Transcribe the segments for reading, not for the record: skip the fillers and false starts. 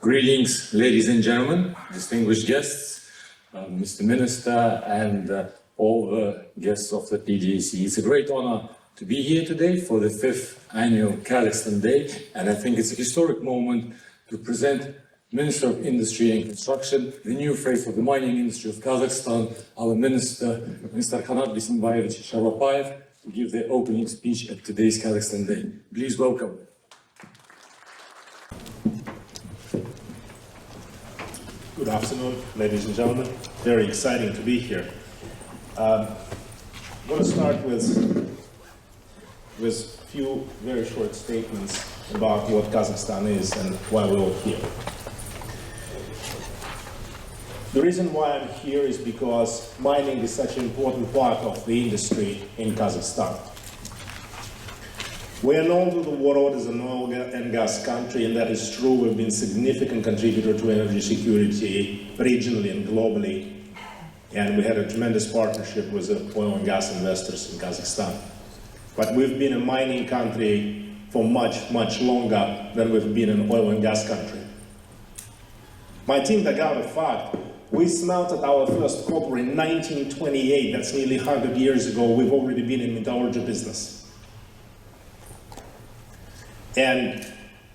Greetings, ladies and gentlemen, distinguished guests, Mr. Minister, and all the guests of the PDAC. It's a great honor to be here today for the 5th annual Kazakhstan Day, and I think it's a historic moment to present Minister of Industry and Construction, the new face of the mining industry of Kazakhstan, our Minister, Mr. Kanat Sharlapayev, to give the opening speech at today's Kazakhstan Day. Please welcome. Good afternoon, ladies and gentlemen. Very exciting to be here. I'm going to start with a few very short statements about what Kazakhstan is and why we're all here. The reason why I'm here is because mining is such an important part of the industry in Kazakhstan. We are known to the world as an oil and gas country, and that is true. We've been a significant contributor to energy security regionally and globally, and we had a tremendous partnership with the oil and gas investors in Kazakhstan. But we've been a mining country for much, much longer than we've been an oil and gas country. My team dug out a fact. We smelted our first copper in 1928. That's nearly 100 years ago. We've already been in the metallurgy business. And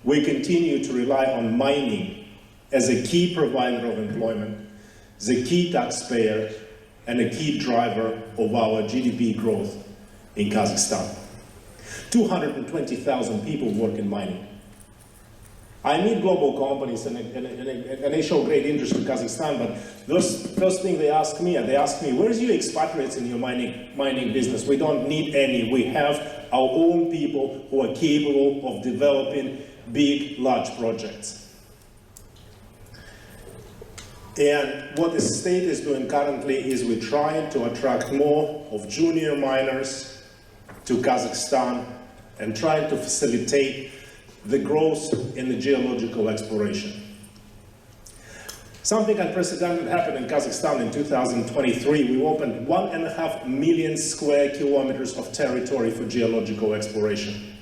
we continue to rely on mining as a key provider of employment, the key taxpayer, and a key driver of our GDP growth in Kazakhstan. 220,000 people work in mining. I meet global companies and they show great interest in Kazakhstan, but first thing they ask me, where's your expatriates in your mining business? We don't need any. We have our own people who are capable of developing big, large projects. And what the state is doing currently is we're trying to attract more of junior miners to Kazakhstan and trying to facilitate the growth in the geological exploration. Something unprecedented happened in Kazakhstan in 2023. We opened 1.5 million square kilometers of territory for geological exploration.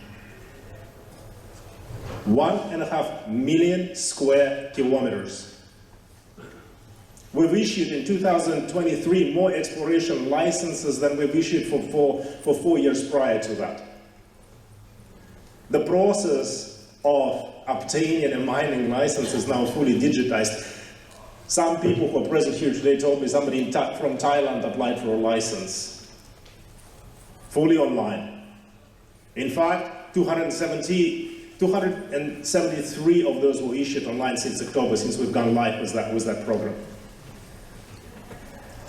1.5 million square kilometers. We've issued in 2023 more exploration licenses than we've issued for 4 years prior to that. The process of obtaining a mining license is now fully digitized. Some people who are present here today told me somebody from Thailand applied for a license. Fully online. In fact, 273 of those were issued online since October, since we've gone live with that program.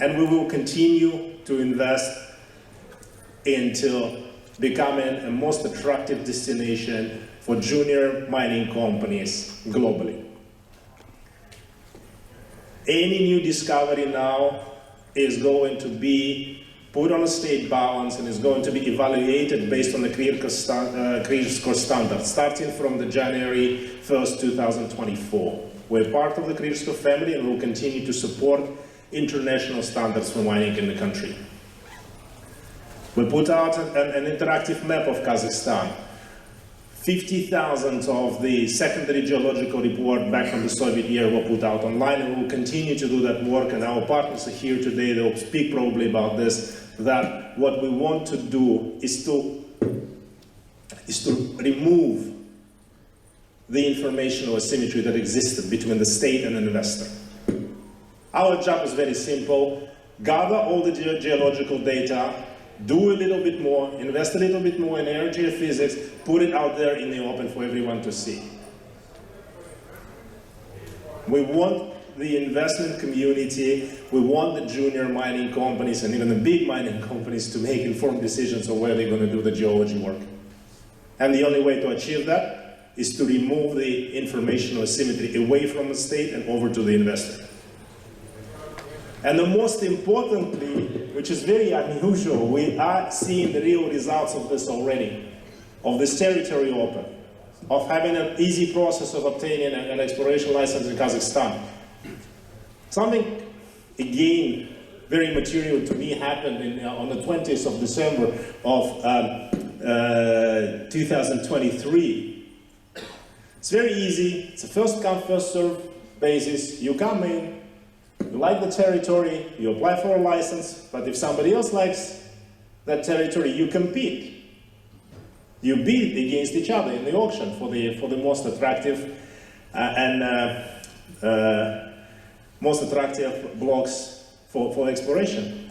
And we will continue to invest into becoming a most attractive destination for junior mining companies globally. Any new discovery now is going to be put on a state balance and is going to be evaluated based on the critical score standards, starting from the January 1st, 2024. We're part of the critical score family and will continue to support international standards for mining in the country. We put out an interactive map of Kazakhstan. 50,000 of the secondary geological report back from the Soviet era were put out online, and we will continue to do that work, and our partners are here today. They'll speak probably about this, that what we want to do is to remove the informational asymmetry that existed between the state and an investor. Our job is very simple: gather all the geological data, do a little bit more, invest a little bit more in energy and physics, put it out there in the open for everyone to see. We want the investment community, we want the junior mining companies and even the big mining companies to make informed decisions on where they're going to do the geology work. And the only way to achieve that is to remove the informational asymmetry away from the state and over to the investor. And the most importantly, which is very unusual, we are seeing the real results of this already, of this territory open, of having an easy process of obtaining an exploration license in Kazakhstan. Something, again, very material to me happened on the 20th of December of 2023. It's very easy. It's a first come, first serve basis. You come in, you like the territory, you apply for a license, but if somebody else likes that territory, you compete. You bid against each other in the auction for the most attractive most attractive blocks for exploration.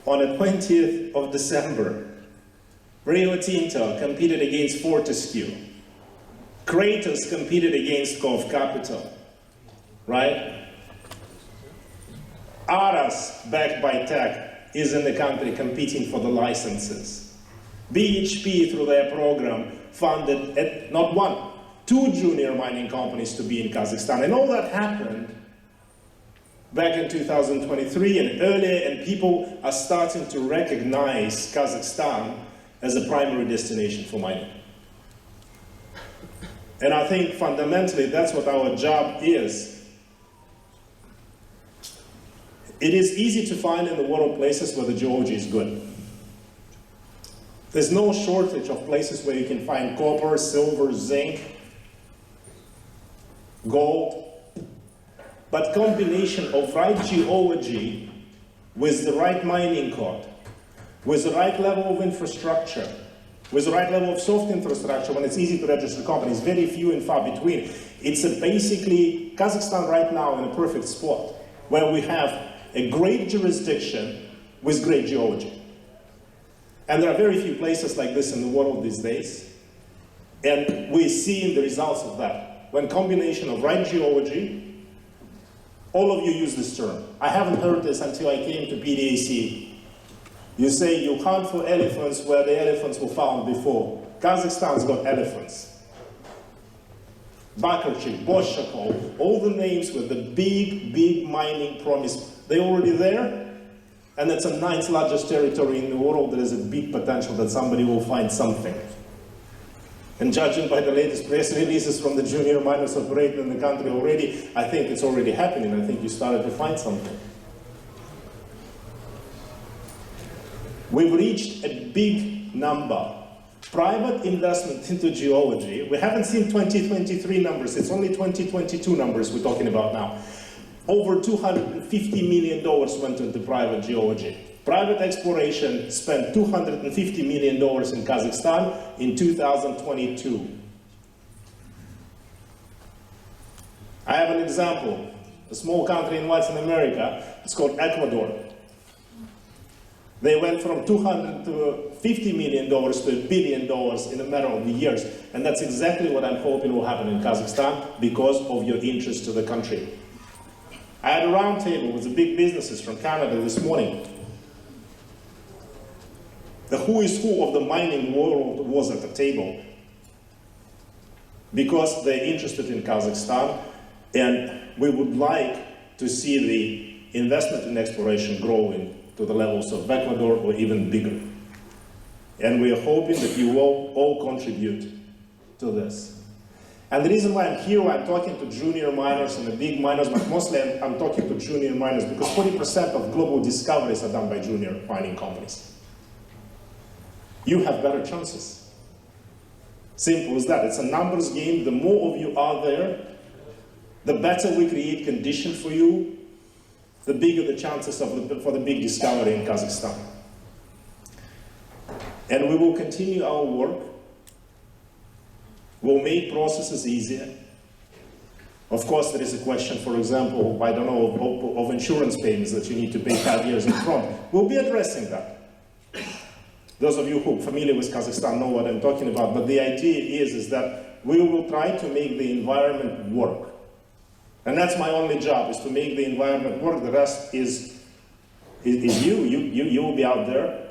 On the 20th of December, Rio Tinto competed against Fortescue. Kratos competed against Cove Capital, right? Aras, backed by Tech, is in the country competing for the licenses. BHP, through their program, funded not one, two junior mining companies to be in Kazakhstan. And all that happened back in 2023 and earlier, and people are starting to recognize Kazakhstan as a primary destination for mining. And I think fundamentally that's what our job is. It is easy to find in the world places where the geology is good. There's no shortage of places where you can find copper, silver, zinc, gold. But combination of right geology with the right mining code, with the right level of infrastructure, with the right level of soft infrastructure, when it's easy to register companies, very few and far between. It's basically Kazakhstan right now in a perfect spot where we have a great jurisdiction with great geology. And there are very few places like this in the world these days. And we're seeing the results of that. When combination of right geology, all of you use this term. I haven't heard this until I came to PDAC. You say you hunt for elephants where the elephants were found before. Kazakhstan's got elephants. Bakarchik, Boshakov, all the names with the big mining promise. They're already there, and it's the 9th largest territory in the world. There is a big potential that somebody will find something. And judging by the latest press releases from the junior miners operating in the country already, I think it's already happening. I think you started to find something. We've reached a big number. Private investment into geology, we haven't seen 2023 numbers, it's only 2022 numbers we're talking about now. Over $250 million went into private geology. Private exploration spent $250 million in Kazakhstan in 2022. I have an example, a small country in Latin America, it's called Ecuador. They went from $250 million to $1 billion in a matter of years. And that's exactly what I'm hoping will happen in Kazakhstan because of your interest to the country. I had a roundtable with the big businesses from Canada this morning. The who is who of the mining world was at the table because they're interested in Kazakhstan, and we would like to see the investment in exploration growing to the levels of Ecuador or even bigger. And we are hoping that you will all contribute to this. And the reason why I'm here, I'm talking to junior miners and the big miners, but mostly I'm talking to junior miners because 40% of global discoveries are done by junior mining companies. You have better chances. Simple as that. It's a numbers game. The more of you are there, the better we create conditions for you, the bigger the chances for the big discovery in Kazakhstan. And we will continue our work. We'll make processes easier. Of course, there is a question, for example, I don't know, of insurance payments that you need to pay 5 years in front. We'll be addressing that. Those of you who are familiar with Kazakhstan know what I'm talking about, but the idea is that we will try to make the environment work. And that's my only job, is to make the environment work. The rest is you. You will be out there.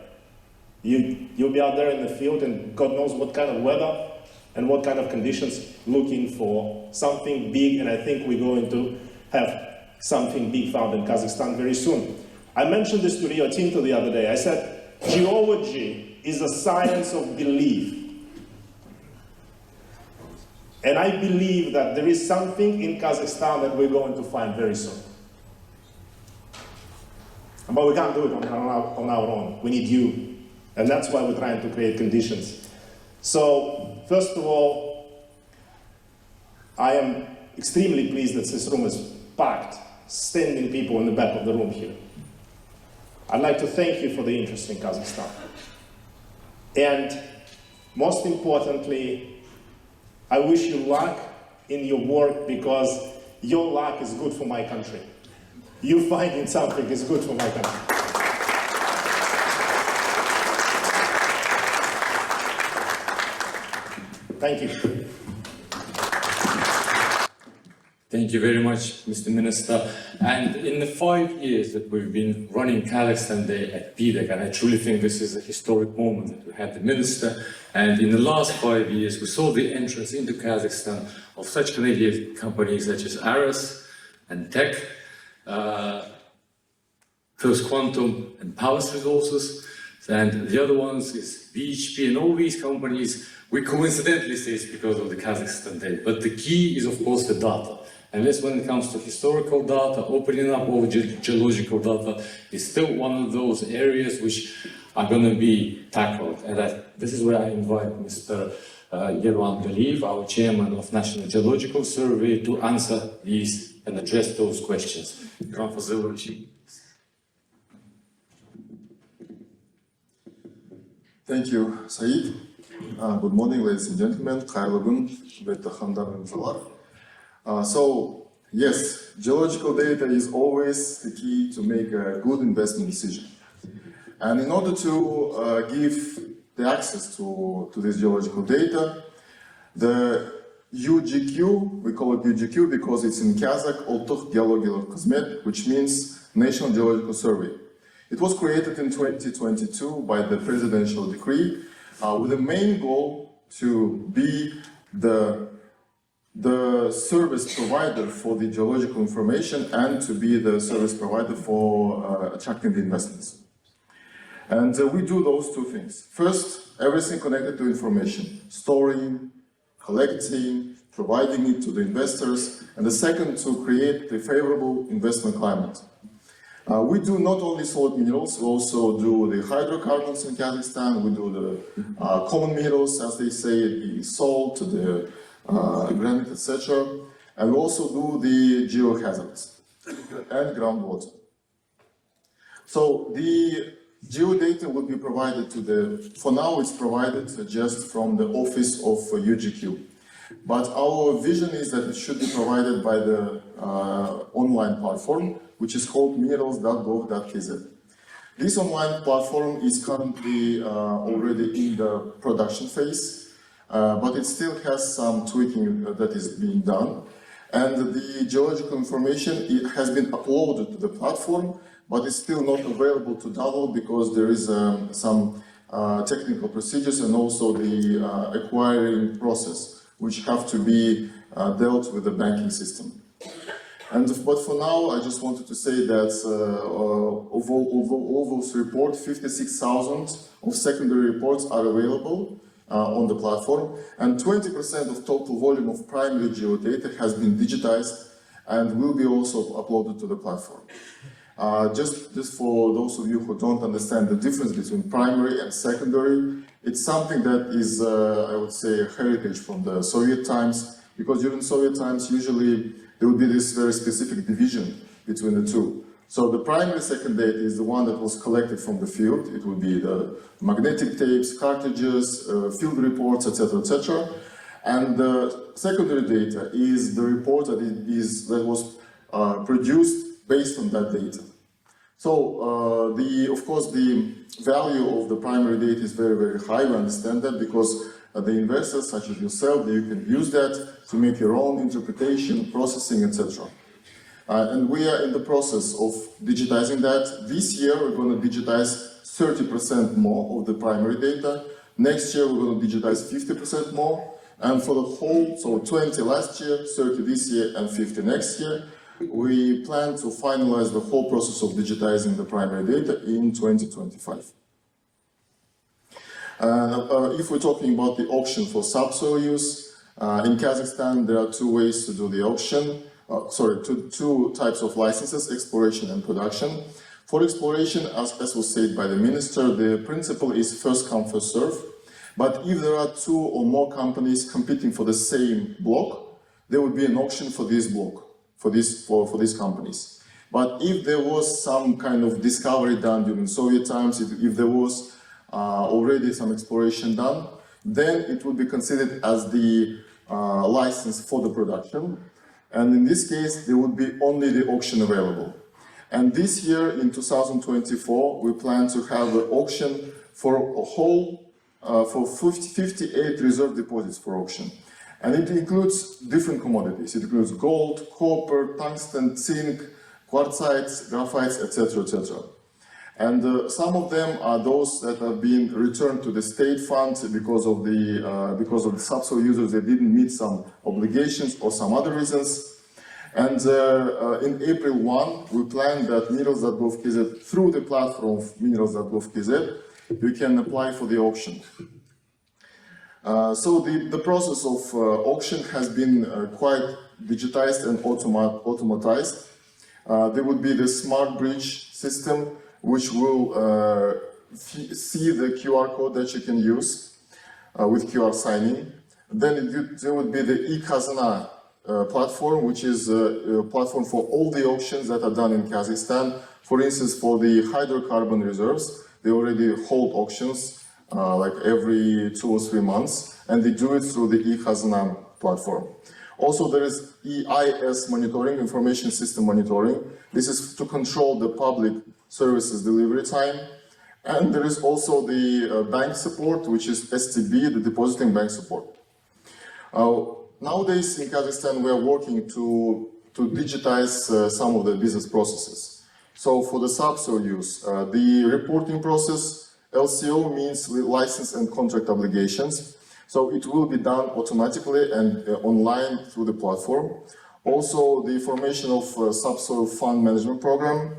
You'll be out there in the field, and God knows what kind of weather and what kind of conditions, looking for something big, and I think we're going to have something big found in Kazakhstan very soon. I mentioned this to Rio Tinto the other day. I said, geology is a science of belief. And I believe that there is something in Kazakhstan that we're going to find very soon. But we can't do it on our own. We need you. And that's why we're trying to create conditions. So, first of all, I am extremely pleased that this room is packed, standing people in the back of the room here. I'd like to thank you for the interest in Kazakhstan. And most importantly, I wish you luck in your work, because your luck is good for my country. You finding something is good for my country. Thank you. Thank you very much, Mr. Minister. And in the 5 years that we've been running Kazakhstan Day at PDAC, and I truly think this is a historic moment that we had the Minister, and in the last 5 years we saw the entrance into Kazakhstan of such Canadian companies such as Aras and Tech, First Quantum and Powers Resources, and the other ones is BHP, and all these companies, we coincidentally say it's because of the Kazakhstan Day, but the key is of course the data. And this, when it comes to historical data, opening up all geological data is still one of those areas which are going to be tackled. And this is where I invite Mr. Yervan Galiyev, our chairman of National Geological Survey, to answer these and address those questions. Yervan Fazilович. Thank you, Said. Good morning, ladies and gentlemen. Khayrlı gün, hürmetli hanımlar. So, yes, geological data is always the key to make a good investment decision. And in order to give the access to this geological data, the UGQ, we call it UGQ because it's in Kazakh, Ultuk Geological Қызмет, which means National Geological Survey. It was created in 2022 by the presidential decree with the main goal to be the service provider for the geological information and to be the service provider for attracting the investments. And we do those two things. First, everything connected to information, storing, collecting, providing it to the investors, and the second, to create the favorable investment climate. We do not only solid minerals, we also do the hydrocarbons in Kazakhstan, we do the common minerals, as they say, the salt, the granite, etc. And we also do the geohazards and groundwater. So the geodata will be provided to for now it's provided just from the office of UGQ. But our vision is that it should be provided by the online platform, which is called minerals.gov.kz. This online platform is currently already in the production phase. But it still has some tweaking that is being done. And the geological information has been uploaded to the platform, but it's still not available to download because there is some technical procedures and also the acquiring process, which have to be dealt with the banking system. But for now, I just wanted to say that of all those reports, 56,000 of secondary reports are available on the platform, and 20% of total volume of primary geodata has been digitized and will be also uploaded to the platform. Just for those of you who don't understand the difference between primary and secondary, it's something that is, I would say, a heritage from the Soviet times, because during Soviet times, usually there would be this very specific division between the two. So the primary second data is the one that was collected from the field. It would be the magnetic tapes, cartridges, field reports, etc., etc. And the secondary data is the report that was produced based on that data. So of course, the value of the primary data is very, very high. We understand that because the investors, such as yourself, you can use that to make your own interpretation, processing, etc. And we are in the process of digitizing that. This year, we're going to digitize 30% more of the primary data. Next year, we're going to digitize 50% more. And for the whole, so 20 last year, 30 this year, and 50 next year, we plan to finalize the whole process of digitizing the primary data in 2025. If we're talking about the auction for subsoil use, in Kazakhstan, there are two ways to do the auction. Two types of licenses, exploration and production. For exploration, as was said by the minister, the principle is first come, first serve. But if there are two or more companies competing for the same block, there would be an auction for this block, for these companies. But if there was some kind of discovery done during Soviet times, if there was already some exploration done, then it would be considered as the license for the production. And in this case, there would be only the auction available. And this year, in 2024, we plan to have an auction for a whole, for 58 reserve deposits for auction. And it includes different commodities. It includes gold, copper, tungsten, zinc, quartzites, graphites, etc., etc. And some of them are those that have been returned to the state fund because of the subsoil users that didn't meet some obligations or some other reasons. And in April 1, we plan that minerals.gov.kz, through the platform of minerals.gov.kz, you can apply for the auction. So the process of auction has been quite digitized and automatized. There would be the smart bridge system, which will see the QR code that you can use with QR signing. Then there would be the e-Kazana platform, which is a platform for all the auctions that are done in Kazakhstan. For instance, for the hydrocarbon reserves, they already hold auctions like every 2 or 3 months, and they do it through the e-Kazana platform. Also, there is EIS monitoring, information system monitoring. This is to control the public services delivery time. And there is also the bank support, which is STB, the depositing bank support. Nowadays in Kazakhstan, we are working to digitize some of the business processes. So for the subsoil use, the reporting process, LCO means license and contract obligations. So it will be done automatically and online through the platform. Also, the formation of subsoil fund management program,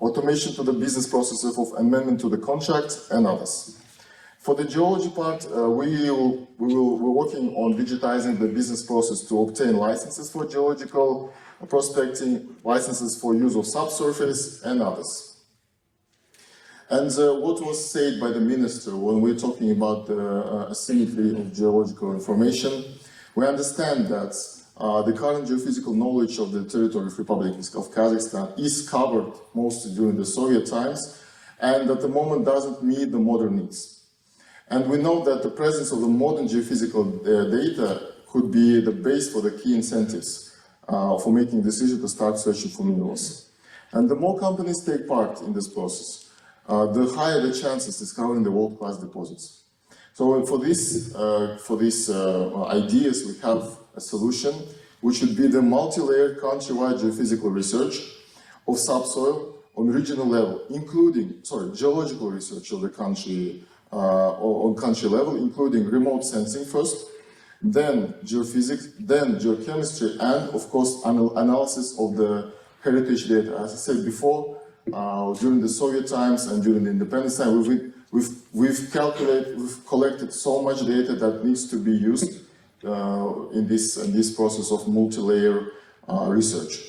automation to the business processes of amendment to the contract, and others. For the geology part, we're working on digitizing the business process to obtain licenses for geological prospecting, licenses for use of subsurface, and others. And what was said by the minister when we're talking about the asymmetry of geological information, we understand that the current geophysical knowledge of the territory of Republic of Kazakhstan is covered mostly during the Soviet times, and at the moment doesn't meet the modern needs. And we know that the presence of the modern geophysical data could be the base for the key incentives for making decisions to start searching for minerals. And the more companies take part in this process, the higher the chances discovering the world-class deposits. So for these ideas, we have a solution, which would be the multi-layered countrywide geophysical research of subsoil on regional level, including, geological research of the country on country level, including remote sensing first, then geophysics, then geochemistry, and of course analysis of the heritage data. As I said before, during the Soviet times and during the independence time, we've collected so much data that needs to be used in this process of multi-layer research.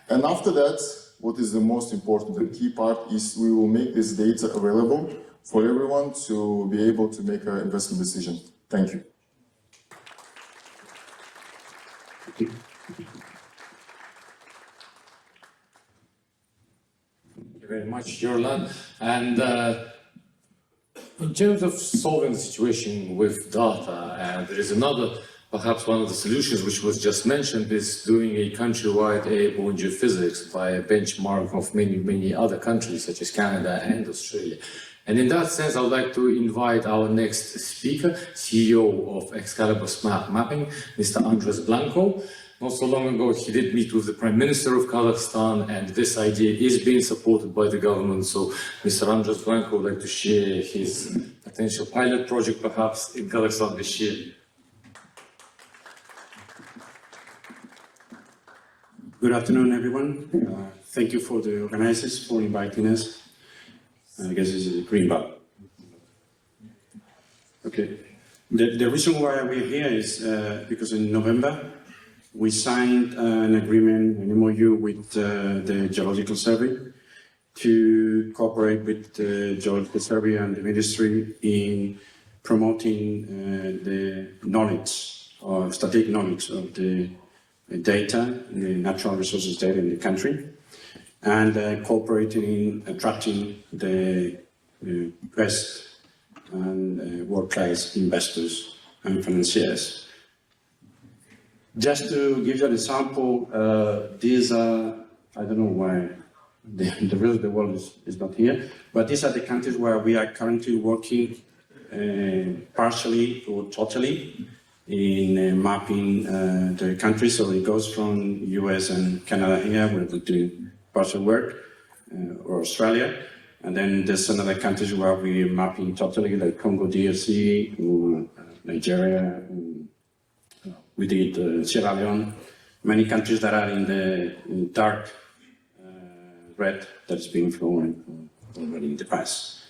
And after that, what is the most important and key part is we will make this data available for everyone to be able to make an investment decision. Thank you. Thank you very much, Yorlan. And in terms of solving the situation with data, there is another, perhaps one of the solutions which was just mentioned, is doing a countrywide airborne geophysics by a benchmark of many other countries, such as Canada and Australia. And in that sense, I would like to invite our next speaker, CEO of Excalibur Smart Mapping, Mr. Andres Blanco. Not so long ago, he did meet with the Prime Minister of Kazakhstan, and this idea is being supported by the government. So Mr. Andres Blanco would like to share his potential pilot project, perhaps, in Kazakhstan this year. Good afternoon, everyone. Thank you for the organizers for inviting us. I guess this is a green button. Okay. The reason why we're here is because in November, we signed an agreement, an MOU with the Geological Survey to cooperate with the Geological Survey and the Ministry in promoting the knowledge, or strategic knowledge of the data, the natural resources data in the country, and cooperating in attracting the best and world-class investors and financiers. Just to give you an example, these are, I don't know why the rest of the world is not here, but these are the countries where we are currently working partially or totally in mapping the countries. So it goes from US and Canada here, where we're doing partial work, or Australia. And then there's another countries where we're mapping totally, like Congo DRC, or Nigeria, we did Sierra Leone, many countries that are in the dark red that's been flowing already in the past.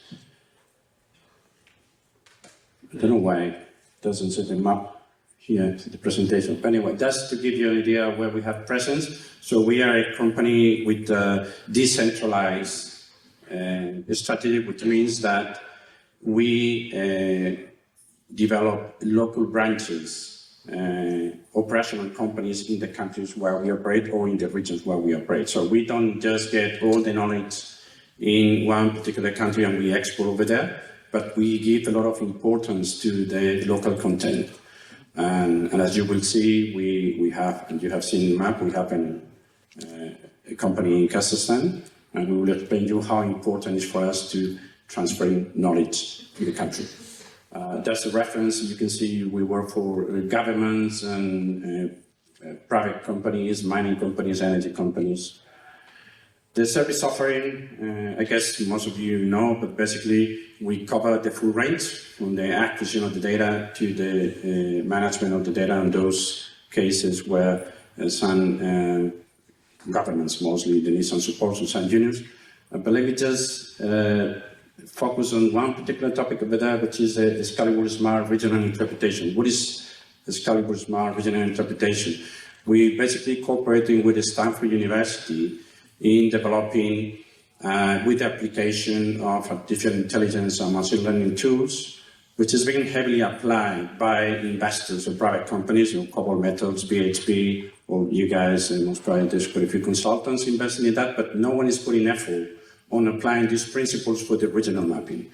I don't know why it doesn't say the map here to the presentation. But anyway, just to give you an idea of where we have presence. So we are a company with a decentralized strategy, which means that we develop local branches, operational companies in the countries where we operate or in the regions where we operate. So we don't just get all the knowledge in one particular country and we export over there, but we give a lot of importance to the local content. And as you will see, we have, and you have seen the map, we have a company in Kazakhstan, and we will explain to you how important it is for us to transfer knowledge to the country. That's a reference. You can see we work for governments and private companies, mining companies, energy companies. The service offering, I guess most of you know, but basically we cover the full range from the acquisition of the data to the management of the data in those cases where some governments mostly they need some support from some unions. But let me just focus on one particular topic over there, which is Excalibur Smart Regional Interpretation. What is Excalibur Smart Regional Interpretation? We basically cooperating with Stanford University in developing with the application of artificial intelligence and machine learning tools, which is being heavily applied by investors or private companies, Cobalt Metals, BHP, or you guys, and most probably there's quite a few consultants investing in that, but no one is putting effort on applying these principles for the regional mapping.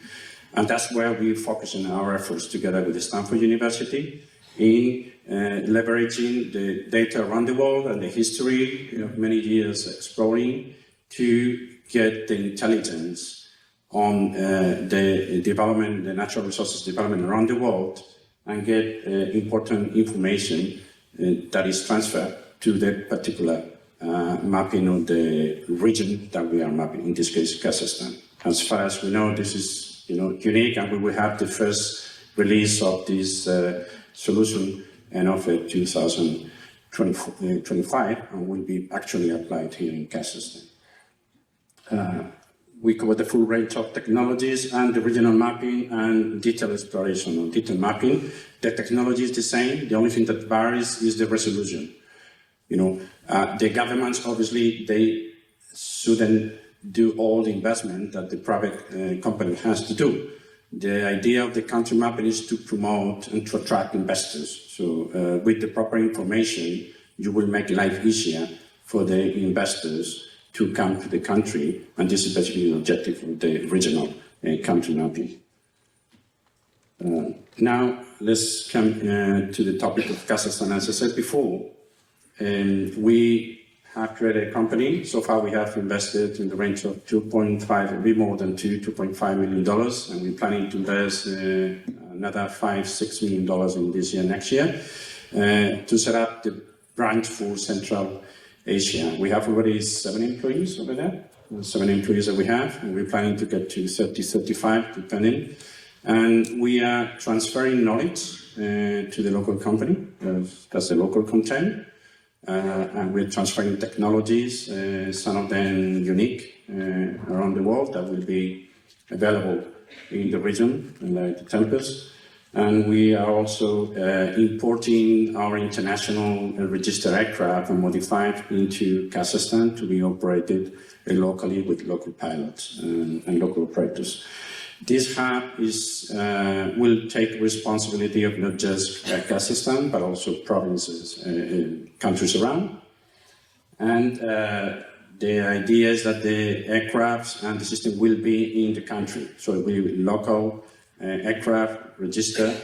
And that's where we focus on our efforts together with Stanford University in leveraging the data around the world and the history of many years exploring to get the intelligence on the development, the natural resources development around the world, and get important information that is transferred to the particular mapping of the region that we are mapping, in this case, Kazakhstan. As far as we know, this is unique, and we will have the first release of this solution end of 2025, and will be actually applied here in Kazakhstan. We cover the full range of technologies and the regional mapping and detailed exploration or detailed mapping. The technology is the same. The only thing that varies is the resolution. The governments, obviously, they shouldn't do all the investment that the private company has to do. The idea of the country mapping is to promote and to attract investors. So with the proper information, you will make life easier for the investors to come to the country. And this is basically the objective of the regional country mapping. Now, let's come to the topic of Kazakhstan. As I said before, we have created a company. So far, we have invested in the range of 2.5, a bit more than $2.5 million, and we're planning to invest another $5-6 million in this year, next year, to set up the branch for Central Asia. We have already 7 employees over there, 7 employees that we have, and we're planning to get to 30, 35, depending. And we are transferring knowledge to the local company. That's the local content. And we're transferring technologies, some of them unique around the world that will be available in the region, like the Tempest. And we are also importing our international registered aircraft and modified into Kazakhstan to be operated locally with local pilots and local operators. This hub will take responsibility of not just Kazakhstan, but also provinces, countries around. And the idea is that the aircrafts and the system will be in the country. So it will be local aircraft register,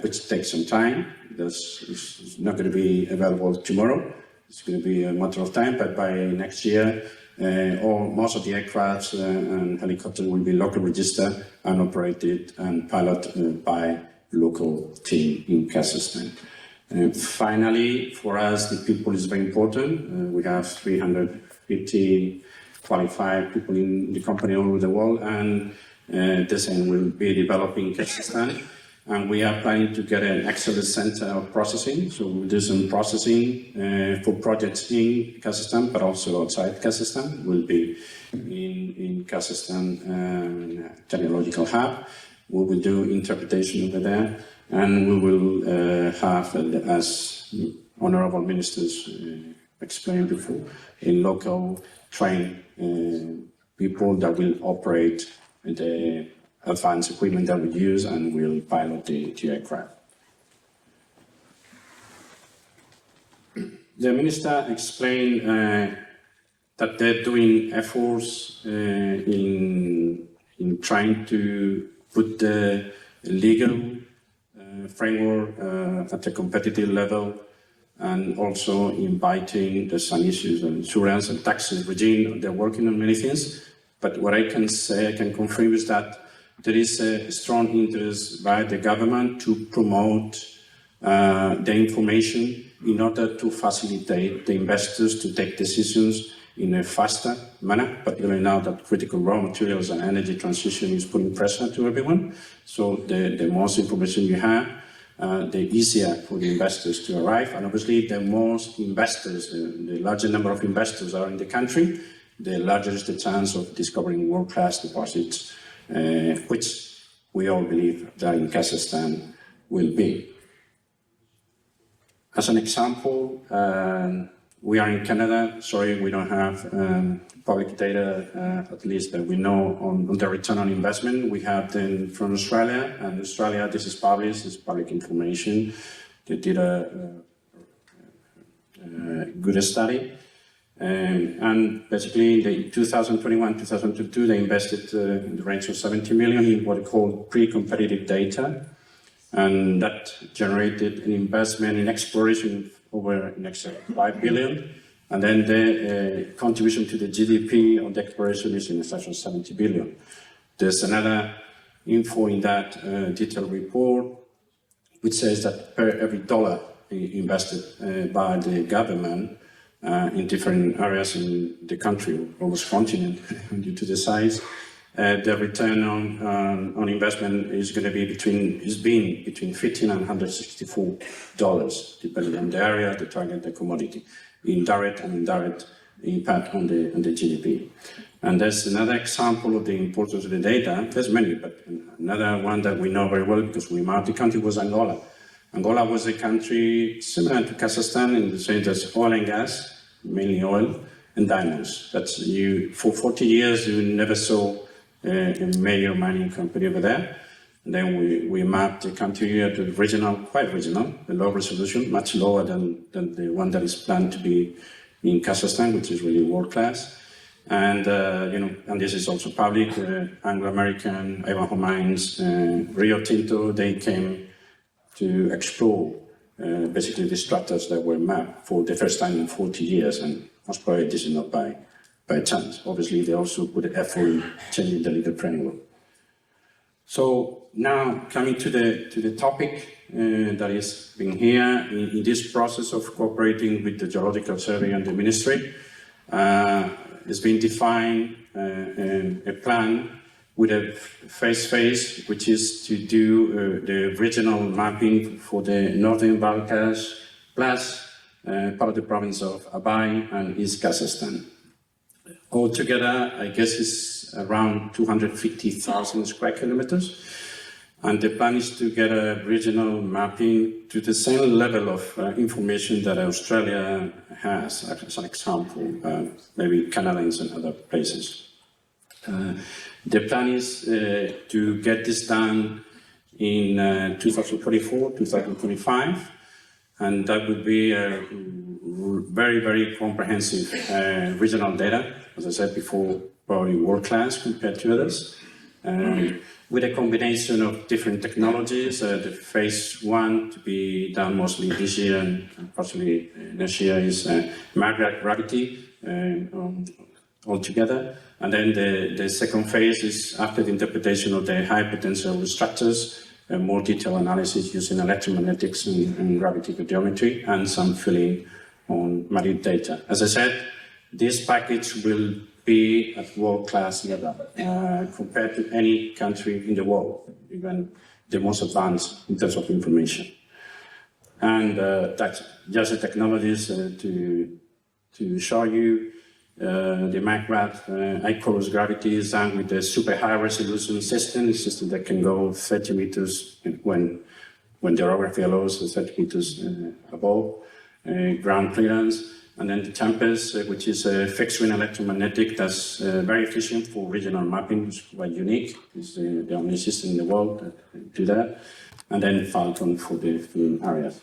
which takes some time. It's not going to be available tomorrow. It's going to be a matter of time, but by next year, most of the aircrafts and helicopters will be local registered and operated and piloted by local team in Kazakhstan. Finally, for us, the people is very important. We have 350 qualified people in the company all over the world, and the same will be developing in Kazakhstan. And we are planning to get an excellence center of processing. So we'll do some processing for projects in Kazakhstan, but also outside Kazakhstan. We'll be in Kazakhstan technological hub. We will do interpretation over there. And we will have, as honorable ministers explained before, a local trained people that will operate the advanced equipment that we use and will pilot the aircraft. The minister explained that they're doing efforts in trying to put the legal framework at a competitive level, and also inviting the some issues on insurance and taxes regime. They're working on many things, but what I can say, I can confirm is that there is a strong interest by the government to promote the information in order to facilitate the investors to take decisions in a faster manner, particularly now that critical raw materials and energy transition is putting pressure to everyone. So the more information you have, the easier for the investors to arrive. And obviously, the most investors, the larger number of investors are in the country, the larger is the chance of discovering world-class deposits, which we all believe that in Kazakhstan will be. As an example, we are in Canada. Sorry, we don't have public data, at least that we know on the return on investment. We have them from Australia, and Australia, this is published, it's public information. They did a good study. And basically, in 2021-2022, they invested in the range of 70 million in what we call pre-competitive data. And that generated an investment in exploration over in excess of 5 billion. And then the contribution to the GDP on the exploration is in excess of 70 billion. There's another info in that detailed report, which says that per every dollar invested by the government in different areas in the country, almost continent, due to the size, the return on investment is going to be between $15 and $164, depending on the area, the target, the commodity, indirect and indirect impact on the GDP. And there's another example of the importance of the data. There's many, but another one that we know very well because we mapped the country was Angola. Angola was a country similar to Kazakhstan in the sense that oil and gas, mainly oil, and diamonds. That's for 40 years, you never saw a major mining company over there. And then we mapped the country at the regional, quite regional, a low resolution, much lower than the one that is planned to be in Kazakhstan, which is really world class. And and this is also public. Anglo-American, Ivanhoe Mines, Rio Tinto, they came to explore basically the structures that were mapped for the first time in 40 years, and most probably this is not by chance. Obviously, they also put effort in changing the legal framework. So now coming to the topic that is being here in this process of cooperating with the Geological Survey and the Ministry, it's been defined a plan with a phase, which is to do the regional mapping for the Northern Balkans, plus part of the province of Abay and East Kazakhstan. Altogether, I guess it's around 250,000 square kilometers. And the plan is to get a regional mapping to the same level of information that Australia has, as an example, maybe Canada and some other places. The plan is to get this done in 2024, 2025, and that would be a very, very comprehensive regional data, as I said before, probably world-class compared to others, with a combination of different technologies. The phase one to be done mostly this year and possibly next year is microgravity altogether. And then the second phase is after the interpretation of the high potential structures, more detailed analysis using electromagnetics and gravity geometry, and some filling on marine data. As I said, this package will be at world-class level compared to any country in the world, even the most advanced in terms of information. And that's just the technologies to show you the MicroGrav high-chorus gravity is done with a super high-resolution system, a system that can go 30 meters when the orography allows, 30 meters above ground clearance. And then the Tempest, which is a fixed-wing electromagnetic that's very efficient for regional mapping, it's quite unique. It's the only system in the world that do that. And then Falcon for the filling areas.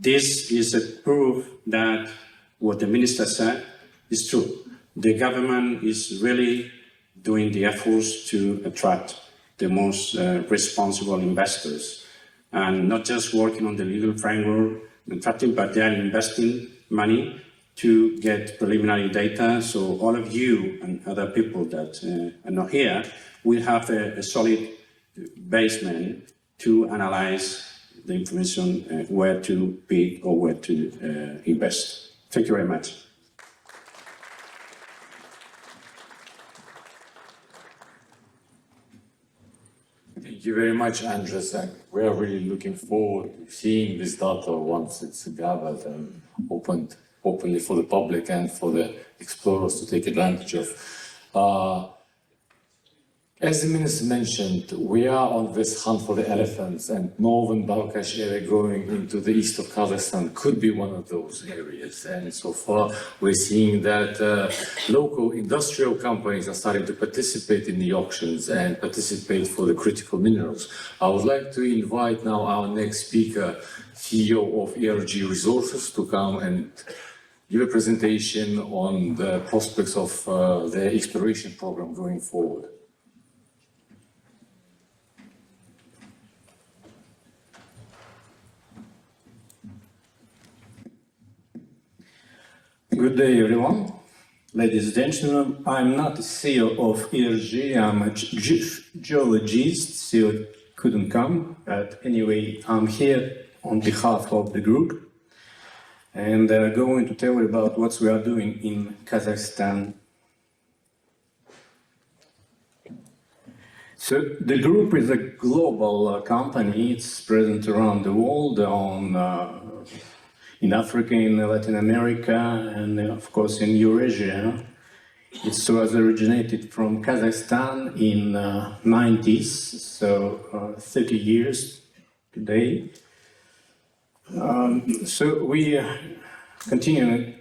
This is a proof that what the minister said is true. The government is really doing the efforts to attract the most responsible investors, and not just working on the legal framework, but they are investing money to get preliminary data. So all of you and other people that are not here will have a solid basement to analyze the information where to bid or where to invest. Thank you very much. Thank you very much, Andres. And we are really looking forward to seeing this data once it's gathered and opened openly for the public and for the explorers to take advantage of. As the minister mentioned, we are on this hunt for the elephants, and northern Balkhash area going into the east of Kazakhstan could be one of those areas. And so far, we're seeing that local industrial companies are starting to participate in the auctions and participate for the critical minerals. I would like to invite now our next speaker, CEO of ERG Resources, to come and give a presentation on the prospects of the exploration program going forward. Good day, everyone. Ladies and gentlemen, I'm not the CEO of ERG, I'm a geologist, so couldn't come. But anyway, I'm here on behalf of the group and going to tell you about what we are doing in Kazakhstan. So the group is a global company. It's present around the world in Africa, in Latin America, and of course in Eurasia. It was originated from Kazakhstan in 90s, so 30 years today. So we continue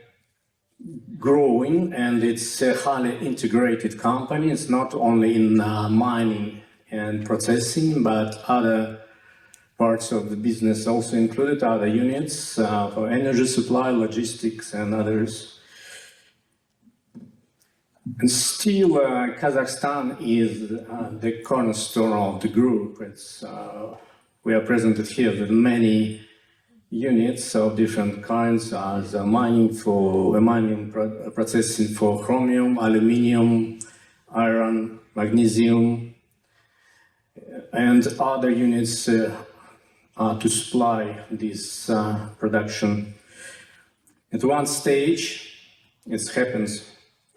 growing, and it's a highly integrated company. It's not only in mining and processing, but other parts of the business also included, other units for energy supply, logistics, and others. And still, Kazakhstan is the cornerstone of the group. We are presented here with many units of different kinds, as mining processing for chromium, aluminium, iron, magnesium, and other units to supply this production. At one stage, it happens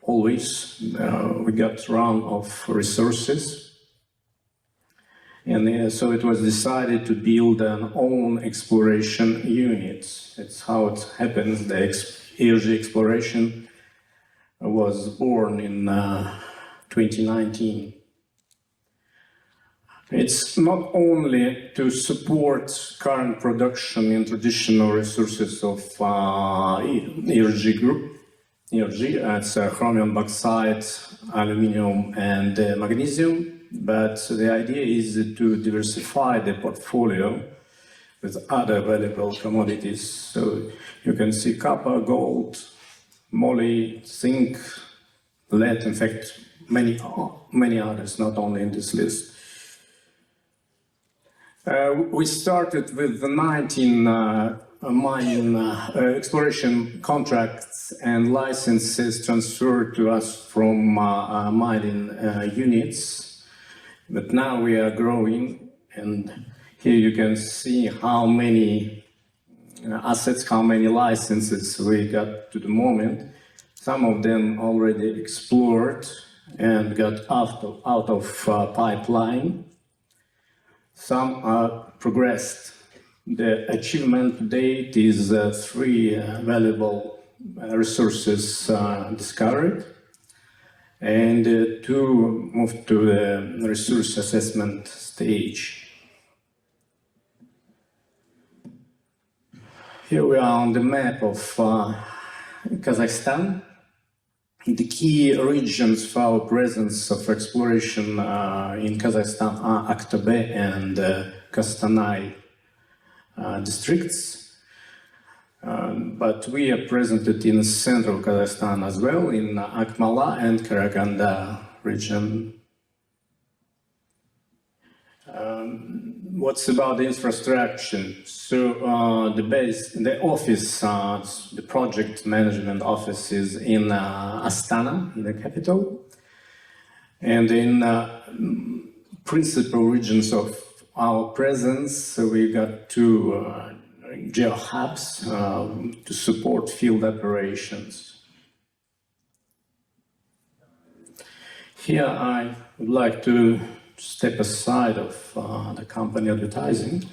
always, we got round of resources, and so it was decided to build an own exploration unit. That's how it happens. The ERG exploration was born in 2019. It's not only to support current production in traditional resources of ERG Group, energy. It's chromium, bauxite, aluminum, and magnesium. But the idea is to diversify the portfolio with other valuable commodities. So you can see copper, gold, moly, zinc, lead, in fact, many others, not only in this list. We started with the 19 mining exploration contracts and licenses transferred to us from mining units. But now we are growing, and here you can see how many assets, how many licenses we got to the moment. Some of them already explored and got out of pipeline. Some are progressed. The achievement to date is 3 valuable resources discovered, and 2 moved to the resource assessment stage. Here we are on the map of Kazakhstan. The key regions for our presence of exploration in Kazakhstan are Aktobe and Kostanay districts. But we are present in central Kazakhstan as well, in Akmala and Karaganda region. What's about the infrastructure? So the office, the project management office is in Astana, in the capital. And in principal regions of our presence, we got 2 geo-hubs to support field operations. Here I would like to step aside of the company advertising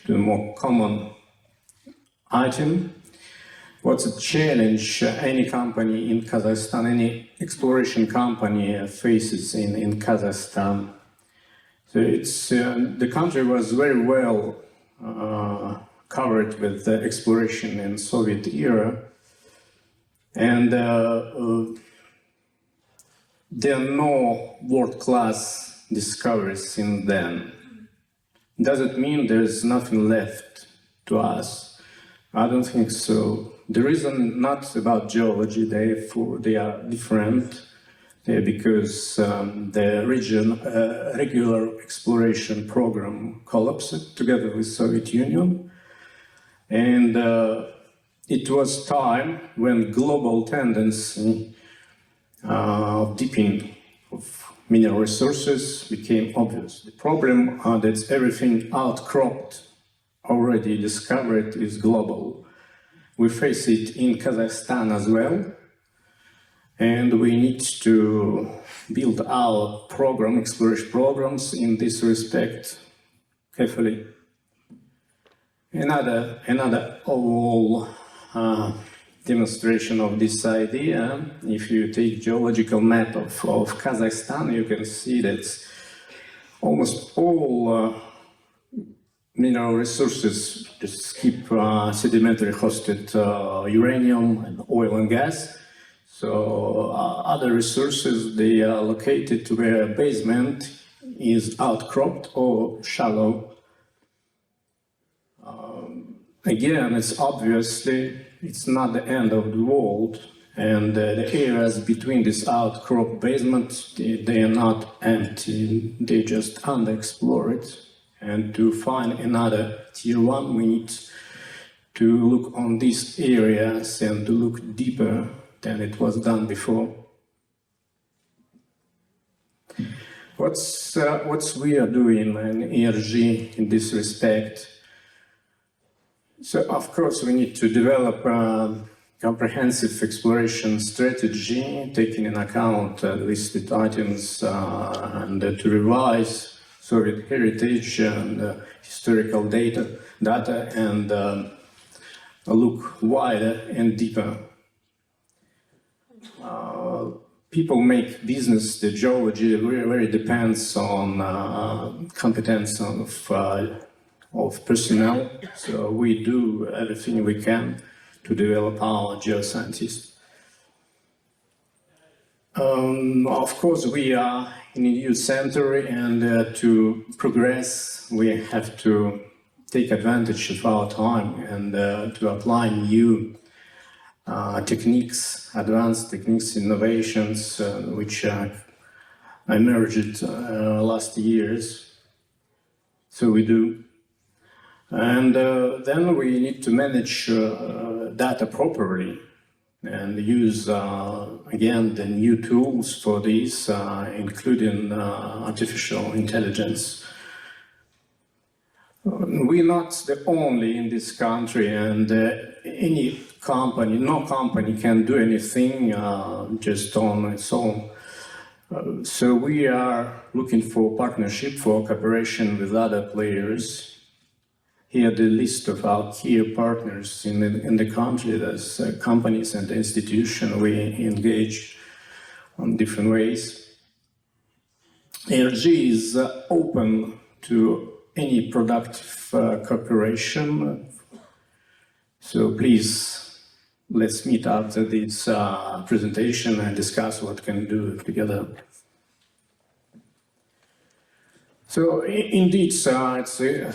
to a more common item. What's a challenge any company in Kazakhstan, any exploration company faces in Kazakhstan? So it's the country was very well covered with the exploration in Soviet era, and there are no world-class discoveries since then. Does it mean there's nothing left to us? I don't think so. The reason not about geology, they are different. Because the regular exploration program collapsed together with Soviet Union. And it was time when global tendency of deepening of mineral resources became obvious. The problem that everything outcropped, already discovered, is global. We face it in Kazakhstan as well, and we need to build our exploration programs in this respect carefully. Another overall demonstration of this idea, if you take geological map of Kazakhstan, you can see that almost all mineral resources, just skip sedimentary hosted uranium and oil and gas. So other resources, they are located where basement is outcropped or shallow. Again, it's not the end of the world, and the areas between this outcrop basement, they are not empty, they just underexplored. And to find another tier 1, we need to look on these areas and to look deeper than it was done before. What's we are doing in ERG in this respect? So, of course, we need to develop a comprehensive exploration strategy, taking into account listed items and to revise Soviet heritage and historical data and look wider and deeper. People make business, the geology very depends on competence of personnel, so we do everything we can to develop our geoscientists. Of course, we are in a youth center, and to progress, we have to take advantage of our time and to apply new techniques, advanced techniques, innovations, which emerged last years. So we do. And then we need to manage data properly and use, again, the new tools for this, including artificial intelligence. We're not the only in this country, and any company, no company can do anything just on its own. So we are looking for partnership, for cooperation with other players. Here the list of our key partners in the country, there's companies and institutions we engage on different ways. ARG is open to any productive cooperation. So please, let's meet after this presentation and discuss what can do together. So indeed, it's a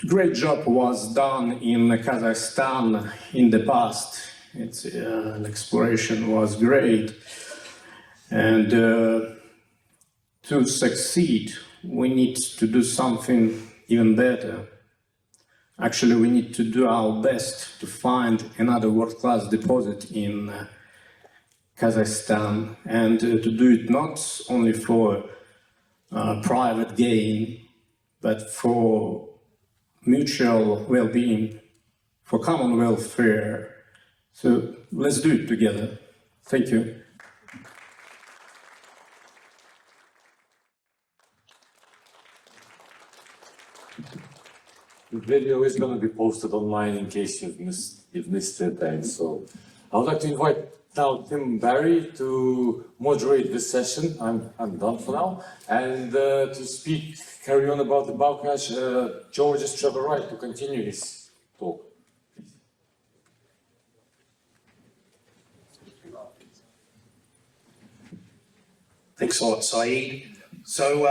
great job was done in Kazakhstan in the past. Its exploration was great, and to succeed, we need to do something even better. Actually, we need to do our best to find another world-class deposit in Kazakhstan, and to do it not only for private gain, but for mutual well-being, for common welfare. So let's do it together. Thank you. The video is going to be posted online in case you've missed it. And so I would like to invite now Tim Barry to moderate this session. I'm done for now. And to speak, carry on about the Balkash, George is Trevor Wright to continue his talk. Thanks a lot, Saeed. So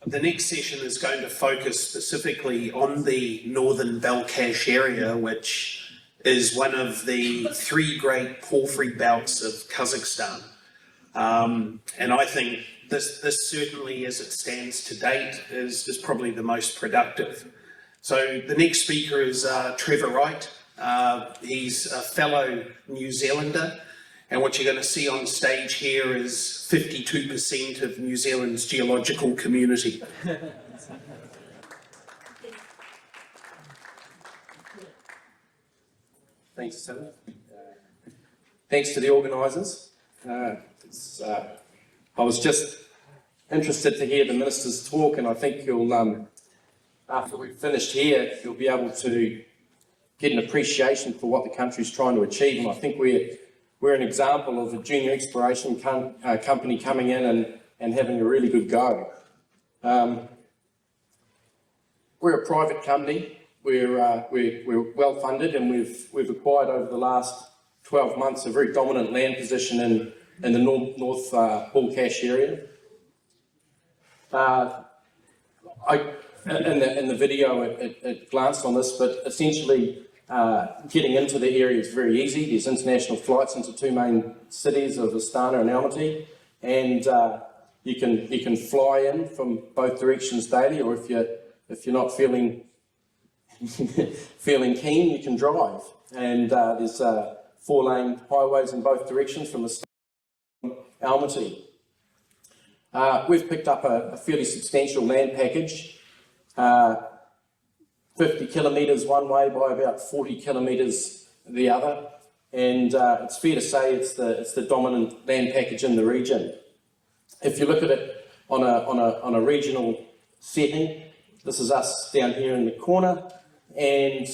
the next session is going to focus specifically on the northern Balkash area, which is one of the three great porphyry belts of Kazakhstan. And I think this certainly, as it stands to date, is probably the most productive. So the next speaker is Trevor Wright. He's a fellow New Zealander. And what you're going to see on stage here is 52% of New Zealand's geological community. Thanks, Tim. Thanks to the organisers. I was just interested to hear the Minister's talk, and I think you'll, after we've finished here, you'll be able to get an appreciation for what the country's trying to achieve. And I think we're an example of a junior exploration company coming in and having a really good go. We're a private company. We're well funded, and we've acquired over the last 12 months a very dominant land position in the North Balkash area. In the video, it glanced on this, but essentially getting into the area is very easy. There's international flights into two main cities of Astana and Almaty, and you can fly in from both directions daily, or if you're not feeling keen, you can drive. And there's 4-lane highways in both directions from Astana to Almaty. We've picked up a fairly substantial land package, 50 kilometres one way by about 40 kilometres the other, and it's fair to say it's the dominant land package in the region. If you look at it on a regional setting, this is us down here in the corner, and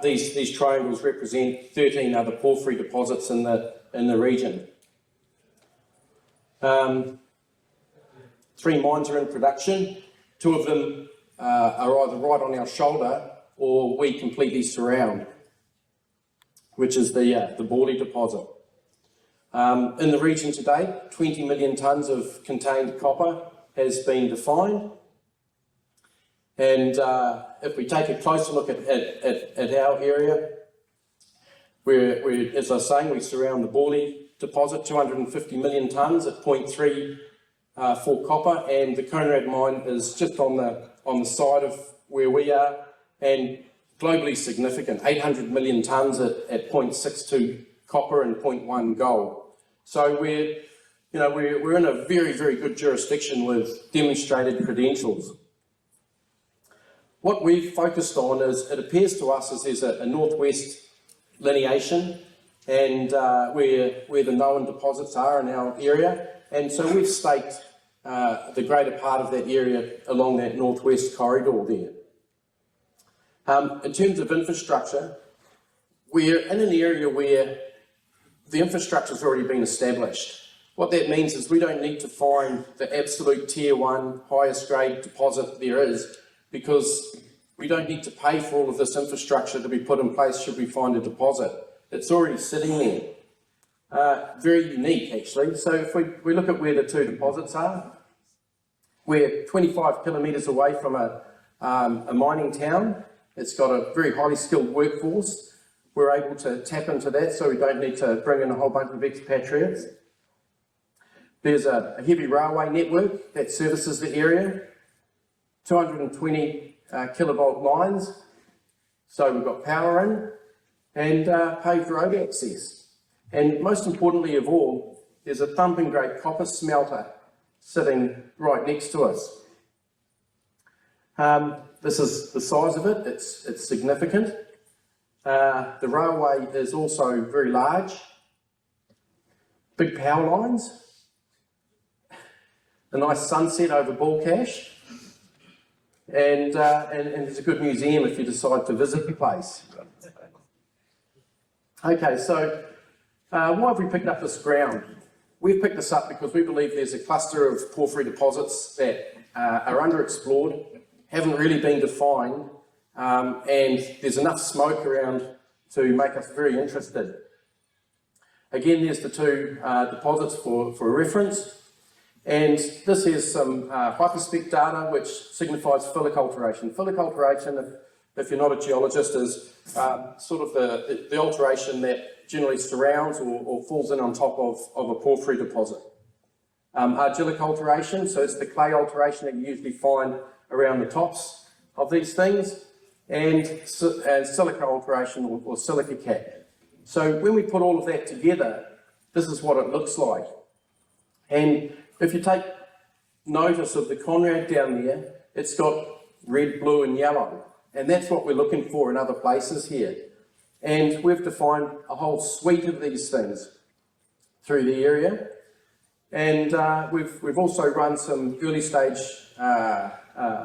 these triangles represent 13 other porphyry deposits in the region. 3 mines are in production. 2 of them are either right on our shoulder or we completely surround, which is the Borley deposit. In the region to date, 20 million tonnes of contained copper has been defined. And if we take a closer look at our area, as I was saying, we surround the Borley deposit, 250 million tonnes at 0.3 copper, and the Conrad mine is just on the side of where we are, and globally significant, 800 million tonnes at 0.62 copper and 0.1 gold. So we're in a very, very good jurisdiction with demonstrated credentials. What we've focused on is, it appears to us as there's a northwest lineation, and where the known deposits are in our area, and so we've staked the greater part of that area along that northwest corridor there. In terms of infrastructure, we're in an area where the infrastructure's already been established. What that means is we don't need to find the absolute tier 1 highest grade deposit there is, because we don't need to pay for all of this infrastructure to be put in place should we find a deposit. It's already sitting there. Very unique, actually. So if we look at where the two deposits are, we're 25 kilometres away from a mining town. It's got a very highly skilled workforce. We're able to tap into that, so we don't need to bring in a whole bunch of expatriates. There's a heavy railway network that services the area, 220 kilovolt lines, so we've got power in, and paved road access. And most importantly of all, there's a thumping great copper smelter sitting right next to us. This is the size of it, it's significant. The railway is also very large, big power lines, a nice sunset over Balcash, and there's a good museum if you decide to visit the place. Okay, so why have we picked up this ground? We've picked this up because we believe there's a cluster of porphyry deposits that are underexplored, haven't really been defined, and there's enough smoke around to make us very interested. Again, there's the two deposits for reference. And this is some hyperspec data which signifies phyllic alteration. Phyllic alteration, if you're not a geologist, is sort of the alteration that generally surrounds or falls in on top of a porphyry deposit. Argillic alteration, so it's the clay alteration that you usually find around the tops of these things, and silica alteration or silica cap. So when we put all of that together, this is what it looks like. And if you take notice of the Conrad down there, it's got red, blue and yellow, and that's what we're looking for in other places here. And we've defined a whole suite of these things through the area, and we've also run some early stage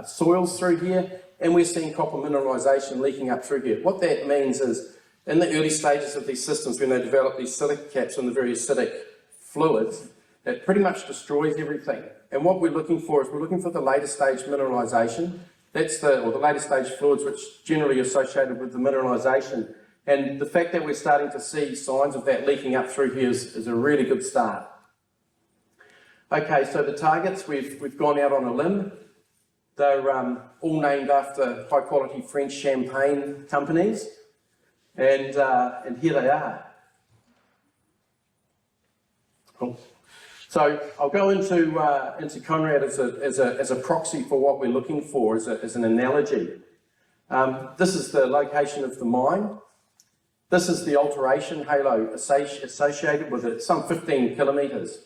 soils through here, and we're seeing copper mineralisation leaking up through here. What that means is, in the early stages of these systems, when they develop these silica caps and the very acidic fluids, it pretty much destroys everything. And what we're looking for is we're looking for the later stage mineralisation. That's the later stage fluids, which generally associated with the mineralisation. And the fact that we're starting to see signs of that leaking up through here is a really good start. Okay, so the targets, we've gone out on a limb. They're all named after high quality French champagne companies. And here they are. Cool. So I'll go into Conrad as a proxy for what we're looking for, as an analogy. This is the location of the mine. This is the alteration halo associated with it, some 15 kilometres.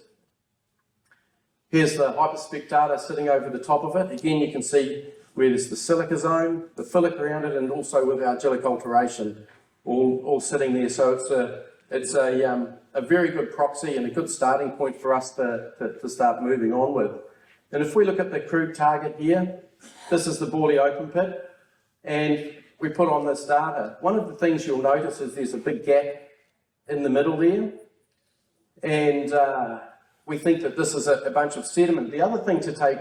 Here's the hyperspec data sitting over the top of it. Again, you can see where there's the silica zone, the phyllic around it, and also with argillic alteration, all sitting there. So it's a very good proxy and a good starting point for us to start moving on with. And if we look at the crude target here, this is the Borley open pit, and we put on this data. One of the things you'll notice is there's a big gap in the middle there, and we think that this is a bunch of sediment. The other thing to take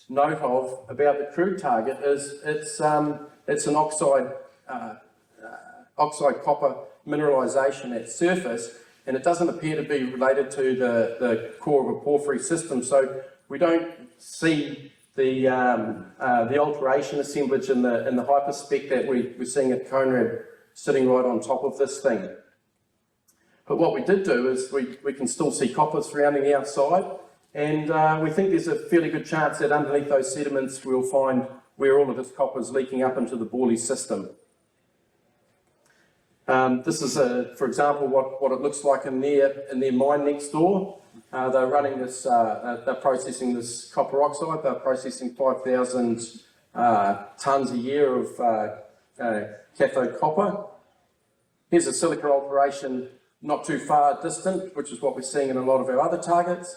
note of about the crude target is it's an oxide copper mineralisation at surface, and it doesn't appear to be related to the core of a porphyry system. So we don't see the alteration assemblage in the hyperspec that we're seeing at Conrad sitting right on top of this thing. But what we did do is we can still see copper surrounding the outside, and we think there's a fairly good chance that underneath those sediments we'll find where all of this copper is leaking up into the Borley system. This is, for example, what it looks like in their mine next door. They're running this, they're processing this copper oxide. They're processing 5,000 tonnes a year of cathode copper. Here's a silica alteration not too far distant, which is what we're seeing in a lot of our other targets.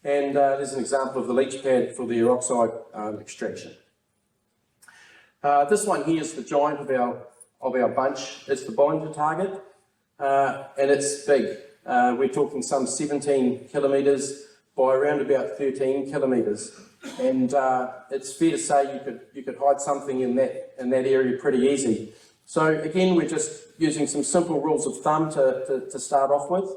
And there's an example of the leach pad for the oxide extraction. This one here is the giant of our bunch. It's the Bollinger target, and it's big. We're talking some 17 kilometres by around about 13 kilometres, and it's fair to say you could hide something in that area pretty easy. So again, we're just using some simple rules of thumb to start off with,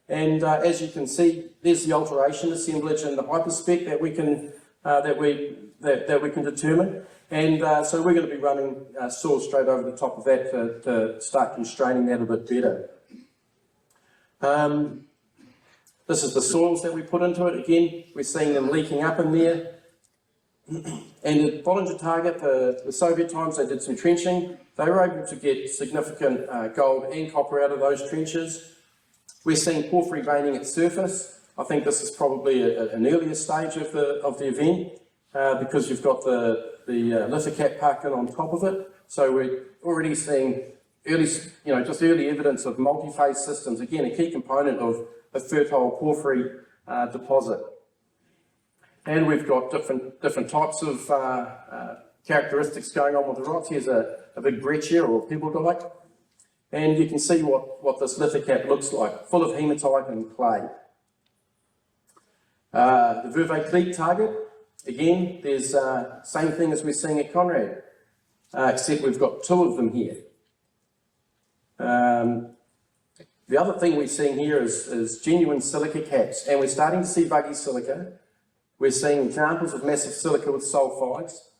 and as you can see, there's the alteration assemblage and the hyperspec that we can determine. And so we're going to be running saws straight over the top of that to start constraining that a bit better. This is the soils that we put into it. Again, we're seeing them leaking up in there. And the Bollinger target, the Soviet times, they did some trenching. They were able to get significant gold and copper out of those trenches. We're seeing porphyry veining at surface. I think this is probably an earlier stage of the event because you've got the lithocap parking on top of it. So we're already seeing early evidence of multi-phase systems. Again, a key component of a fertile porphyry deposit. And we've got different types of characteristics going on with the rocks. Here's a big breccia or pebble-dike. And you can see what this lithocap looks like, full of hematite and clay. The Vervet target, again, there's same thing as we're seeing at Conrad, except we've got two of them here. The other thing we're seeing here is genuine silica caps, and we're starting to see buggy silica. We're seeing examples of massive silica with sulfides,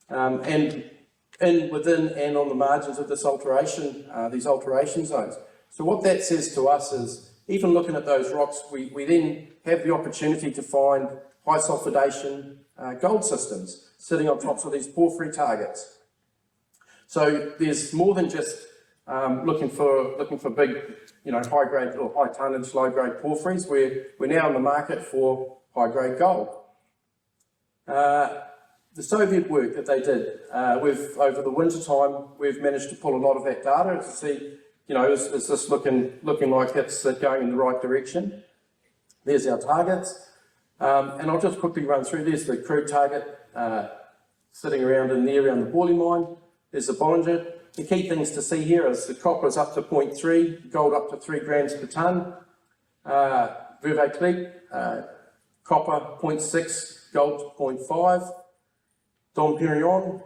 and within and on the margins of this alteration, these alteration zones. So what that says to us is, even looking at those rocks, we then have the opportunity to find high sulfidation gold systems sitting on tops of these porphyry targets. So there's more than just looking for big, high grade or high tonnage, low grade porphyries. We're now in the market for high grade gold. The Soviet work that they did, over the winter time, we've managed to pull a lot of that data to see, is this looking like it's going in the right direction? There's our targets. And I'll just quickly run through. There's the crude target sitting around in there around the Borley mine. There's the Bollinger. The key things to see here is the copper is up to 0.3, gold up to 3 grams per tonne. Vervet copper 0.6, gold to 0.5. Dom Perignon,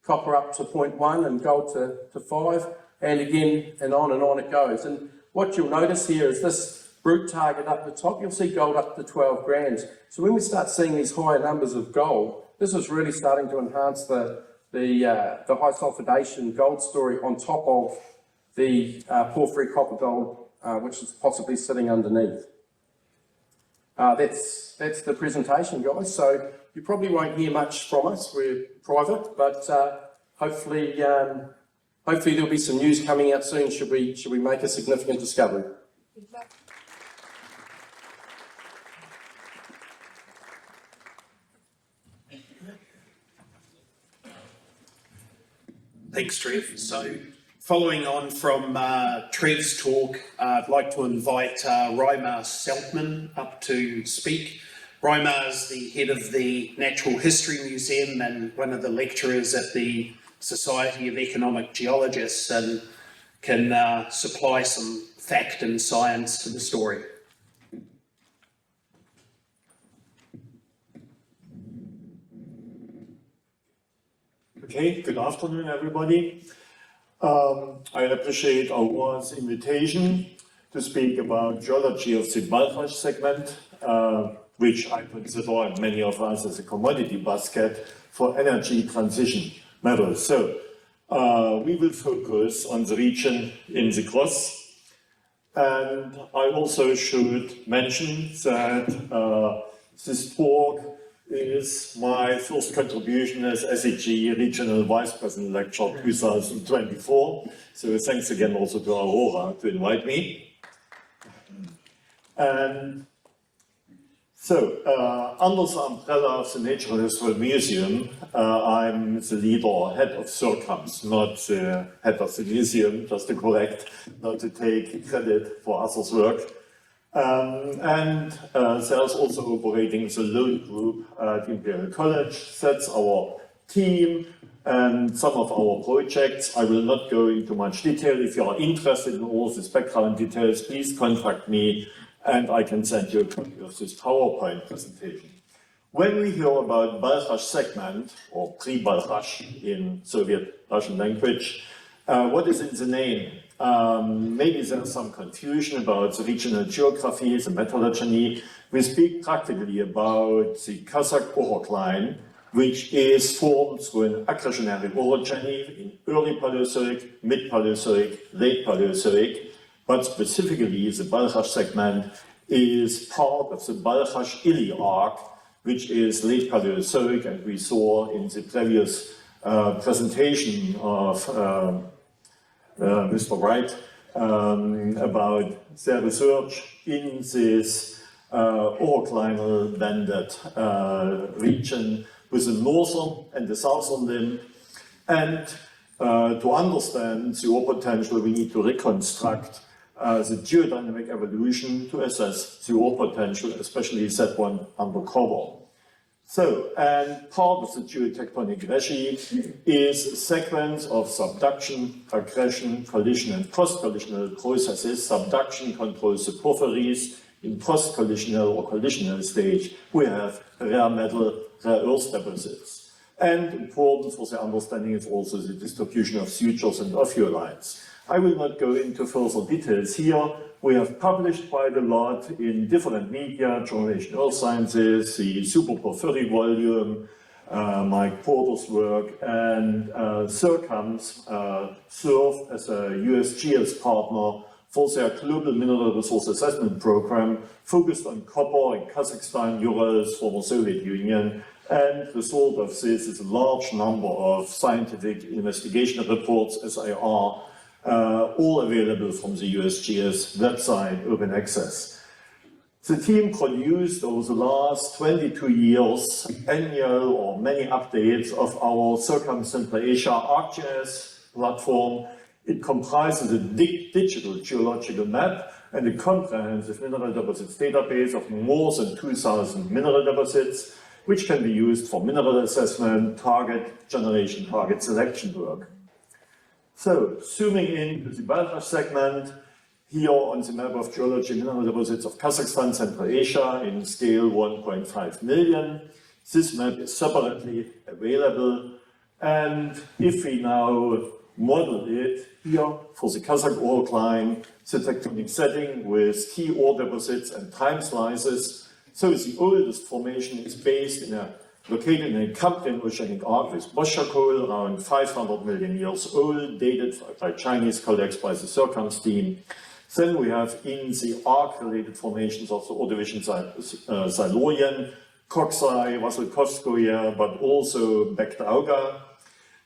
copper up to 0.1 and gold to 5. And again, and on it goes. And what you'll notice here is this brute target up the top, you'll see gold up to 12 grams. So when we start seeing these higher numbers of gold, this is really starting to enhance the high sulfidation gold story on top of the porphyry copper gold, which is possibly sitting underneath. That's the presentation, guys. So you probably won't hear much from us. We're private, but hopefully there'll be some news coming out soon. Should we make a significant discovery? Thanks, Trev. So, following on from Trev's talk, I'd like to invite Raimar Seltman up to speak. Raimar is the head of the Natural History Museum and one of the lecturers at the Society of Economic Geologists, and can supply some fact and science to the story. Okay, good afternoon, everybody. I appreciate Aurora's invitation to speak about geology of the Balkhash segment, which I consider, and many of us, as a commodity basket for energy transition metals. So we will focus on the region in the cross. And I also should mention that this talk is my first contribution as SEG Regional Vice President Lecture 2024. So thanks again also to Aurora to invite me. And so, under the umbrella of the Natural History Museum, I'm the leader or head of CIRCAMS, not the head of the museum, just to correct, not to take credit for others' work. And there's also operating the Loan Group at Imperial College. That's our team and some of our projects. I will not go into much detail. If you are interested in all these background details, please contact me and I can send you a copy of this PowerPoint presentation. When we hear about Balkhash segment, or pre-Balkhash in Soviet Russian language, what is in the name? Maybe there's some confusion about the regional geography, the metallurgy. We speak practically about the Kazakh orocline, which is formed through an accretionary orogeny in early Paleozoic, mid-Paleozoic, late Paleozoic. But specifically, the Balkhash segment is part of the Balkhash-Ili arc, which is late Paleozoic, and we saw in the previous presentation of Mr. Wright about their research in this oroclinal banded region with the northern and the southern limb. And to understand the ore potential, we need to reconstruct the geodynamic evolution to assess the ore potential, especially that one undercover. So, and part of the geotectonic regime is a sequence of subduction, aggression, collision, and post-collisional processes. Subduction controls the porphyries. In post-collisional or collisional stage, we have rare metal, rare earth deposits. And important for the understanding is also the distribution of sutures and ophiolites. I will not go into further details here. We have published quite a lot in different media, Generation Earth Sciences, the Superporphyry volume, Mike Porter's work, and CIRCAMS serve as a USGS partner for their Global Mineral Resource Assessment Program focused on copper in Kazakhstan, Urals, former Soviet Union, and the result of this is a large number of scientific investigation reports, SIR, all available from the USGS website, open access. The team produced over the last 22 years annual or many updates of our CIRCAMS Central Asia ArcGIS platform. It comprises a digital geological map and a comprehensive mineral deposits database of more than 2,000 mineral deposits, which can be used for mineral assessment, target generation, target selection work. So, zooming in to the Balkhash segment, here on the map of geology mineral deposits of Kazakhstan, Central Asia, in scale 1.5 million. This map is separately available, and if we now model it here for the Kazakh orocline, the tectonic setting with key ore deposits and time slices. So the oldest formation is located in a Cambrian oceanic arc with Boscha coal, around 500 million years old, dated by Chinese collects by the CIRCAMS team. Then we have in the arc-related formations of the Ordovician Silurian, Koksai, Vasilkovskoye, but also Bektauga.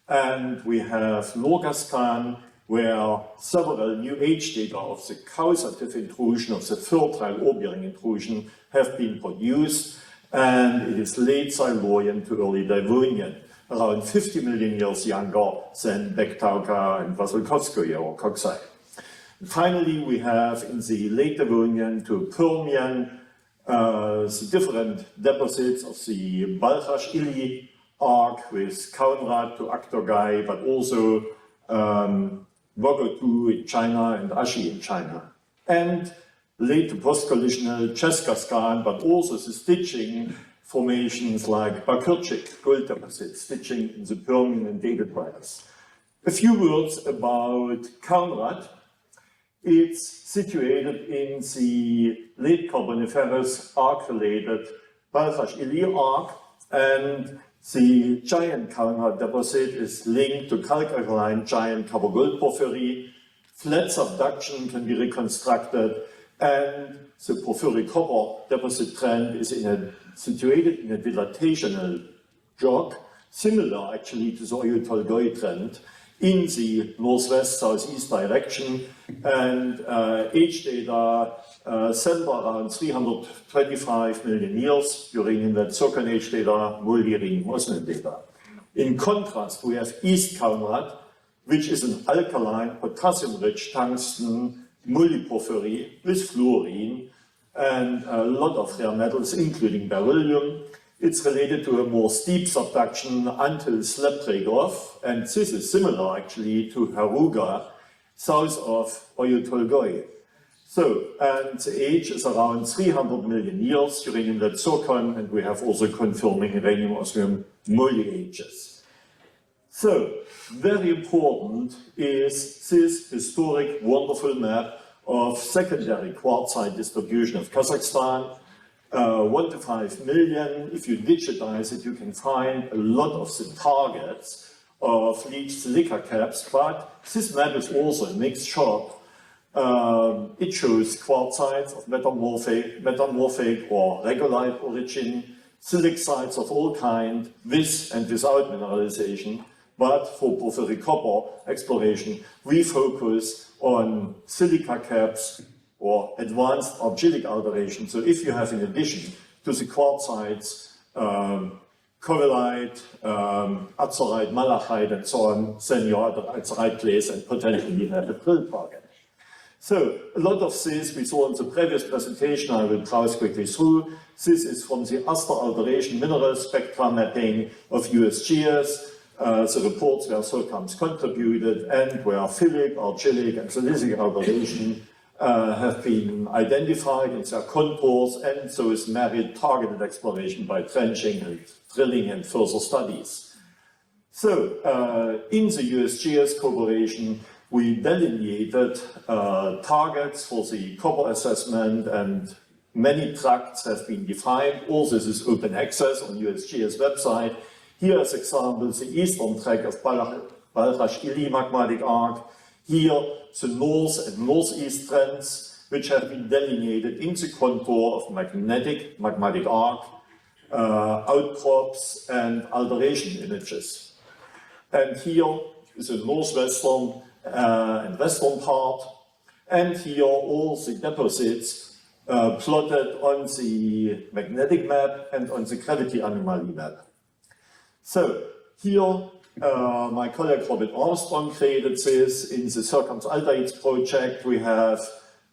And we have Norgascan, where several new age data of the causative intrusion of the fertile ore-bearing intrusion have been produced, and it is late Silurian to early Devonian, around 50 million years younger than Bektauga and Vasilkovskoye or Koksai. Finally, we have in the late Devonian to Permian the different deposits of the Balkhash-Ili arc with Kaunrad to Aktogai, but also Bogotu in China and Ashi in China. And late to post-collisional Cheskaskan, but also the stitching formations like Bakirchik gold deposits, stitching in the Permian and dated wires. A few words about Kaunrad. It's situated in the late Carboniferous arc-related Balkhash-Ili arc, and the giant Kanat deposit is linked to calc-alkaline giant copper-gold porphyry. Flat subduction can be reconstructed, and the porphyry copper deposit trend is situated in a dilatational jog, similar actually to the Oyu-Tolgoi trend, in the northwest-southeast direction, and age data center around 325 million years, uranium that zircon age data, multi-ring osmium data. In contrast, we have East Kanat, which is an alkaline, potassium-rich tungsten multiporphyry with fluorine and a lot of rare metals, including beryllium. It's related to a more steep subduction until slab break-off, and this is similar actually to Haruga, south of Oyu-Tolgoi. So, and the age is around 300 million years, uranium lead zircon, and we have also confirming uranium osmium multi-ages. So, very important is this historic, wonderful map of secondary quartzite distribution of Kazakhstan. 1 to 5 million. If you digitize it, you can find a lot of the targets of leached silica caps, but this map is also a mixed shot. It shows quartzites of metamorphic or regolite origin, silicites of all kind, with and without mineralization. But for porphyry copper exploration, we focus on silica caps or advanced argillic alteration. So if you have, in addition to the quartzites, covellite, azurite, malachite, and so on, then you are at the right place and potentially have a drill target. So a lot of this we saw in the previous presentation. I will browse quickly through. This is from the Aster alteration mineral spectra mapping of USGS. The reports where SOCAMs contributed and where philic, argillic, and silicic alteration have been identified in their contours, and so is married targeted exploration by trenching and drilling and further studies. So, in the USGS cooperation, we delineated targets for the copper assessment, and many tracts have been defined. All this is open access on USGS website. Here as examples, the eastern track of Balkhash-Ili magmatic arc. Here, the north and northeast trends, which have been delineated in the contour of magmatic arc, outcrops, and alteration images. And here is the northwestern and western part. And here, all the deposits plotted on the magnetic map and on the gravity anomaly map. So, here, my colleague Robert Armstrong created this in the Circumsaltaids project. We have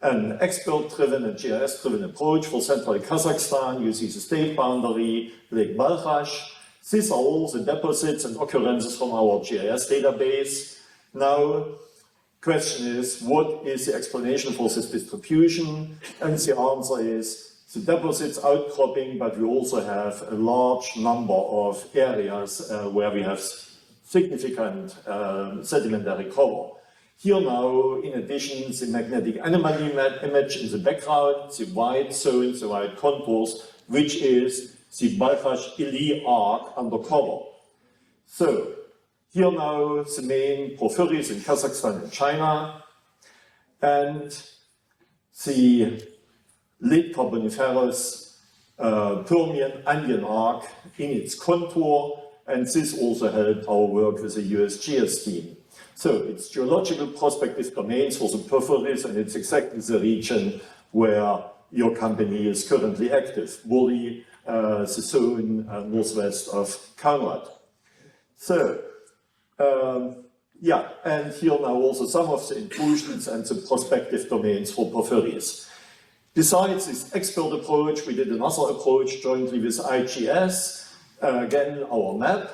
an expert-driven and GIS-driven approach for central Kazakhstan. You see the state boundary, Lake Balkhash. These are all the deposits and occurrences from our GIS database. Now, question is, what is the explanation for this distribution? And the answer is, the deposits outcropping, but we also have a large number of areas where we have significant sedimentary cover. Here now, in addition, the magnetic anomaly image in the background, the white zones, the white contours, which is the Balkhash-Ili arc undercover. So, here now, the main porphyries in Kazakhstan and China, and the late Carboniferous Permian Andean arc in its contour, and this also helped our work with the USGS team. So it's geological prospective domains for the porphyries, and it's exactly the region where your company is currently active, Woli, the zone northwest of Kanat. So, yeah, and here now also some of the intrusions and the prospective domains for porphyries. Besides this expert approach, we did another approach jointly with IGS. Again, our map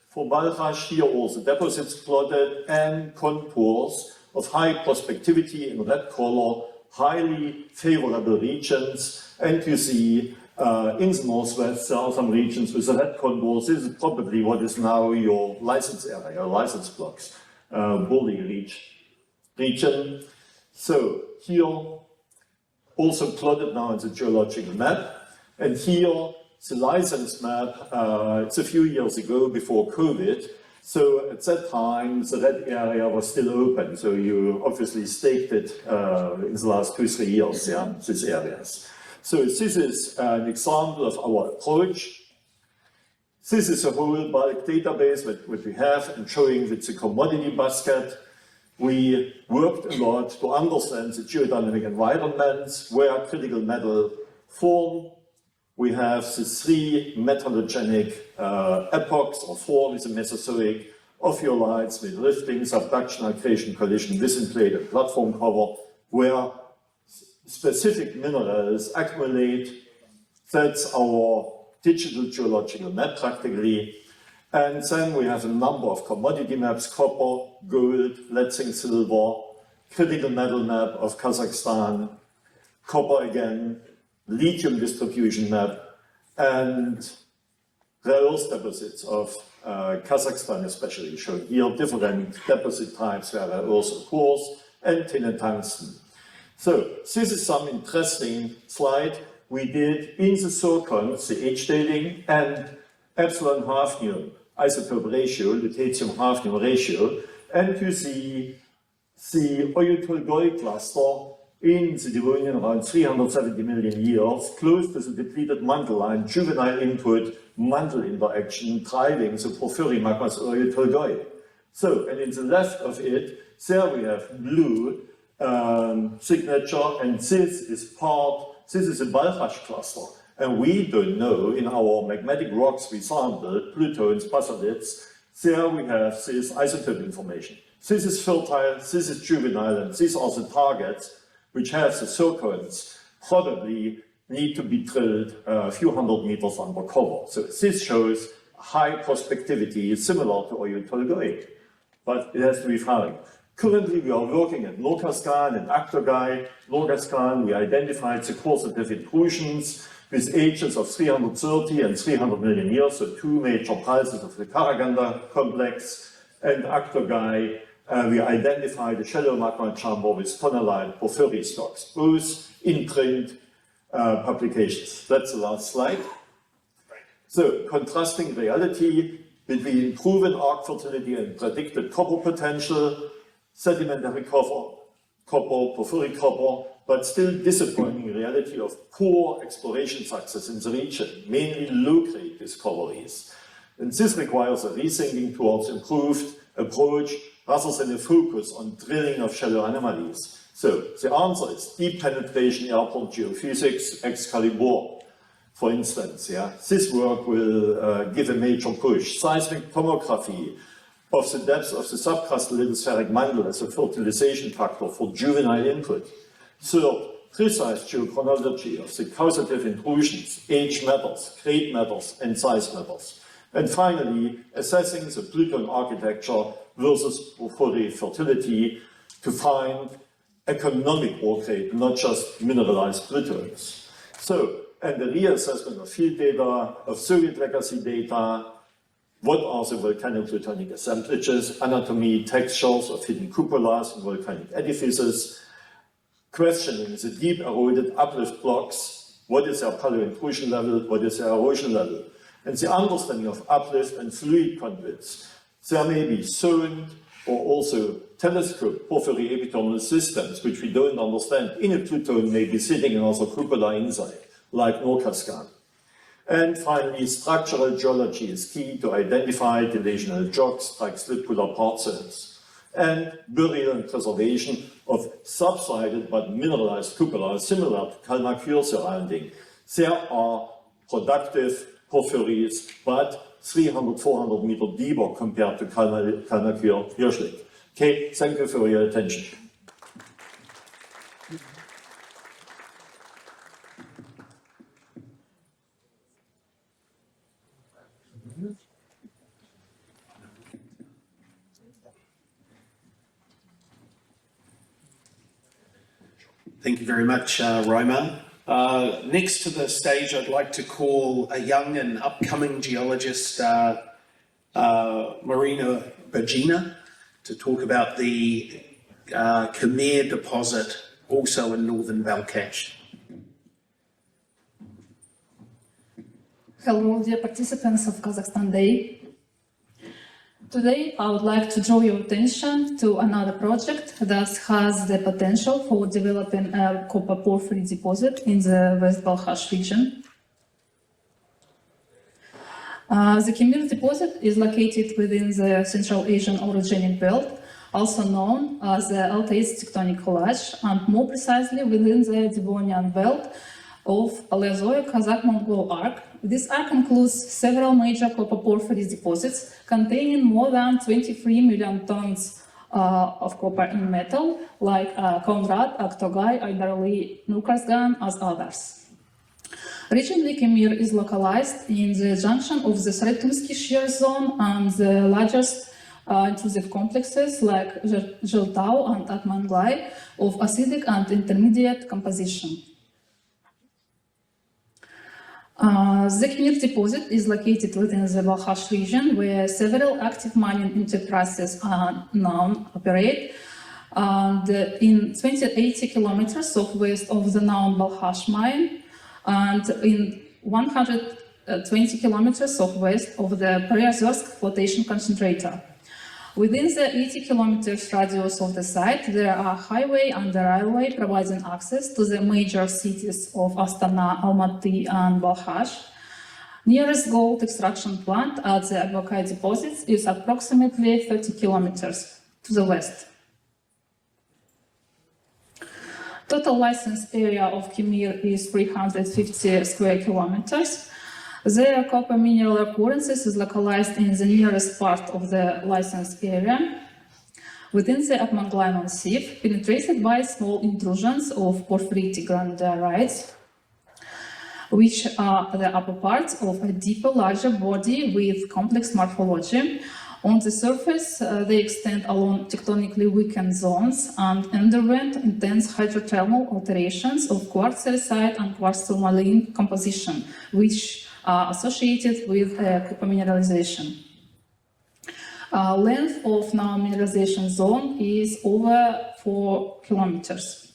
for Balkhash, here all the deposits plotted and contours of high prospectivity in red color, highly favorable regions. And you see in the northwest, there are some regions with the red contours. This is probably what is now your license area, license blocks, Boli region. So here, also plotted now in the geological map, and here the license map, it's a few years ago before COVID. So at that time, the red area was still open. So you obviously staked it in the last 2-3 years, yeah, these areas. So this is an example of our approach. This is a whole bulk database that we have and showing with the commodity basket. We worked a lot to understand the geodynamic environments where critical metal form. We have the 3 metallogenic epochs or forms in the Mesozoic, ophiolites with rifting, subduction, accretion, collision, within plate and platform cover, where specific minerals accumulate. That's our digital geological map practically. And then we have a number of commodity maps, copper, gold, lead, zinc, silver, critical metal map of Kazakhstan, copper again, lithium distribution map, and rare earth deposits of Kazakhstan especially, shown here different deposit types where rare earth occurs, and tin and tungsten. So this is some interesting slide we did in the zircons, the age dating, and epsilon hafnium isotope ratio, lutetium hafnium ratio, and you see the Oyu-Tolgoi cluster in the Devonian around 370 million years, close to the depleted mantle line, juvenile input, mantle interaction, driving the porphyry magmas Oyu-Tolgoi. So, and in the left of it, there we have blue signature, and this is a Balkhash cluster. And we don't know, in our magmatic rocks we sampled, plutones, basalites, there we have this isotope information. This is fertile, this is juvenile, and these are the targets which have the zircons probably need to be drilled a few hundred meters undercover. So this shows high prospectivity similar to Oyu-Tolgoi, but it has to be found. Currently, we are working at Norcascan and Aktogai. Norcascan, we identified the causative intrusions with ages of 330 and 300 million years, so 2 major pulses of the Karaganda complex. And Aktogai, we identified a shallow magma chamber with tonalite porphyry stocks, both in print publications. That's the last slide. So, contrasting reality between proven arc fertility and predicted copper potential, sedimentary copper, porphyry copper, but still disappointing reality of poor exploration success in the region, mainly low-grade discoveries. And this requires a rethinking towards improved approach rather than a focus on drilling of shallow anomalies. So the answer is deep penetration airport geophysics, Excalibur, for instance. Yeah? This work will give a major push. Seismic tomography of the depth of the subcrustal lithospheric mantle as a fertilization factor for juvenile input. Third, precise geochronology of the causative intrusions, age matters, grade matters, and size matters. And finally, assessing the Pluton architecture versus porphyry fertility to find economic ore grade, not just mineralized plutons. So, and the reassessment of field data, of Soviet legacy data, what are the volcanoplutonic assemblages, anatomy, textures of hidden cupolas and volcanic edifices, questioning the deep eroded uplift blocks, what is their paleointrusion level, what is their erosion level, and the understanding of uplift and fluid conduits. There may be zoned or also telescope porphyry epithermal systems, which we don't understand. In a pluton may be sitting another cupola inside, like Norcascan. And finally, structural geology is key to identify dilational jogs like slip-puller part zones. And burial and preservation of subsided but mineralized cupolas similar to Kalmakür surrounding. There are productive porphyries, but 300, 400 meter deeper compared to Kalmakür Hirschlik. Okay, thank you for your attention. Thank you very much, Roman. Next to the stage, I'd like to call a young and upcoming geologist, Marina Bergina, to talk about the Khmer deposit also in northern Balkhash. Hello, dear participants of Kazakhstan Day. Today, I would like to draw your attention to another project that has the potential for developing a copper porphyry deposit in the West Balkhash region. The Khmer deposit is located within the Central Asian orogenic belt, also known as the Altai's tectonic collage, and more precisely within the Devonian belt of Paleozoic-Kazakh-Mongol arc. This arc includes several major copper porphyry deposits containing more than 23 million tons of copper in metal, like Konrad, Aktogay, Aydarli, Nukarsgan, as others. Regionally, Khmer is localized in the junction of the Sretumsky shear zone and the largest intrusive complexes like Zheltau and Atmanglai of acidic and intermediate composition. The Khmer deposit is located within the Balkhash region, where several active mining enterprises are known operate. And in 80 kilometers southwest of the known Balkhash mine, and in 120 kilometers southwest of the Priazorsk flotation concentrator. Within the 80 kilometers radius of the site, there are highway and the railway providing access to the major cities of Astana, Almaty, and Balkhash. Nearest gold extraction plant at the Agbakai deposits is approximately 30 kilometers to the west. Total licensed area of Khmer is 350 square kilometers. Their copper mineral occurrences is localized in the nearest part of the licensed area, within the Atmanglai massif, penetrated by small intrusions of porphyritic granodiorites, which are the upper parts of a deeper, larger body with complex morphology. On the surface, they extend along tectonically weakened zones and underwent intense hydrothermal alterations of quartz-sericite and quartz-tourmaline composition, which are associated with copper mineralization. Length of now mineralization zone is over 4 kilometers.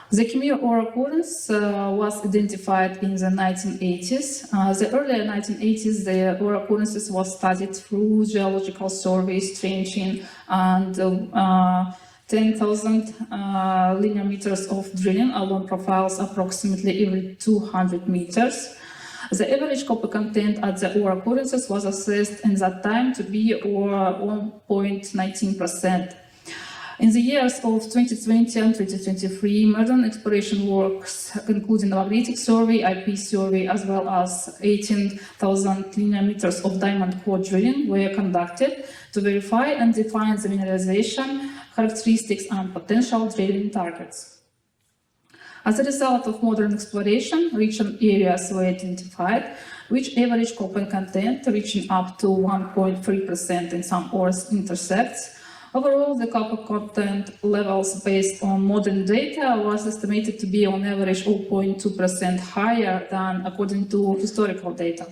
The Khmer ore occurrence was identified in the 1980s. The earlier 1980s, the ore occurrences was studied through geological surveys, trenching, and 10,000 linear meters of drilling along profiles approximately every 200 meters. The average copper content at the ore occurrences was assessed in that time to be over 1.19%. In the years of 2020 and 2023, modern exploration works, including magnetic survey, IP survey, as well as 18,000 linear meters of diamond core drilling were conducted to verify and define the mineralization characteristics and potential drilling targets. As a result of modern exploration, region areas were identified, which average copper content reaching up to 1.3% in some ores intersects. Overall, the copper content levels based on modern data was estimated to be on average 0.2% higher than according to historical data,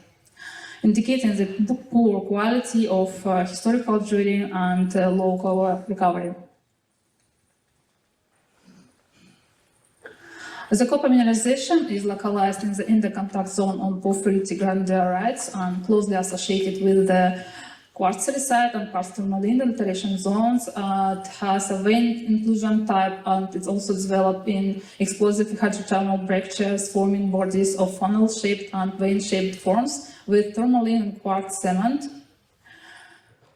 indicating the poor quality of historical drilling and low copper recovery. The copper mineralization is localized in the intercontact zone on porphyritic granodiorites and closely associated with the quartz-sericite and quartz-tourmaline alteration zones. It has a vein inclusion type, and it's also developed in explosive hydrothermal breccias forming bodies of funnel-shaped and vein-shaped forms with tourmaline and quartz cement.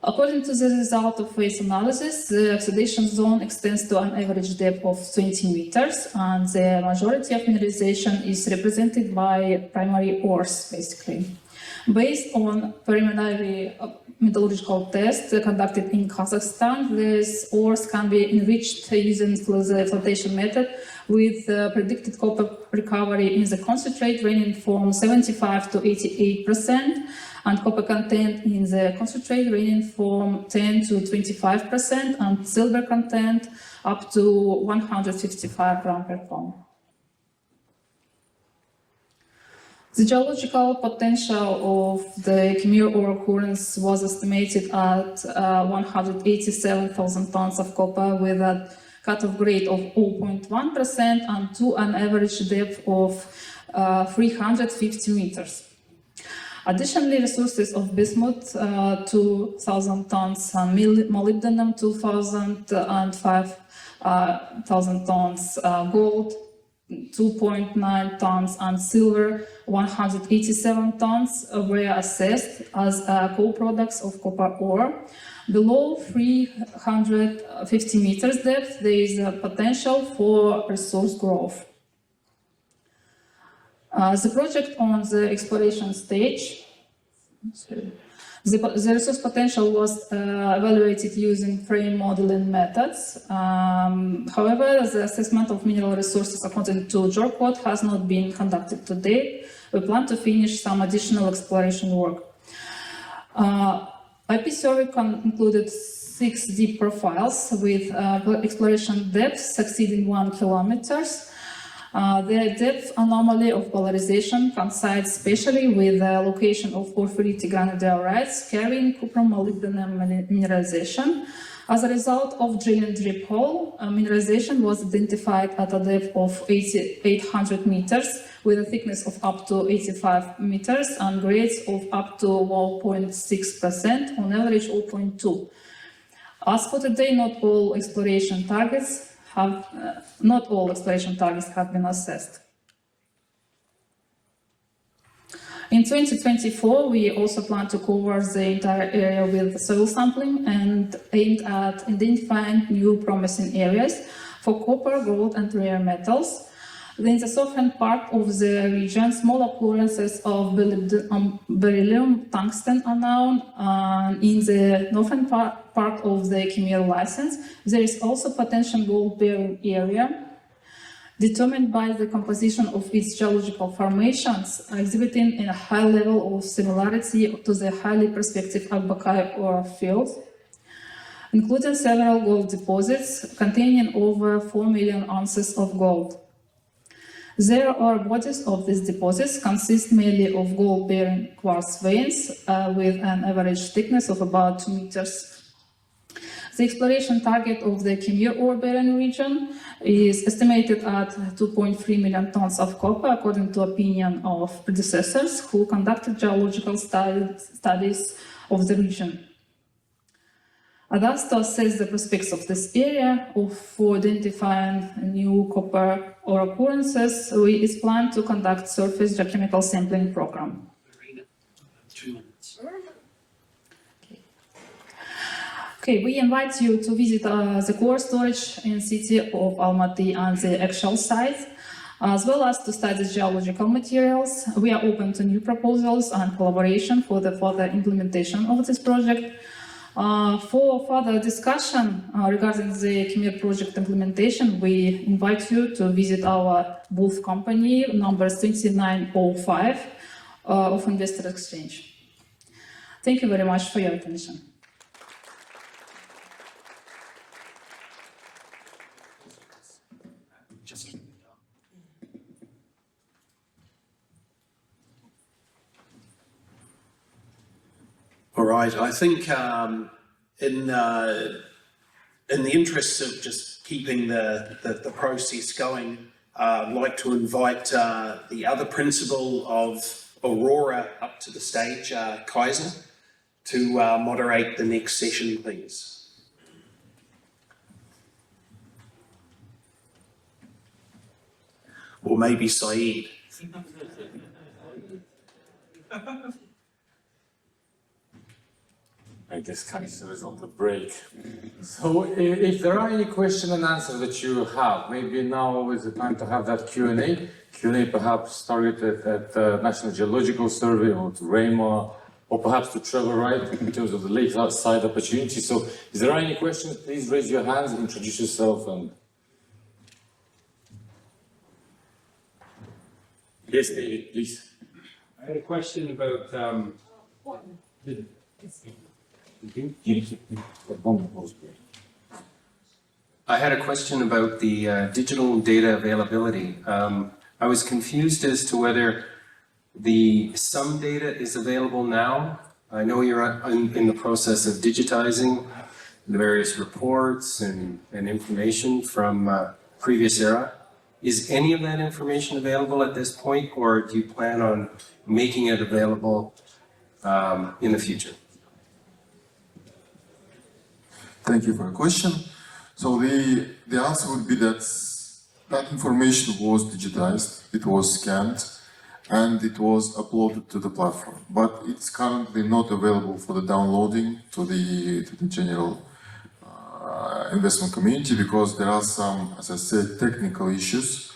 According to the result of phase analysis, the oxidation zone extends to an average depth of 20 meters, and the majority of mineralization is represented by primary ores, basically. Based on preliminary metallurgical tests conducted in Kazakhstan, these ores can be enriched using the flotation method with predicted copper recovery in the concentrate ranging from 75 to 88%, and copper content in the concentrate ranging from 10 to 25%, and silver content up to 155 grams per ton. The geological potential of the Khmer ore occurrence was estimated at 187,000 tons of copper with a cut-off grade of 0.1% and to an average depth of 350 meters. Additionally, resources of bismuth, 2,000 tons, molybdenum, 2,500 tons, gold, 2.9 tons, and silver, 187 tons, were assessed as co-products of copper ore. Below 350 meters depth, there is a potential for resource growth. The project on the exploration stage, the resource potential was evaluated using frame modeling methods. However, the assessment of mineral resources according to JORC code has not been conducted to date. We plan to finish some additional exploration work. IP survey included 6 deep profiles with exploration depth exceeding 1 kilometer. The depth anomaly of polarization coincides especially with the location of porphyritic granite diorites carrying copper molybdenum mineralization. As a result of drilling drip hole, mineralization was identified at a depth of 800 meters with a thickness of up to 85 meters and grades of up to 1.6%, on average 0.2. As for today, not all exploration targets have been assessed. In 2024, we also plan to cover the entire area with soil sampling and aimed at identifying new promising areas for copper, gold, and rare metals. In the southern part of the region, small occurrences of beryllium, tungsten are known. In the northern part of the Khmer license, there is also potential gold-bearing area determined by the composition of its geological formations, exhibiting a high level of similarity to the highly prospective Akbakai ore field, including several gold deposits containing over 4 million ounces of gold. There are bodies of these deposits consist mainly of gold-bearing quartz veins with an average thickness of about 2 meters. The exploration target of the Khmer ore-bearing region is estimated at 2.3 million tons of copper, according to opinion of predecessors who conducted geological studies of the region. Thus, to assess the prospects of this area for identifying new copper ore occurrences, it's planned to conduct surface geochemical sampling program. 2 minutes. Okay, we invite you to visit the core storage in city of Almaty and the actual site, as well as to study geological materials. We are open to new proposals and collaboration for the further implementation of this project. For further discussion regarding the Khmer project implementation, we invite you to visit our booth company, number 2905 of Investor Exchange. Thank you very much for your attention. All right, I think in the interests of just keeping the process going, I'd like to invite the other principal of Aurora up to the stage, Kaiser, to moderate the next session, please. Or maybe Saeed. I guess Kaiser is on the break. So if there are any question and answer that you have, maybe now is the time to have that Q&A. Q&A perhaps targeted at the National Geological Survey or to RAMA, or perhaps to Trevor Wright in terms of the lakeside opportunity. So if there are any questions, please raise your hands, introduce yourself. And yes, David, please. I had a question about the digital data availability. I was confused as to whether Some data is available now. I know you're in the process of digitizing the various reports and information from previous era. Is any of that information available at this point, or do you plan on making it available in the future? Thank you for your question. So the answer would be that that information was digitized, it was scanned, and it was uploaded to the platform. But it's currently not available for the downloading to the general investment community because there are some, as I said, technical issues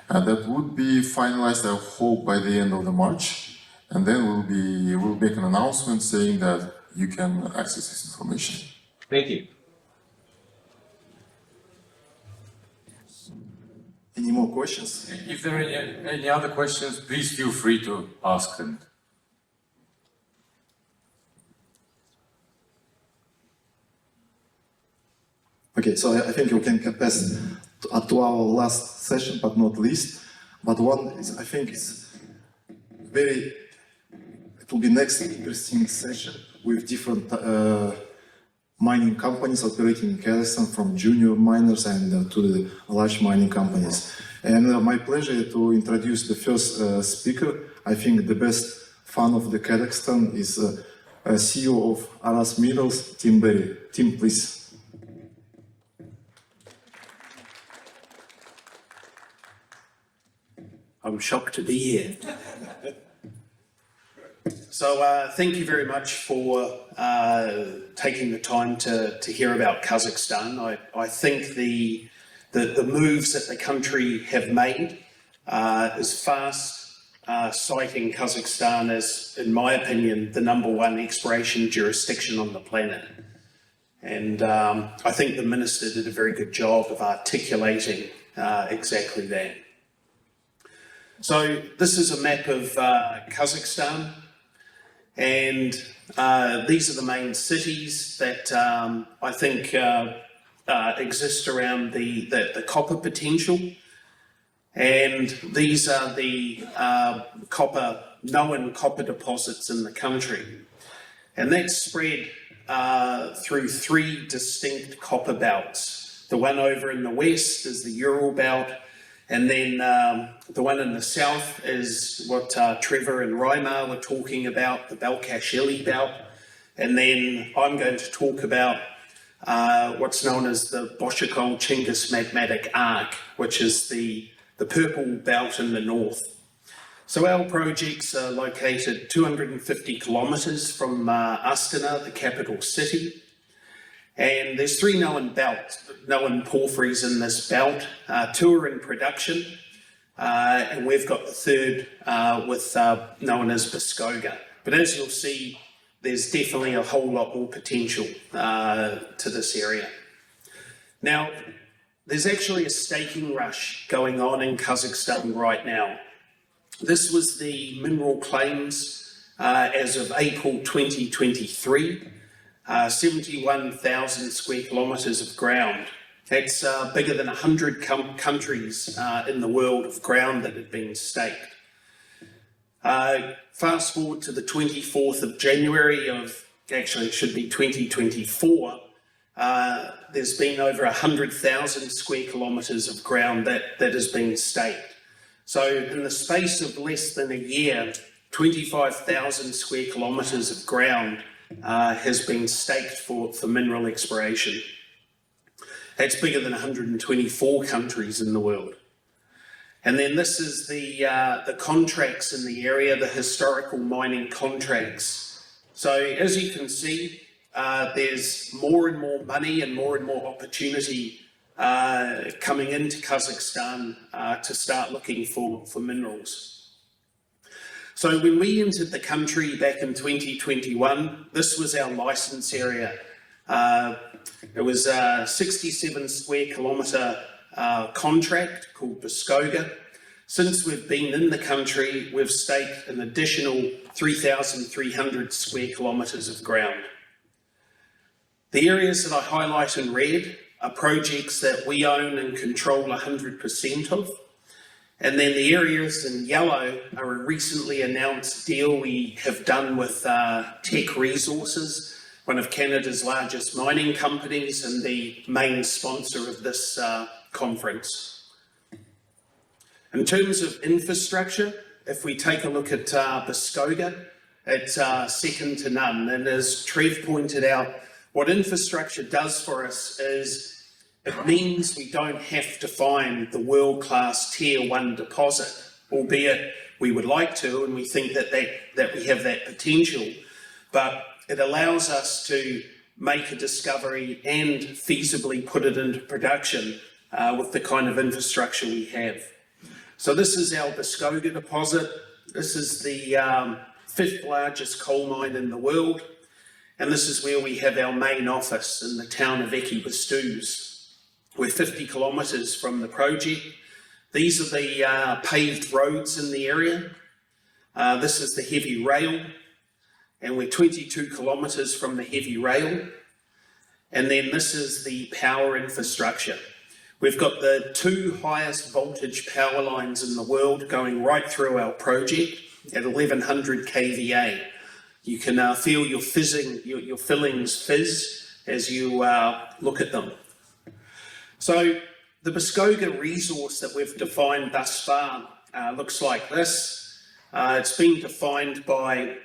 that would be finalized, I hope, by the end of the March. And then we'll make an announcement saying that you can access this information. Thank you. Any more questions? If there are any other questions, please feel free to ask them. Okay, so I think we can pass to our last session, but not least. But one is, I think it's it will be next interesting session with different mining companies operating in Kazakhstan, from junior miners and to the large mining companies. And my pleasure to introduce the first speaker. I think the best fan of the Kazakhstan is CEO of Aras Minerals, Tim Berry. Tim, please. I'm shocked to be here. So thank you very much for taking the time to hear about Kazakhstan. I think the moves that the country have made is fast citing Kazakhstan as, in my opinion, the #1 exploration jurisdiction on the planet. And I think the Minister did a very good job of articulating exactly that. So this is a map of Kazakhstan, and these are the main cities that I think exist around the copper potential. And these are the known copper deposits in the country. And that's spread through 3 distinct copper belts. The one over in the west is the Ural belt, and then the one in the south is what Trevor and Raimar were talking about, the Balkashvili belt. And then I'm going to talk about what's known as the Boshakol-Chingiz magmatic arc, which is the purple belt in the north. So our projects are located 250 kilometres from Astana, the capital city. And there's 3 known porphyries in this belt. 2 are in production, and we've got the 3rd known as Muskoga. But as you'll see, there's definitely a whole lot more potential to this area. Now, there's actually a staking rush going on in Kazakhstan right now. This was the mineral claims as of April 2023. 71,000 square kilometres of ground. That's bigger than 100 countries in the world of ground that had been staked. Fast forward to the 24th of January actually it should be 2024, there's been over 100,000 square kilometres of ground that has been staked. So in the space of less than a year, 25,000 square kilometres of ground has been staked for mineral exploration. That's bigger than 124 countries in the world. And then this is the contracts in the area, the historical mining contracts. So as you can see, there's more and more money and more opportunity coming into Kazakhstan to start looking for minerals. So when we entered the country back in 2021, this was our licence area. It was a 67 square kilometre contract called Muskoga. Since we've been in the country, we've staked an additional 3,300 square kilometres of ground. The areas that I highlight in red are projects that we own and control 100% of. And then the areas in yellow are a recently announced deal we have done with Teck Resources, one of Canada's largest mining companies and the main sponsor of this conference. In terms of infrastructure, if we take a look at Muskoka, it's second to none. And as Trev pointed out, what infrastructure does for us is it means we don't have to find the world-class tier 1 deposit, albeit we would like to, and we think that we have that potential. But it allows us to make a discovery and feasibly put it into production with the kind of infrastructure we have. So this is our Muskoka deposit. This is the 5th largest coal mine in the world. And this is where we have our main office in the town of Ekibastuz. We're 50 kilometres from the project. These are the paved roads in the area. This is the heavy rail, and we're 22 kilometres from the heavy rail. And then this is the power infrastructure. We've got the 2 highest voltage power lines in the world going right through our project at 1100 kVA. You can feel your fillings fizz as you look at them. So the Muskoka resource that we've defined thus far looks like this. It's been defined by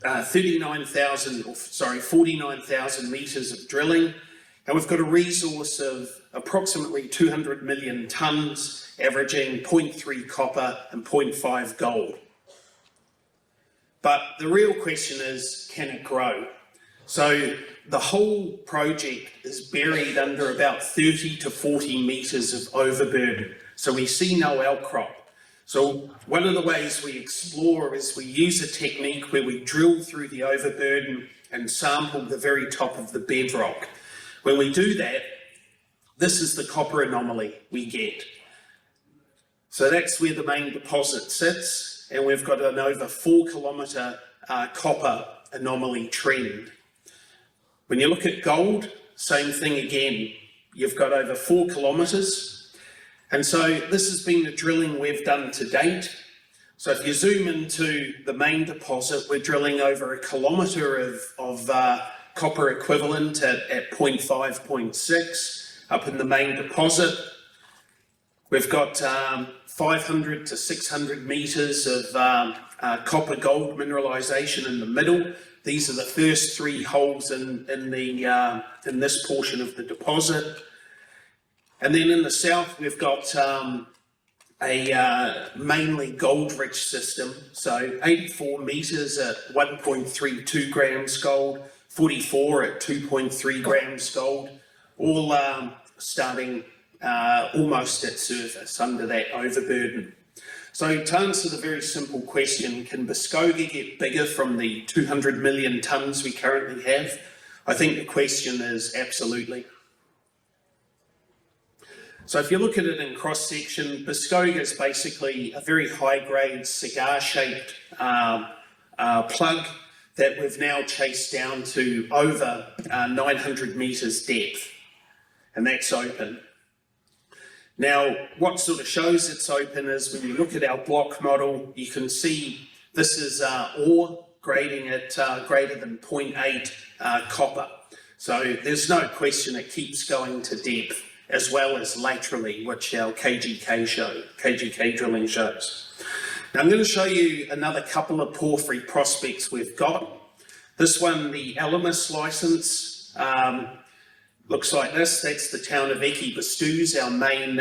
49,000 metres of drilling, and we've got a resource of approximately 200 million tonnes, averaging 0.3 copper and 0.5 gold. But the real question is, can it grow? So the whole project is buried under about 30 to 40 metres of overburden, so we see no outcrop. So one of the ways we explore is we use a technique where we drill through the overburden and sample the very top of the bedrock. When we do that, this is the copper anomaly we get. So that's where the main deposit sits, and we've got an over 4 kilometre copper anomaly trend. When you look at gold, same thing again. You've got over 4 kilometres. And so this has been the drilling we've done to date. So if you zoom into the main deposit, we're drilling over 1 kilometre of copper equivalent at 0.5, 0.6 up in the main deposit. We've got 500 to 600 metres of copper gold mineralisation in the middle. These are the first 3 holes in this portion of the deposit. And then in the south, we've got a mainly gold-rich system. So 84 metres at 1.32 grams gold, 44 at 2.3 grams gold, all starting almost at surface under that overburden. So to answer the very simple question, can Muskoka get bigger from the 200 million tonnes we currently have? I think the question is absolutely. So if you look at it in cross-section, Muskoka is basically a very high-grade cigar-shaped plug that we've now chased down to over 900 metres depth, and that's open. Now, what sort of shows it's open is when you look at our block model, you can see this is ore grading at greater than 0.8 copper. So there's no question it keeps going to depth as well as laterally, which our KGK drilling shows. Now I'm going to show you another couple of porphyry prospects we've got. This one, the Alamus license, looks like this. That's the town of Ekibastuz, our main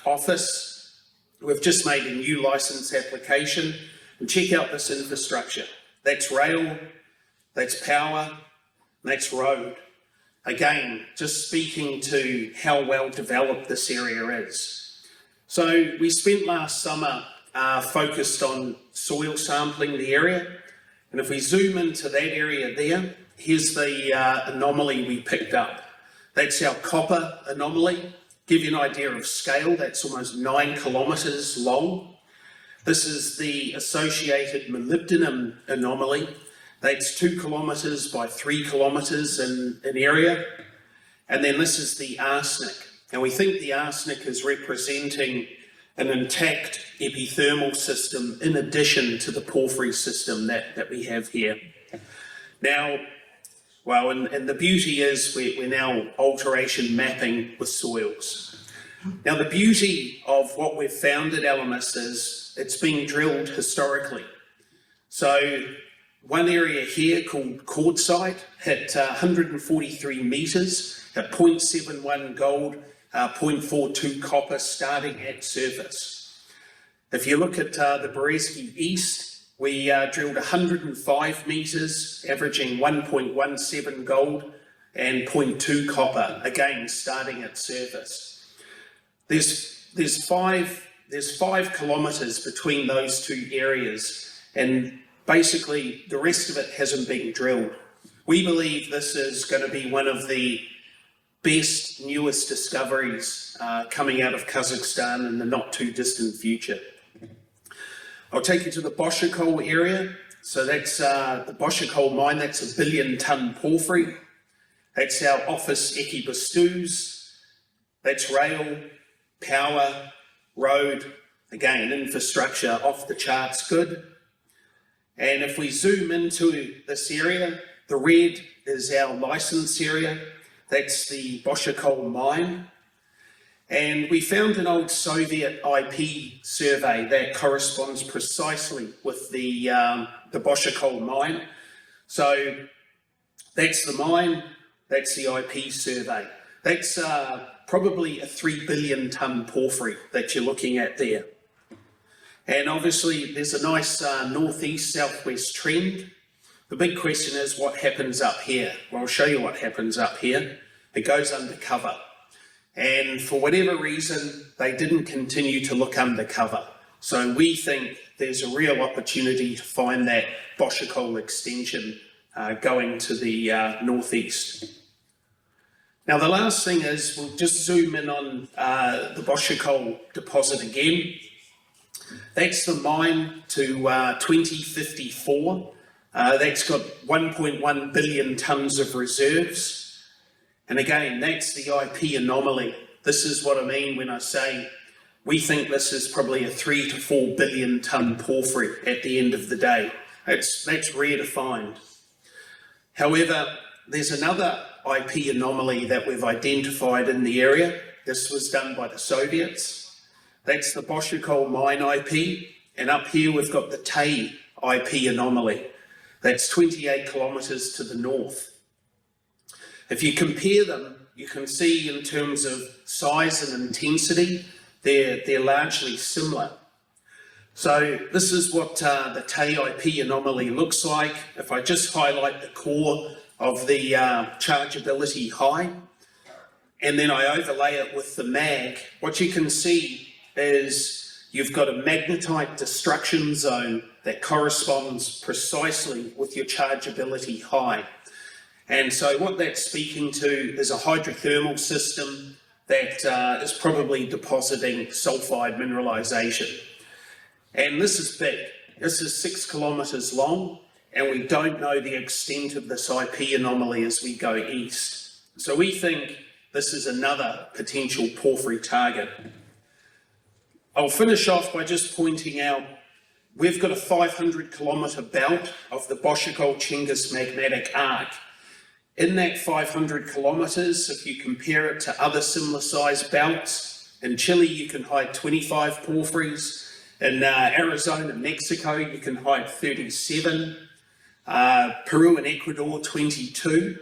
office. We've just made a new license application, and check out this infrastructure. That's rail, that's power, that's road. Again, just speaking to how well developed this area is. So we spent last summer focused on soil sampling the area, and if we zoom into that area there, here's the anomaly we picked up. That's our copper anomaly. Give you an idea of scale, that's almost 9 kilometres long. This is the associated molybdenum anomaly. That's 2 kilometres by 3 kilometres in area. And then this is the arsenic. And we think the arsenic is representing an intact epithermal system in addition to the porphyry system that we have here. Now, well, and the beauty is we're now alteration mapping with soils. Now, the beauty of what we've found at Alamis is it's been drilled historically. So one area here called Quartzite hit 143 metres at 0.71 gold, 0.42 copper starting at surface. If you look at the Berezki East, we drilled 105 metres, averaging 1.17 gold and 0.2 copper, again starting at surface. There's 5 kilometres between those two areas, and basically the rest of it hasn't been drilled. We believe this is going to be one of the best, newest discoveries coming out of Kazakhstan in the not too distant future. I'll take you to the Boshikol area. So that's the Boshikol mine, that's a 1 billion tonne porphyry. That's our office Ekibastus. That's rail, power, road, again, infrastructure off the charts good. And if we zoom into this area, the red is our license area. That's the Boshikol mine. And we found an old Soviet IP survey that corresponds precisely with the Boshikol mine. So that's the mine, that's the IP survey. That's probably a 3 billion tonne porphyry that you're looking at there. And obviously there's a nice northeast-southwest trend. The big question is what happens up here? Well, I'll show you what happens up here. It goes undercover. And for whatever reason, they didn't continue to look undercover. So we think there's a real opportunity to find that Boshikol extension going to the northeast. Now, the last thing is, we'll just zoom in on the Boshikol deposit again. That's the mine to 2054. That's got 1.1 billion tonnes of reserves. And again, that's the IP anomaly. This is what I mean when I say we think this is probably a 3 to 4 billion tonne porphyry at the end of the day. That's rare to find. However, there's another IP anomaly that we've identified in the area. This was done by the Soviets. That's the Boshikol mine IP. And up here we've got the Tay IP anomaly. That's 28 kilometres to the north. If you compare them, you can see in terms of size and intensity, they're largely similar. So this is what the Tay IP anomaly looks like. If I just highlight the core of the chargeability high, and then I overlay it with the mag, what you can see is you've got a magnetite destruction zone that corresponds precisely with your chargeability high. And so what that's speaking to is a hydrothermal system that is probably depositing sulfide mineralisation. And this is big. This is 6 kilometres long, and we don't know the extent of this IP anomaly as we go east. So we think this is another potential porphyry target. I'll finish off by just pointing out we've got a 500 kilometre belt of the Boshikol Chingis magmatic arc. In that 500 kilometres, if you compare it to other similar sized belts, in Chile you can hide 25 porphyries, in Arizona, Mexico you can hide 37, Peru and Ecuador 22.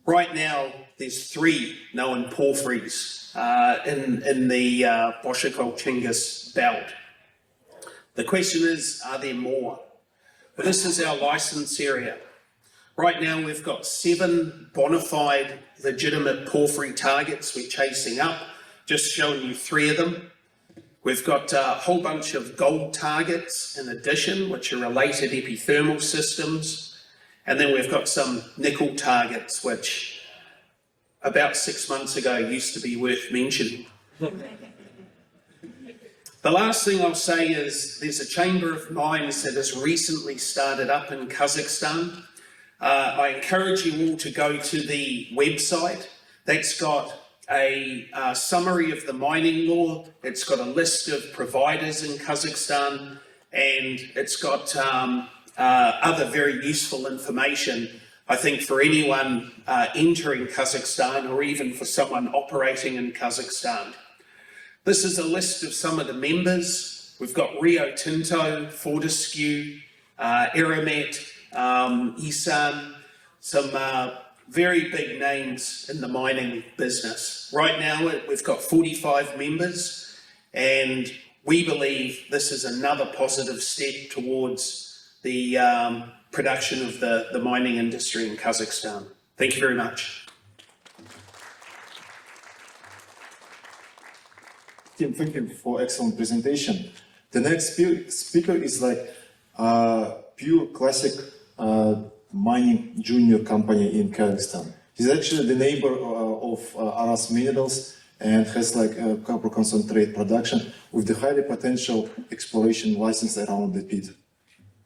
Right now there's 3 known porphyries in the Boshikol Chingis belt. The question is, are there more? Well, this is our licence area. Right now we've got 7 bona fide legitimate porphyry targets we're chasing up, just showing you 3 of them. We've got a whole bunch of gold targets in addition, which are related epithermal systems. And then we've got some nickel targets, which about 6 months ago used to be worth mentioning. The last thing I'll say is there's a chamber of mines that has recently started up in Kazakhstan. I encourage you all to go to the website. That's got a summary of the mining law. It's got a list of providers in Kazakhstan, and it's got other very useful information, I think, for anyone entering Kazakhstan or even for someone operating in Kazakhstan. This is a list of some of the members. We've got Rio Tinto, Fortescue, Eramet, Isan, some very big names in the mining business. Right now, we've got 45 members, and we believe this is another positive step towards the production of the mining industry in Kazakhstan. Thank you very much. Tim, thank you for excellent presentation. The next speaker is like pure classic mining junior company in Kazakhstan. He's actually the neighbor of Aras Minerals and has like a copper concentrate production with the highly potential exploration license around the pit.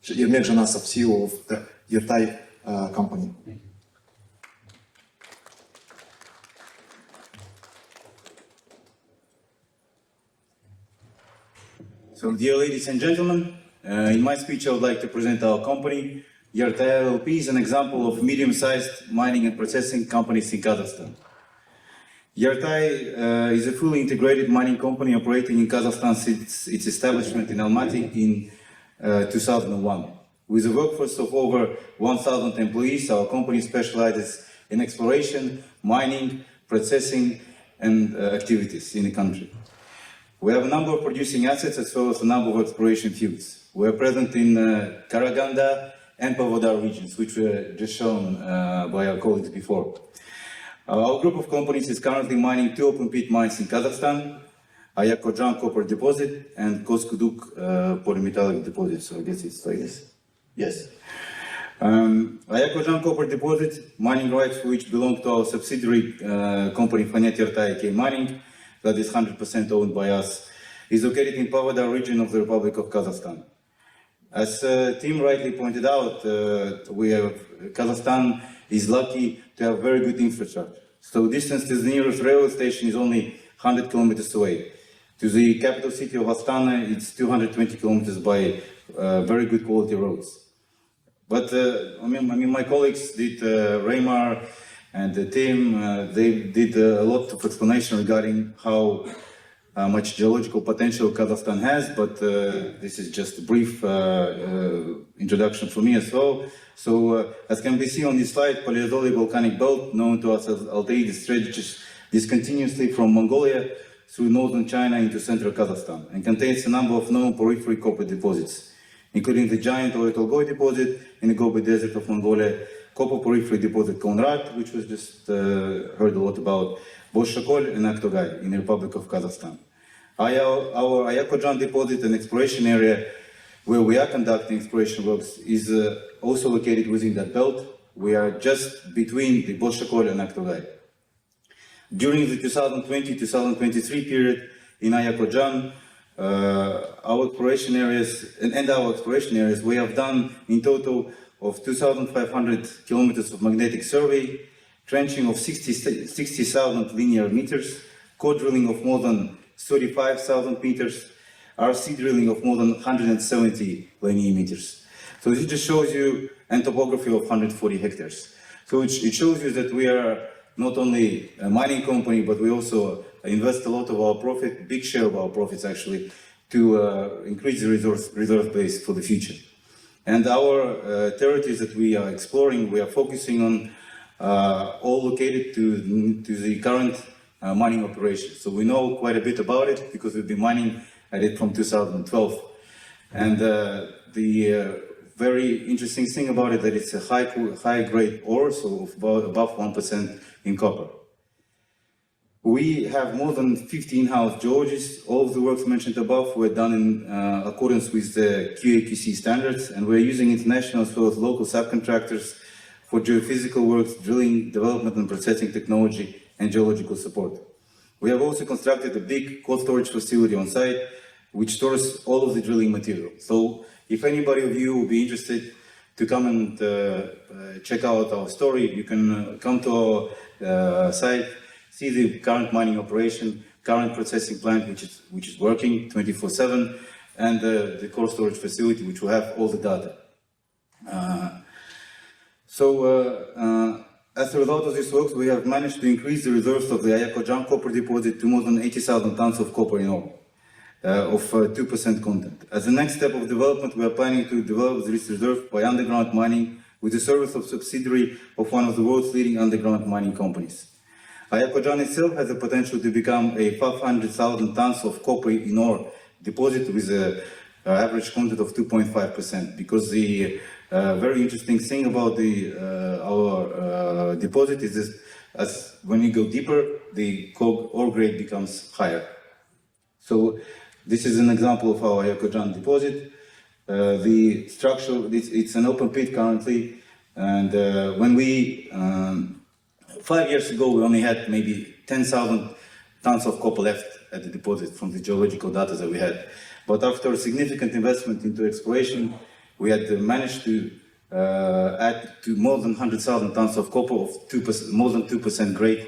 Ермек Жанасов, CEO of the Yertai company. So, dear ladies and gentlemen, in my speech I would like to present our company. Yertai LLP is an example of medium-sized mining and processing companies in Kazakhstan. Yertai is a fully integrated mining company operating in Kazakhstan since its establishment in Almaty in 2001. With a workforce of over 1,000 employees, our company specializes in exploration, mining, processing, and activities in the country. We have a number of producing assets as well as a number of exploration fields. We are present in Karaganda and Pavlodar regions, which were just shown by our colleagues before. Our group of companies is currently mining 2 open pit mines in Kazakhstan, Ayakojan copper deposit and Koskuduk polymetallic deposit. So I guess it's like this. Yes. Ayakojan copper deposit, mining rights for which belong to our subsidiary company Fanet Yertai AK Mining, that is 100% owned by us, is located in Pavlodar region of the Republic of Kazakhstan. As Tim rightly pointed out, Kazakhstan is lucky to have very good infrastructure. So distance to the nearest railway station is only 100 kilometers away. To the capital city of Astana, it's 220 kilometers by very good quality roads. But I mean, my colleagues did, Raymar and the team, they did a lot of explanation regarding how much geological potential Kazakhstan has, but this is just a brief introduction for me as well. So, as can be seen on this slide, Paleozoic volcanic belt, known to us as Altai, stretches discontinuously from Mongolia through northern China into central Kazakhstan and contains a number of known porphyry copper deposits, including the giant Oretolgoy deposit in the Gobi Desert of Mongolia, copper porphyry deposit Konrad, which was just heard a lot about, Boshakol and Aktogay in the Republic of Kazakhstan. Our Ayakojan deposit and exploration area where we are conducting exploration works is also located within that belt. We are just between the Boshakol and Aktogay. During the 2020-2023 period in Ayakojan, our exploration areas, we have done in total of 2,500 kilometers of magnetic survey, trenching of 60,000 linear meters, core drilling of more than 35,000 meters, RC drilling of more than 170 linear meters. So this just shows you a topography of 140 hectares. So it shows you that we are not only a mining company, but we also invest a lot of our profit, big share of our profits actually, to increase the resource base for the future. And our territories that we are exploring, we are focusing on all located to the current mining operations. So we know quite a bit about it because we've been mining at it from 2012. And the very interesting thing about it that it's a high grade ore, so above 1% in copper. We have more than 50 in-house geologists. All of the works mentioned above were done in accordance with the QA/QC standards, and we're using international as well as local subcontractors for geophysical works, drilling, development and processing technology, and geological support. We have also constructed a big cold storage facility on site, which stores all of the drilling material. So if anybody of you will be interested to come and check out our story, you can come to our site see the current mining operation, current processing plant, which is working 24/7, and the core storage facility, which will have all the data. As a result of this work, we have managed to increase the reserves of the Ayakojan copper deposit to more than 80,000 tons of copper in ore, of 2% content. As the next step of development, we are planning to develop this reserve by underground mining with the service of subsidiary of one of the world's leading underground mining companies. Ayakojan itself has the potential to become a 500,000 tons of copper in ore deposit with an average content of 2.5%, because the very interesting thing about our deposit is this, as when you go deeper, the ore grade becomes higher. So this is an example of our Ayakojan deposit. The structure, it's an open pit currently, and when we, 5 years ago, we only had maybe 10,000 tons of copper left at the deposit from the geological data that we had. But after a significant investment into exploration, we had managed to add to more than 100,000 tons of copper of 2%, more than 2% grade.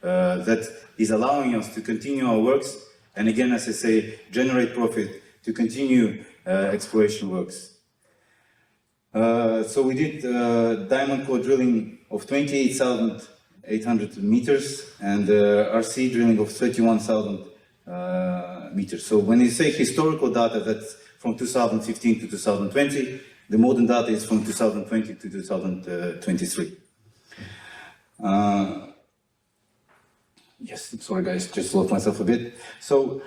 That is allowing us to continue our works, and again, as I say, generate profit to continue exploration works. So we did diamond core drilling of 28,800 meters and RC drilling of 31,000 meters. So when you say historical data, that's from 2015 to 2020. The modern data is from 2020 to 2023. Yes, sorry guys, just lost myself a bit. So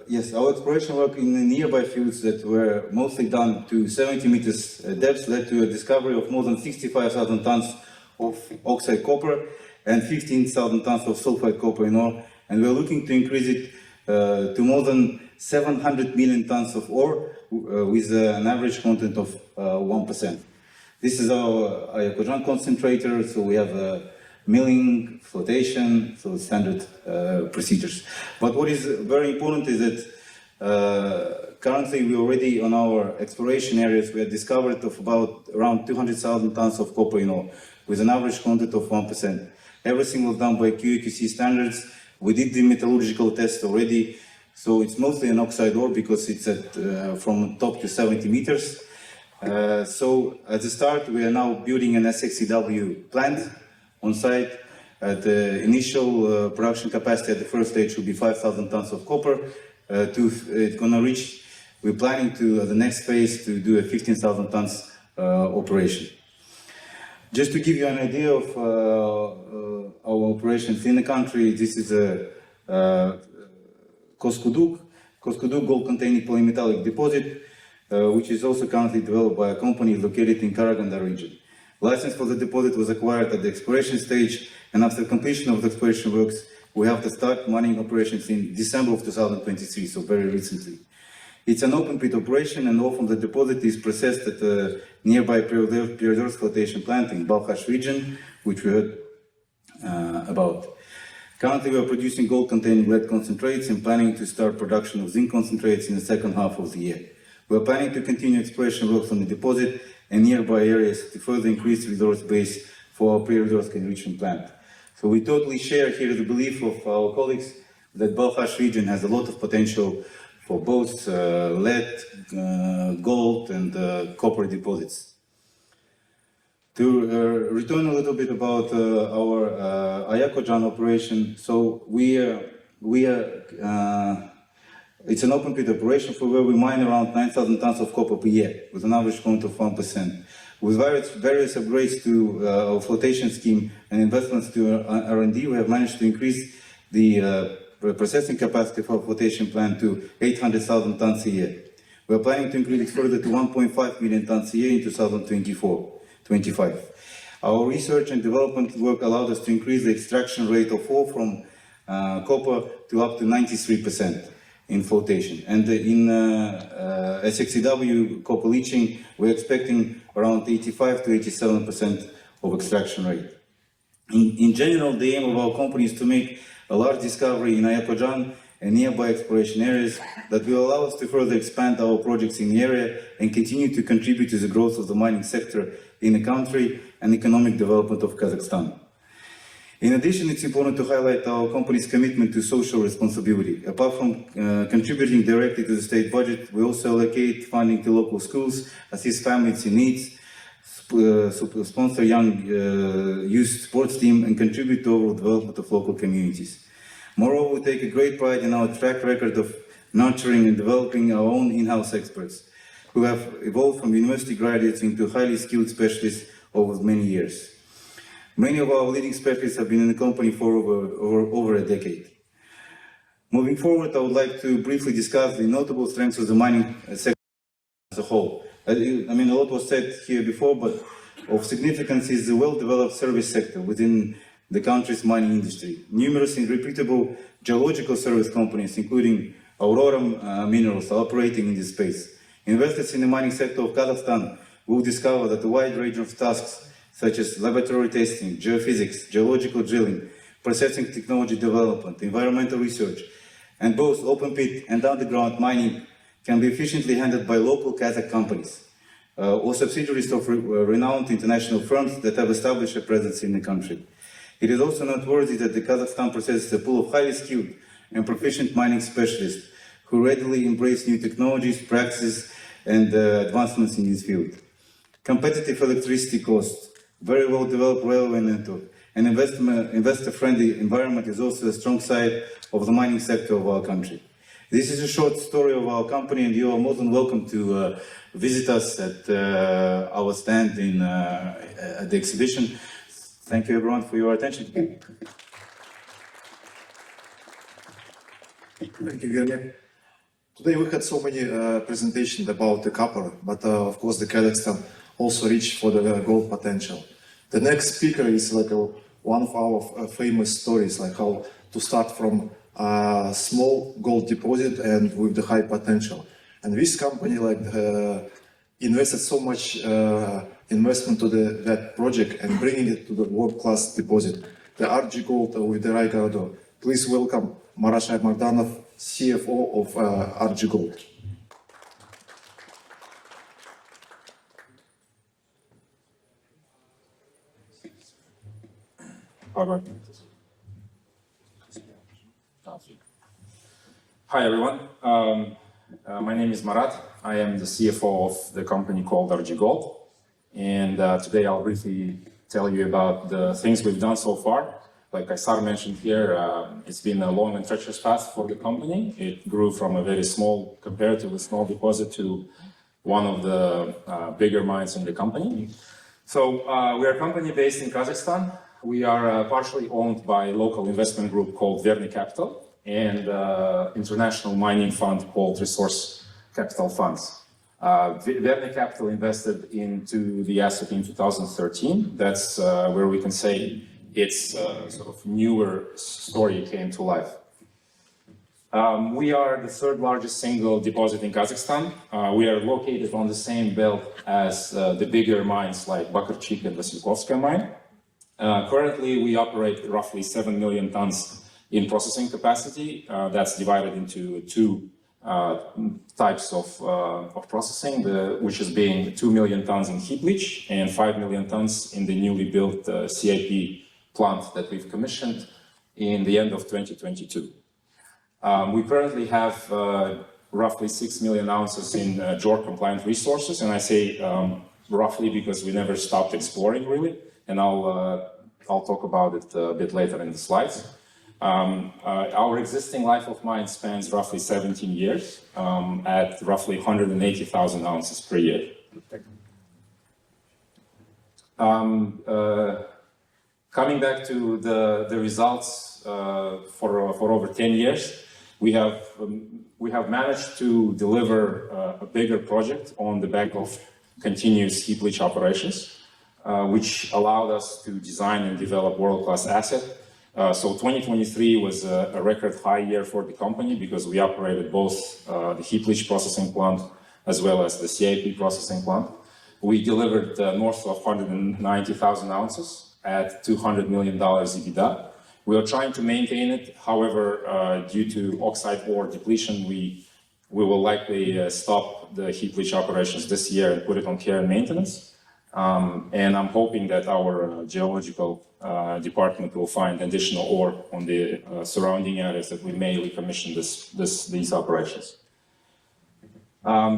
yes, our exploration work in the nearby fields that were mostly done to 70 meters depth led to a discovery of more than 65,000 tons of oxide copper and 15,000 tons of sulfide copper in ore, and we're looking to increase it to more than 700 million tons of ore with an average content of 1%. This is our Ayakojan concentrator, so we have milling, flotation, so standard procedures. But what is very important is that currently we already on our exploration areas, we have discovered of about around 200,000 tons of copper in ore with an average content of 1%. Everything was done by QAQC standards. We did the metallurgical test already, so it's mostly an oxide ore because it's at from top to 70 meters. So at the start, we are now building an SXEW plant on site. At the initial production capacity at the first stage will be 5,000 tons of copper. It's gonna reach, we're planning to, the next phase, to do a 15,000 tons operation. Just to give you an idea of our operations in the country, this is a Koskuduk gold-containing polymetallic deposit, which is also currently developed by a company located in Karaganda region. License for the deposit was acquired at the exploration stage, and after completion of the exploration works, we have to start mining operations in December of 2023, so very recently. It's an open pit operation, and ore from the deposit is processed at a nearby Pyrodos flotation plant in Balkhash region, which we heard about. Currently, we are producing gold-containing lead concentrates and planning to start production of zinc concentrates in the second half of the year. We are planning to continue exploration works on the deposit and nearby areas to further increase the resource base for our Pyrodos enrichment plant. So we totally share here the belief of our colleagues that Balkhash region has a lot of potential for both lead, gold, and copper deposits. To return a little bit about our Ayakojan operation, so it's an open pit operation for where we mine around 9,000 tons of copper per year with an average count of 1%. With various upgrades to our flotation scheme and investments to R&D, we have managed to increase the processing capacity for our flotation plant to 800,000 tons a year. We are planning to increase it further to 1.5 million tons a year in 2024-25. Our research and development work allowed us to increase the extraction rate of ore from copper to up to 93% in flotation. And in SXEW copper leaching, we're expecting around 85 to 87% of extraction rate. In general, the aim of our company is to make a large discovery in Ayakojan and nearby exploration areas that will allow us to further expand our projects in the area and continue to contribute to the growth of the mining sector in the country and economic development of Kazakhstan. In addition, it's important to highlight our company's commitment to social responsibility. Apart from contributing directly to the state budget, we also allocate funding to local schools, assist families in needs, sponsor young youth sports team, and contribute to overall development of local communities. Moreover, we take a great pride in our track record of nurturing and developing our own in-house experts, who have evolved from university graduates into highly skilled specialists over many years. Many of our leading specialists have been in the company for over a decade. Moving forward, I would like to briefly discuss the notable strengths of the mining sector as a whole. I mean, a lot was said here before, but of significance is the well-developed service sector within the country's mining industry. Numerous and reputable geological service companies, including Aurora Minerals, are operating in this space. Investors in the mining sector of Kazakhstan will discover that a wide range of tasks such as laboratory testing, geophysics, geological drilling, processing technology development, environmental research, and both open pit and underground mining can be efficiently handled by local Kazakh companies or subsidiaries of renowned international firms that have established a presence in the country. It is also noteworthy that Kazakhstan possesses a pool of highly skilled and proficient mining specialists who readily embrace new technologies, practices, and advancements in this field. Competitive electricity costs, very well-developed railway network, and investor-friendly environment is also a strong side of the mining sector of our country. This is a short story of our company, and you are more than welcome to visit us at our stand at the exhibition. Thank you, everyone, for your attention. Thank you, Guilherme. Today we had so many presentations about the copper, but of course the Kazakhstan also reached for the gold potential. The next speaker is like one of our famous stories, like how to start from a small gold deposit and with the high potential. And this company invested so much investment to that project and bringing it to the world-class deposit, the RG Gold with the Raigardo. Please welcome Marashay Mardanov, CFO of RG Gold. Hi everyone, my name is Marat. I am the CFO of the company called RG Gold, and today I'll briefly tell you about the things we've done so far. Like Kaysar mentioned here, it's been a long and treacherous path for the company. It grew from a very small, comparatively small deposit to one of the bigger mines in the company. So we are a company based in Kazakhstan. We are partially owned by a local investment group called Verny Capital and international mining fund called Resource Capital Funds. Verny Capital invested into the asset in 2013. That's where we can say its sort of newer story came to life. We are the third largest single deposit in Kazakhstan. We are located on the same belt as the bigger mines like Bakarchik and Vasilkovskaya mine. Currently, we operate roughly 7 million tons in processing capacity. That's divided into two types of processing, which is being 2 million tons in heap leach and 5 million tons in the newly built CIP plant that we've commissioned in the end of 2022. We currently have roughly 6 million ounces in JORC-compliant resources, and I say roughly because we never stopped exploring, really, and I'll talk about it a bit later in the slides. Our existing life of mine spans roughly 17 years at roughly 180,000 ounces per year. Coming back to the results for over 10 years, we have managed to deliver a bigger project on the back of continuous heap leach operations, which allowed us to design and develop world-class asset. So 2023 was a record high year for the company because we operated both the heap leach processing plant as well as the CIP processing plant. We delivered north of 190,000 ounces at $200 million EBITDA. We are trying to maintain it. However, due to oxide ore depletion, we will likely stop the heap leach operations this year and put it on care and maintenance. And I'm hoping that our geological department will find additional ore on the surrounding areas that we may recommission these operations.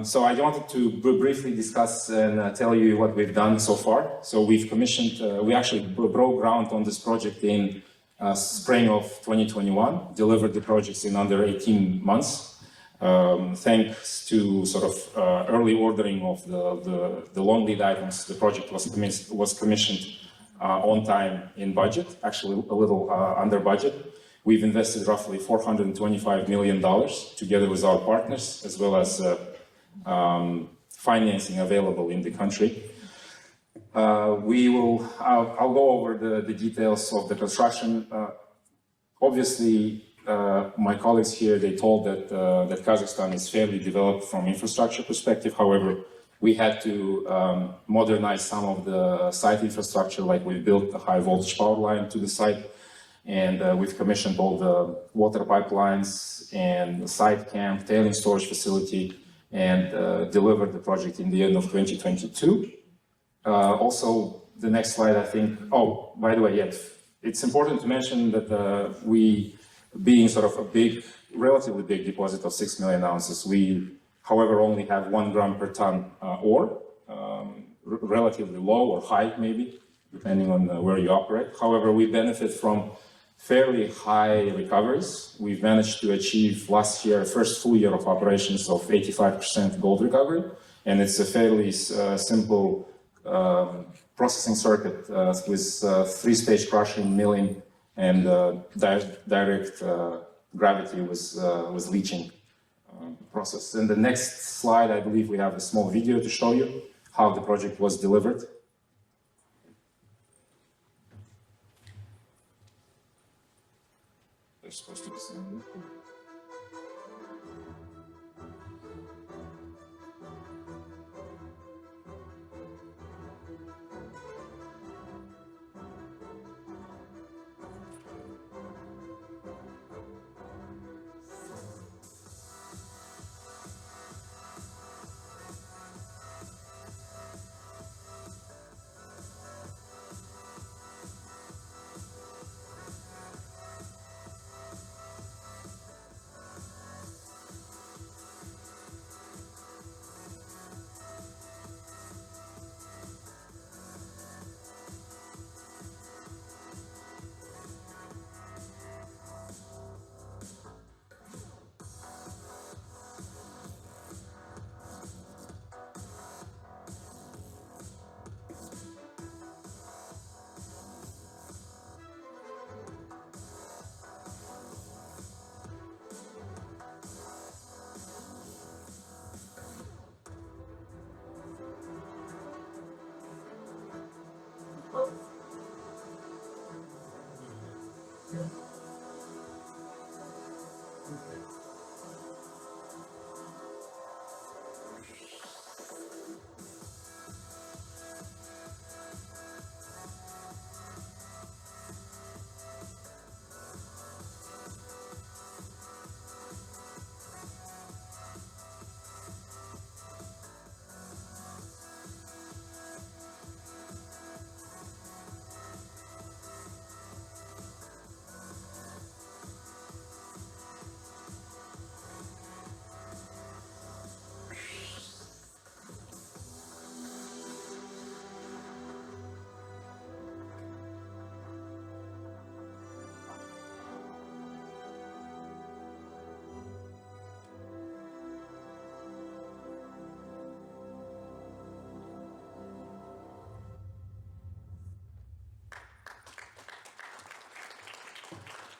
So I wanted to briefly discuss and tell you what we've done so far. So we've commissioned, we actually broke ground on this project in spring of 2021, delivered the projects in under 18 months. Thanks to sort of early ordering of the long lead items, the project was commissioned on time in budget, actually a little under budget. We've invested roughly $425 million together with our partners, as well as financing available in the country. I'll go over the details of the construction. Obviously, my colleagues here, they told that Kazakhstan is fairly developed from infrastructure perspective. However, we had to modernize some of the site infrastructure, like we built a high voltage power line to the site, and we've commissioned all the water pipelines and the site camp, tailing storage facility, and delivered the project in the end of 2022. Also, the next slide, I think, oh, by the way, yeah, it's important to mention that we, being sort of a big, relatively big deposit of 6 million ounces, we, however, only have 1 gram per ton ore, relatively low or high maybe, depending on where you operate. However, we benefit from fairly high recoveries. We've managed to achieve last year, first full year of operations, of 85% gold recovery, and it's a fairly simple processing circuit with 3-stage crushing, milling, and direct gravity was leaching process. In the next slide, I believe we have a small video to show you how the project was delivered. There's supposed to be some.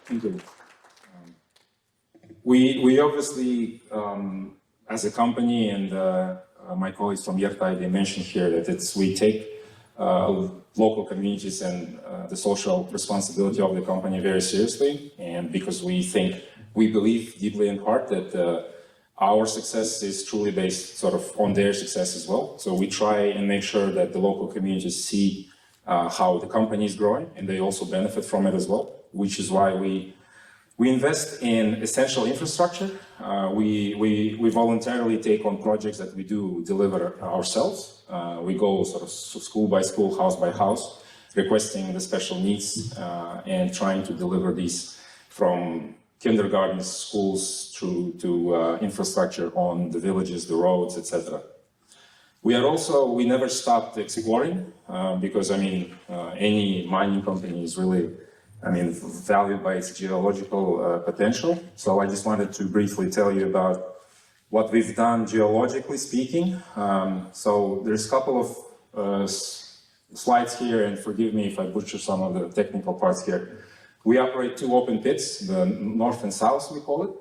Thank you. We obviously, as a company, and my colleagues from Yertai, they mentioned here that we take local communities and the social responsibility of the company very seriously, and because we believe deeply in heart that our success is truly based sort of on their success as well. So we try and make sure that the local communities see how the company is growing, and they also benefit from it as well, which is why we invest in essential infrastructure. We voluntarily take on projects that we do deliver ourselves. We go sort of school by school, house by house, requesting the special needs and trying to deliver these from kindergartens, schools, through to infrastructure on the villages, the roads, etc. We never stopped exploring because, any mining company is really, valued by its geological potential. So I just wanted to briefly tell you about what we've done geologically speaking. So there's a couple of slides here, and forgive me if I butcher some of the technical parts here. We operate two open pits, the north and south, we call it.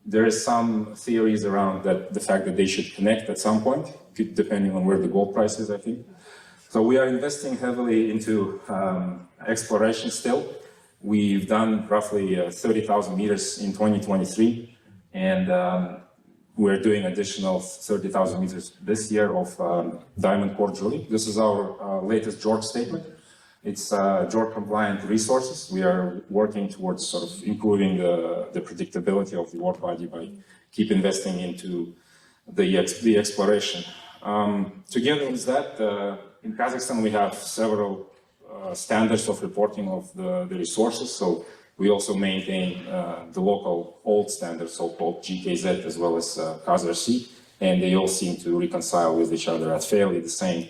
There is some theories around that the fact that they should connect at some point, depending on where the gold price is, I think. So we are investing heavily into exploration still. We've done roughly 30,000 meters in 2023, and we're doing additional 30,000 meters this year of diamond core drilling. This is our latest JORC statement. It's JORC compliant resources. We are working towards sort of improving the predictability of the ore body by keep investing into the exploration. Together with that, in Kazakhstan, we have several standards of reporting of the resources. So we also maintain the local old standards, so-called GKZ, as well as KazRC, and they all seem to reconcile with each other at fairly the same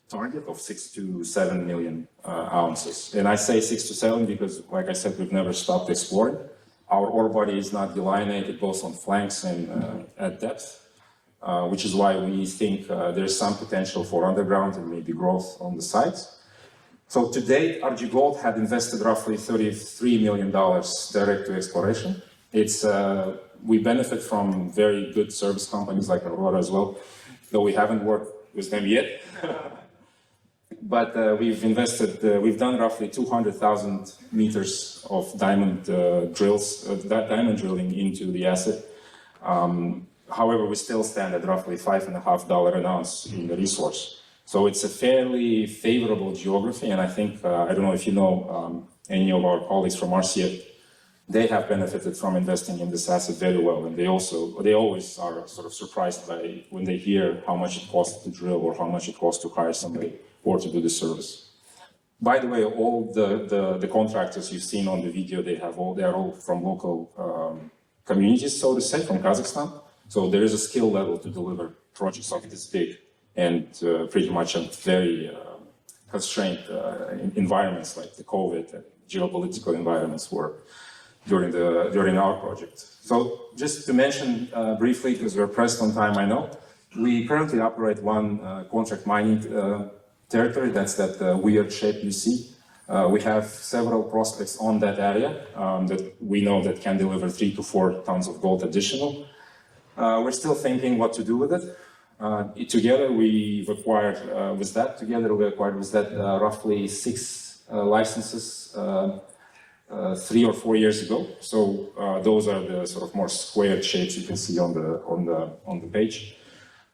target of 6 to 7 million ounces. And I say 6 to 7 because, like I said, we've never stopped exploring. Our ore body is not delineated both on flanks and at depth, which is why we think there's some potential for underground and maybe growth on the sites. So to date, RG Gold had invested roughly $33 million direct to exploration. We benefit from very good service companies like Aurora as well, though we haven't worked with them yet. But we've done roughly 200,000 meters of diamond drilling into the asset. However, we still stand at roughly $5.50 an ounce in the resource. So it's a fairly favorable geography, and I think, I don't know if you know any of our colleagues from RCF, they have benefited from investing in this asset very well, and they always are sort of surprised by when they hear how much it costs to drill or how much it costs to hire somebody or to do the service. By the way, all the contractors you've seen on the video, they are all from local communities, so to say, from Kazakhstan. So there is a skill level to deliver projects of this big and pretty much in very constrained environments like the COVID and geopolitical environments were during our project. So just to mention briefly, because we're pressed on time, I know, we currently operate one contract mining territory, that's that weird shape you see. We have several prospects on that area that we know that can deliver 3 to 4 tons of gold additional. We're still thinking what to do with it. Together we acquired with that roughly 6 licenses 3 or 4 years ago. So those are the sort of more squared shapes you can see on the page.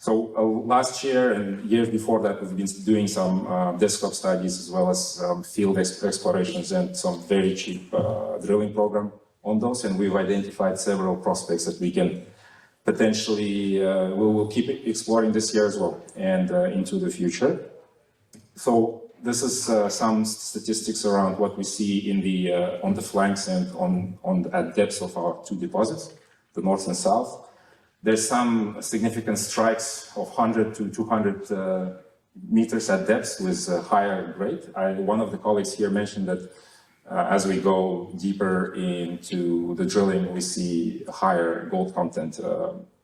So last year and years before that, we've been doing some desktop studies as well as field explorations and some very cheap drilling program on those. And we've identified several prospects that we can potentially, we will keep exploring this year as well and into the future. So this is some statistics around what we see in on the flanks and at depths of our 2 deposits, the north and south. There's some significant strikes of 100 to 200 meters at depth with higher grade. One of the colleagues here mentioned that as we go deeper into the drilling, we see higher gold content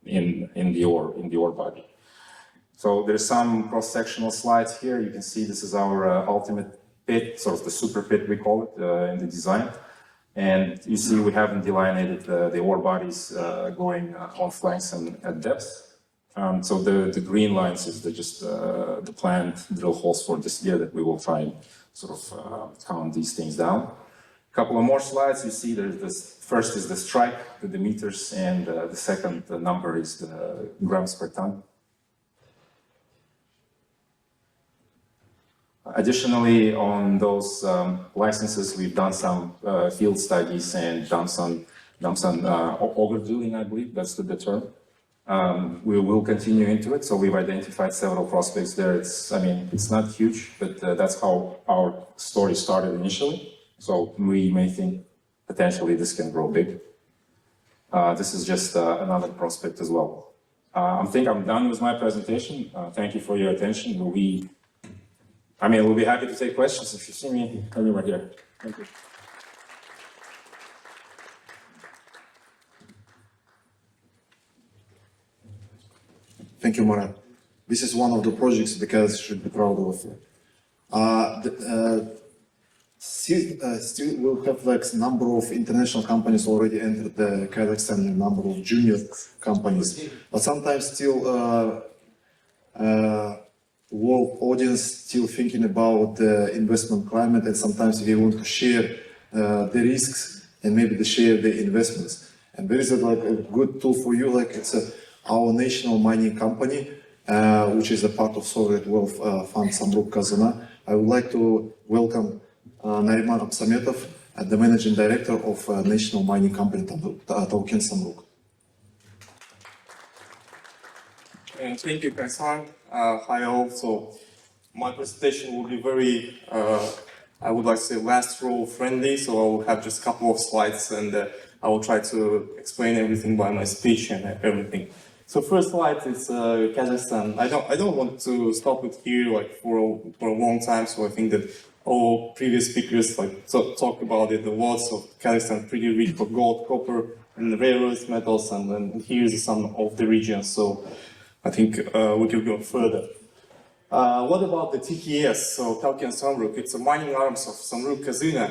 in the ore body. So there's some cross-sectional slides here. You can see this is our ultimate pit, sort of the super pit we call it in the design. And you see we haven't delineated the ore bodies going on flanks and at depth. So the green lines is just the planned drill holes for this year that we will try and sort of count these things down. A couple of more slides. You see there's this, first is the strike, the meters, and the second number is the grams per ton. Additionally, on those licenses, we've done some field studies and done some auger drilling, I believe that's the term. We will continue into it, so we've identified several prospects there. It's not huge, but that's how our story started initially. So we may think potentially this can grow big. This is just another prospect as well. I think I'm done with my presentation. Thank you for your attention. We'll be happy to take questions if you see me anywhere here. Thank you. Thank you, Marat. This is one of the projects the Kazakhs should be proud of. Still, we'll have like a number of international companies already entered the Kazakhstan, a number of junior companies. But sometimes still, world audience still thinking about the investment climate, and sometimes they want to share the risks and maybe they share the investments. And there is like a good tool for you, like it's our national mining company, which is a part of Sovereign Wealth Fund Samruk Kazana. I would like to welcome Nariman Absametov, the Managing Director of National Mining Company Tauken Samruk. Thank you, Kaisan. Hi all. So my presentation will be very, I would like to say, last row friendly. So I will have just a couple of slides, and I will try to explain everything by my speech and everything. So first slide is Kazakhstan. I don't want to stop it here like for a long time. So I think that all previous speakers talk about it a lot. So Kazakhstan pretty rich for gold, copper, and rare earth metals, and then here's some of the regions. So I think we can go further. What about the TKS? So Tauken Samruk, it's a mining arms of Samruk Kazina,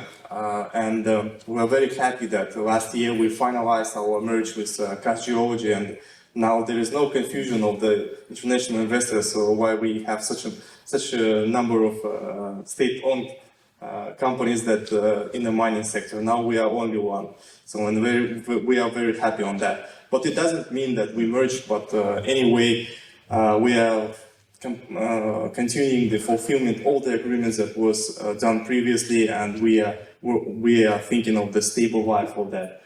and we're very happy that last year we finalized our merge with Kaz Geology, and now there is no confusion of the international investors, so why we have such a number of state-owned companies that in the mining sector. Now we are only one, so we are very happy on that. But it doesn't mean that we merged. But anyway, we are continuing the fulfillment all the agreements that was done previously, and we are thinking of the stable life of that.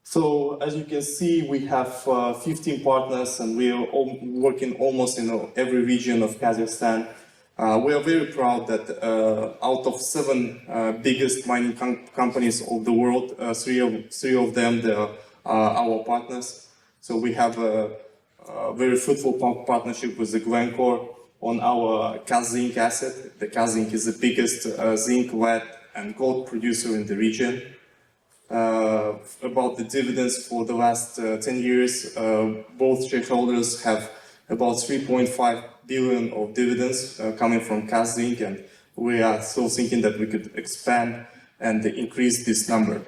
So as you can see, we have 15 partners, and we are working almost in every region of Kazakhstan. We are very proud that out of 7 biggest mining companies of the world, three of them they are our partners. So we have a very fruitful partnership with the Glencore on our Kaz Zinc asset. The Kaz Zinc is the biggest zinc, lead, and gold producer in the region. About the dividends for the last 10 years, both shareholders have about 3.5 billion of dividends coming from Kaz Zinc, and we are still thinking that we could expand and increase this number.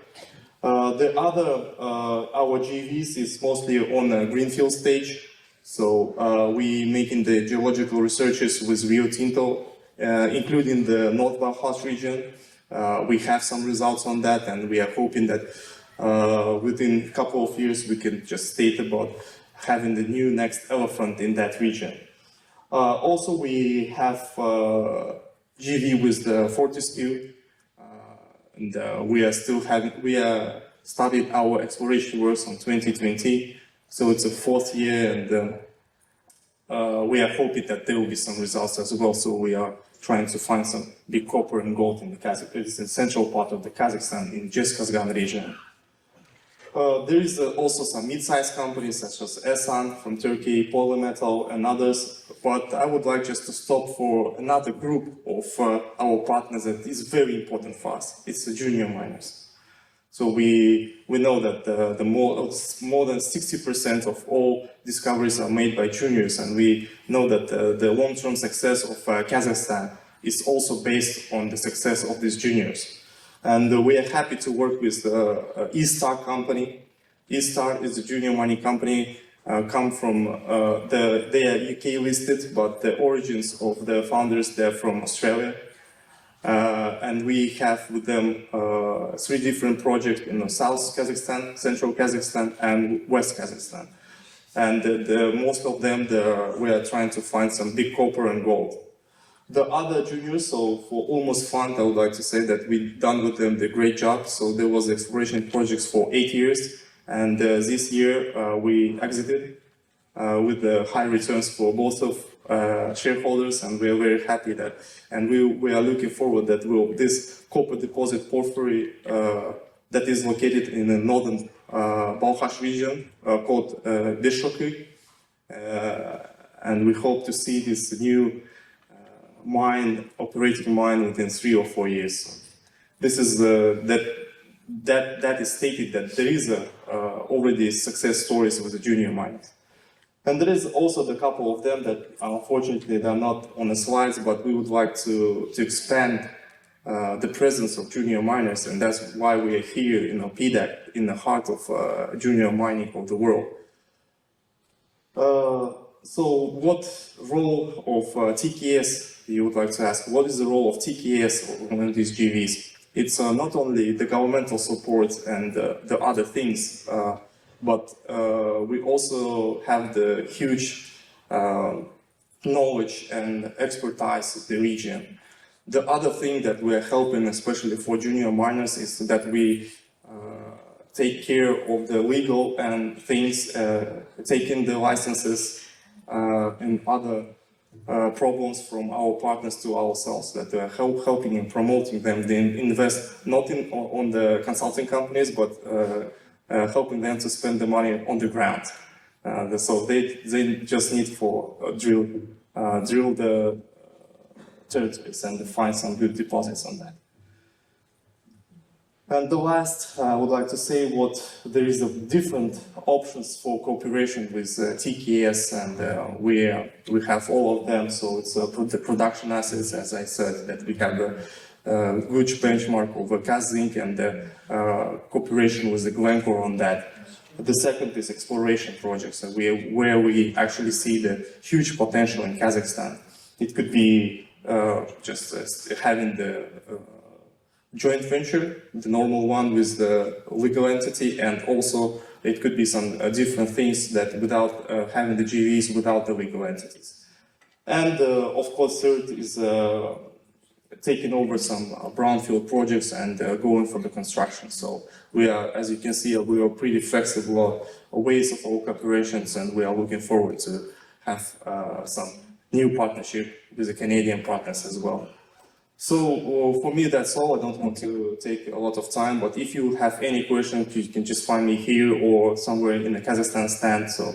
The other, our JVs is mostly on a greenfield stage. So we making the geological researches with Rio Tinto, including the North Balkhas region. We have some results on that, and we are hoping that within a couple of years we can just state about having the new next elephant in that region. Also, we have GV with the Fortescue, and we are started our exploration works on 2020, so it's a 4th year, and we are hoping that there will be some results as well. So we are trying to find some big copper and gold in the Kazakhstan. It's a central part of the Kazakhstan in Jezkazgan region. There is also some mid-sized companies such as Esan from Turkey, Polymetal, and others. But I would like just to stop for another group of our partners that is very important for us. It's the junior miners. So we know that more than 60% of all discoveries are made by juniors, and we know that the long-term success of Kazakhstan is also based on the success of these juniors. And we are happy to work with E-Star company. E-Star is a junior mining company, come from, they are UK listed, but the origins of the founders, they're from Australia. And we have with them 3 different projects in South Kazakhstan, Central Kazakhstan, and West Kazakhstan. And most of them, we are trying to find some big copper and gold. The other juniors, so for Almost Fund, I would like to say that we've done with them the great job. So there was exploration projects for 8 years, and this year we exited. with the high returns for both of shareholders, and we are very happy that, and we are looking forward that this copper deposit porphyry that is located in the northern Balkhash region called Beshoky, and we hope to see this new operating mine within 3 or 4 years. This is that is stated that there is already success stories with the junior miners. And there is also the couple of them that unfortunately they are not on the slides, but we would like to expand the presence of junior miners, and that's why we are here in PDAC, in the heart of junior mining of the world. So what role of TKS, you would like to ask, what is the role of TKS on these GVs? It's not only the governmental support and the other things, but we also have the huge knowledge and expertise of the region. The other thing that we are helping, especially for junior miners, is that we take care of the legal and things, taking the licenses and other problems from our partners to ourselves, that we are helping and promoting them. They invest not on the consulting companies, but helping them to spend the money on the ground. So they just need to drill the territories and find some good deposits on that. And the last, I would like to say there is different options for cooperation with TKS, and we have all of them. So it's the production assets, as I said, that we have a good benchmark over Kazzinc and the cooperation with the Glencore on that. The second is exploration projects, where we actually see the huge potential in Kazakhstan. It could be just having the joint venture, the normal one with the legal entity, and also it could be some different things that without having the GVs, without the legal entities. And of course, third is taking over some brownfield projects and going for the construction. So we are, as you can see, we are pretty flexible ways of our cooperations, and we are looking forward to have some new partnership with the Canadian partners as well. So for me, that's all. I don't want to take a lot of time, but if you have any questions, you can just find me here or somewhere in the Kazakhstan stand. So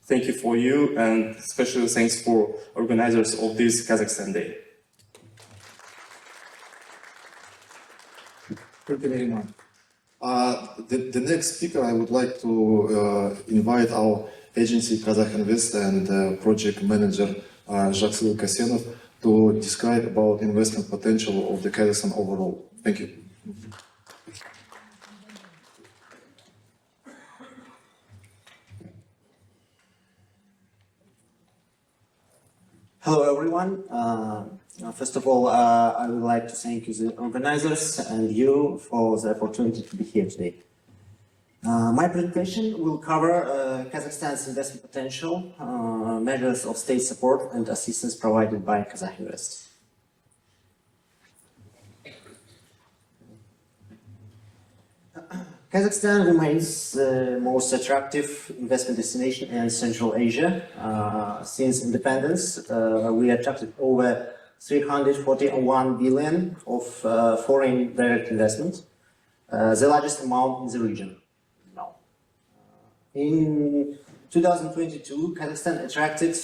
thank you for you, and special thanks for organizers of this Kazakhstan Day. Thank you very much. The next speaker, I would like to invite our agency Kazakh Invest and project manager Jacques Kasenov to describe about investment potential of the Kazakhstan overall. Thank you. Hello everyone. First of all, I would like to thank you, the organizers, and you for the opportunity to be here today. My presentation will cover Kazakhstan's investment potential, measures of state support and assistance provided by Kazakh Invest. Kazakhstan remains the most attractive investment destination in Central Asia. Since independence, we attracted over 341 billion of foreign direct investment, the largest amount in the region. In 2022, Kazakhstan attracted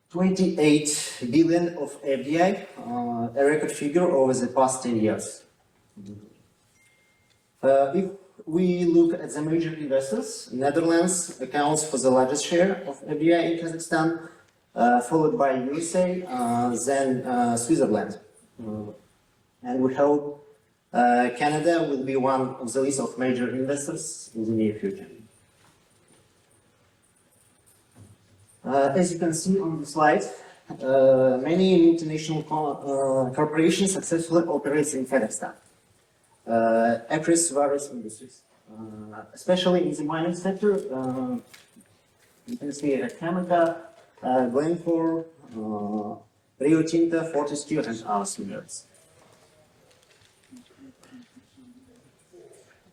28 billion of FDI, a record figure over the past 10 years. If we look at the major investors, Netherlands accounts for the largest share of FDI in Kazakhstan, followed by USA, then Switzerland. And we hope Canada will be one of the list of major investors in the near future. As you can see on the slide, many multinational corporations successfully operate in Kazakhstan across various industries, especially in the mining sector. You can see Canada, Glencore, Rio Tinto, Fortescue, and others.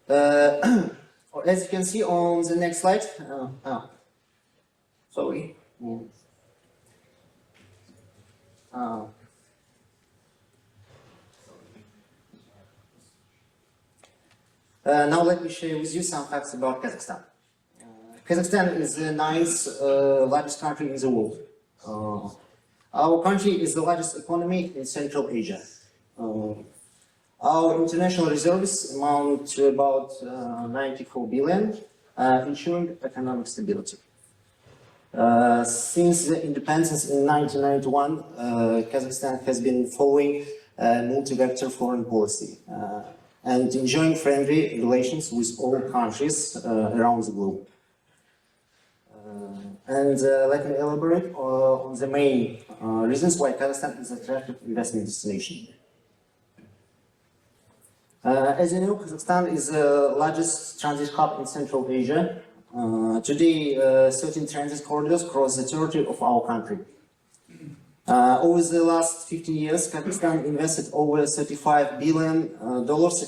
As you can see on the next slide, Now let me share with you some facts about Kazakhstan. Kazakhstan is the ninth largest country in the world. Our country is the largest economy in Central Asia. Our international reserves amount to about 94 billion, ensuring economic stability. Since the independence in 1991, Kazakhstan has been following multi-vector foreign policy and enjoying friendly relations with all countries around the globe. Let me elaborate on the main reasons why Kazakhstan is an attractive investment destination. As you know, Kazakhstan is the largest transit hub in Central Asia. Today, 13 transit corridors cross the territory of our country. Over the last 15 years, Kazakhstan invested over $35 billion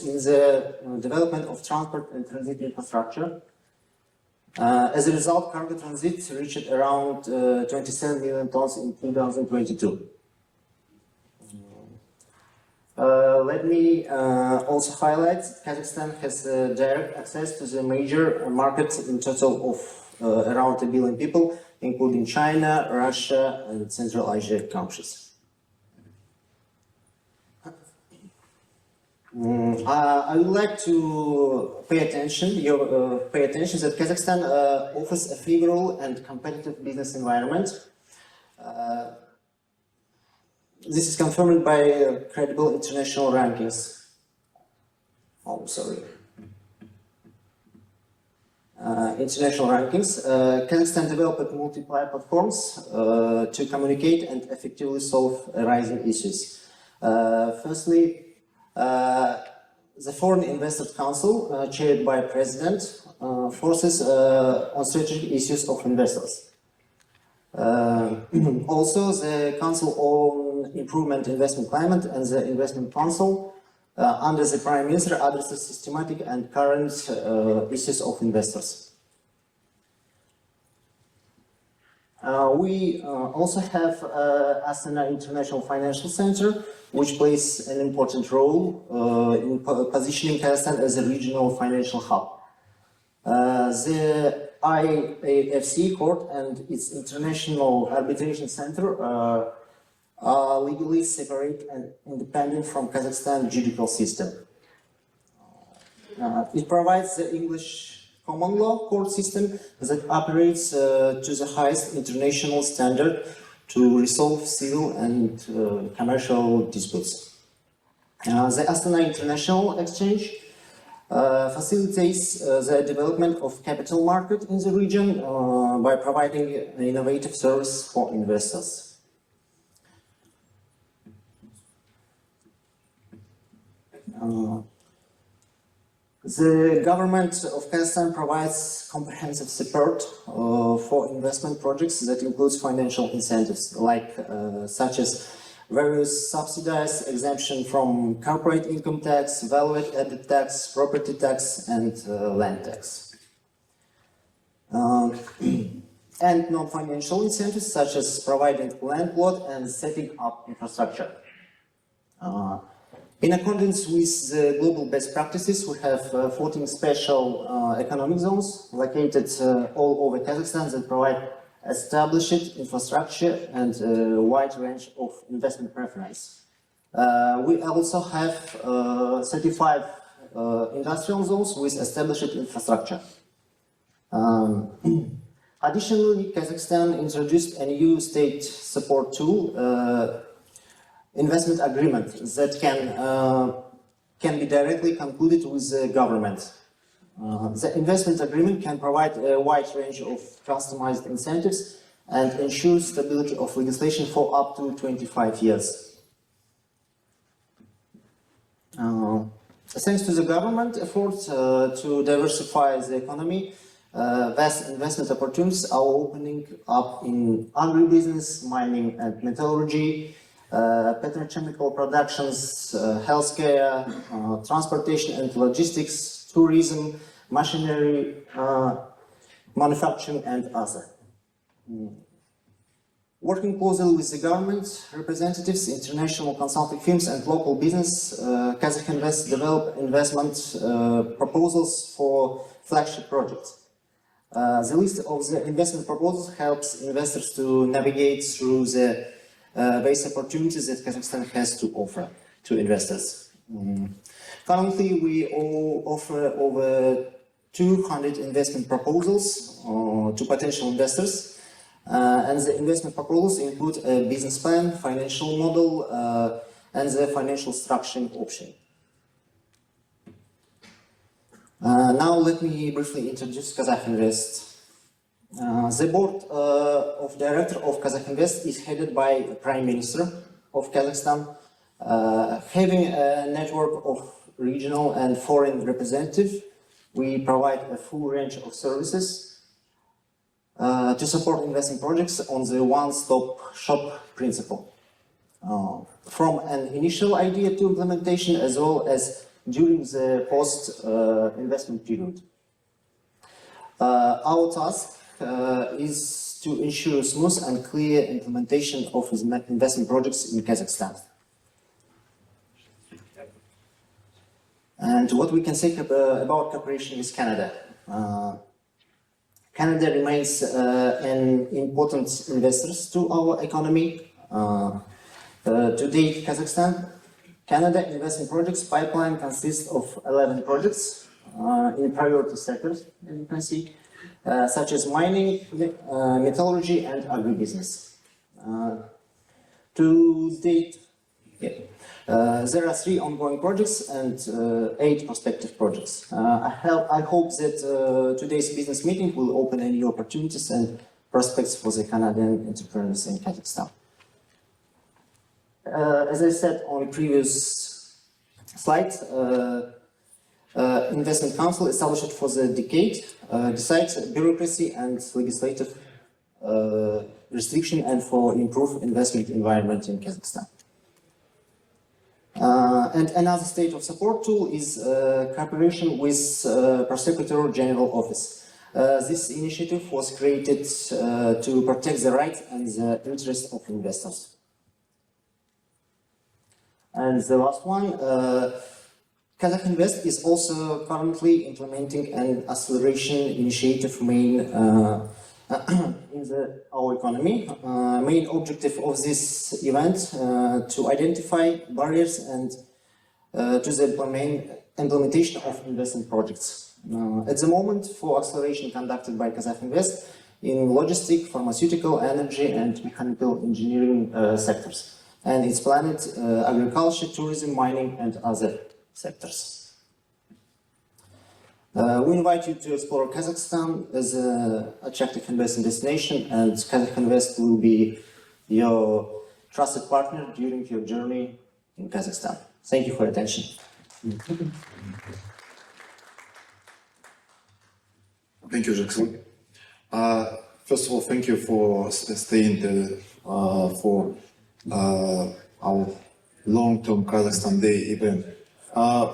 in the development of transport and transit infrastructure. As a result, cargo transit reached around 27 million tons in 2022. Let me also highlight Kazakhstan has direct access to the major markets in total of around 1 billion people, including China, Russia, and Central Asia countries. I would like to pay attention that Kazakhstan offers a favorable and competitive business environment. This is confirmed by credible international rankings. International rankings. Kazakhstan developed multiple platforms to communicate and effectively solve rising issues. Firstly, the Foreign Investors Council, chaired by President, focuses on strategic issues of investors. Also, the Council on Improvement Investment Climate and the Investment Council, under the Prime Minister, addresses systematic and current issues of investors. We also have Astana International Financial Center, which plays an important role in positioning Kazakhstan as a regional financial hub. The IAFC Court and its International Arbitration Center are legally separate and independent from Kazakhstan's judicial system. It provides the English common law court system that operates to the highest international standard to resolve civil and commercial disputes. The Astana International Exchange facilitates the development of capital market in the region by providing an innovative service for investors. The government of Kazakhstan provides comprehensive support for investment projects that includes financial incentives, such as various subsidies, exemption from corporate income tax, value-added tax, property tax, and land tax. And non-financial incentives, such as providing land plot and setting up infrastructure. In accordance with the global best practices, we have 14 special economic zones located all over Kazakhstan that provide established infrastructure and a wide range of investment preference. We also have 35 industrial zones with established infrastructure. Additionally, Kazakhstan introduced a new state support tool, investment agreement, that can be directly concluded with the government. The investment agreement can provide a wide range of customized incentives and ensure stability of legislation for up to 25 years. Thanks to the government efforts to diversify the economy, vast investment opportunities are opening up in agribusiness, mining and metallurgy, petrochemical productions, healthcare, transportation and logistics, tourism, machinery, manufacturing and other. Working closely with the government, representatives, international consulting firms and local business, Kazakh Invest develop investment proposals for flagship projects. The list of the investment proposals helps investors to navigate through the various opportunities that Kazakhstan has to offer to investors. Currently, we all offer over 200 investment proposals to potential investors, and the investment proposals include a business plan, financial model, and the financial structuring option. Now let me briefly introduce Kazakh Invest. The board of directors of Kazakh Invest is headed by the Prime Minister of Kazakhstan, having a network of regional and foreign representatives. We provide a full range of services to support investing projects on the one-stop shop principle, from an initial idea to implementation, as well as during the post-investment period. Our task is to ensure smooth and clear implementation of investment projects in Kazakhstan. And what we can say about cooperation with Canada. Canada remains an important investor to our economy. To date, Canada investment projects pipeline consists of 11 projects in priority sectors, as you can see, such as mining, metallurgy, and agribusiness. To date, there are 3 ongoing projects and 8 prospective projects. I hope that today's business meeting will open new opportunities and prospects for the Canadian entrepreneurs in Kazakhstan. As I said on previous slides, Investment Council established for the decade decides bureaucracy and legislative restriction and for improved investment environment in Kazakhstan. And another state of support tool is cooperation with Prosecutor General Office. This initiative was created to protect the rights and the interests of investors. And the last one, Kazakh Invest is also currently implementing an acceleration initiative main in our economy. Main objective of this event to identify barriers and to the implementation of investment projects. At the moment, for acceleration conducted by Kazakh Invest in logistic, pharmaceutical, energy, and mechanical engineering sectors. And it's planned agriculture, tourism, mining, and other sectors. We invite you to explore Kazakhstan as an attractive investment destination, and Kazakh Invest will be your trusted partner during your journey in Kazakhstan. Thank you for your attention. Thank you, Jackson. First of all, thank you for staying for our long-term Kazakhstan Day event.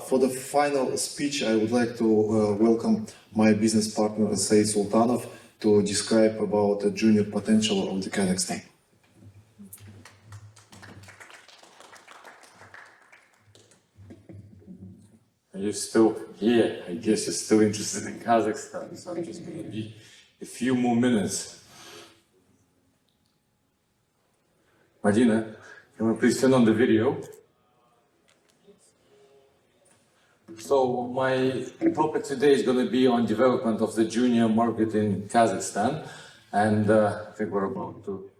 For the final speech, I would like to welcome my business partner, Said Sultanov, to describe about the junior potential of the Kazakhstan. Are you still here? I guess you're still interested in Kazakhstan, so I'm just going to be a few more minutes. Madina, can we please turn on the video? So my topic today is going to be on development of the junior market in Kazakhstan, and I think we're about to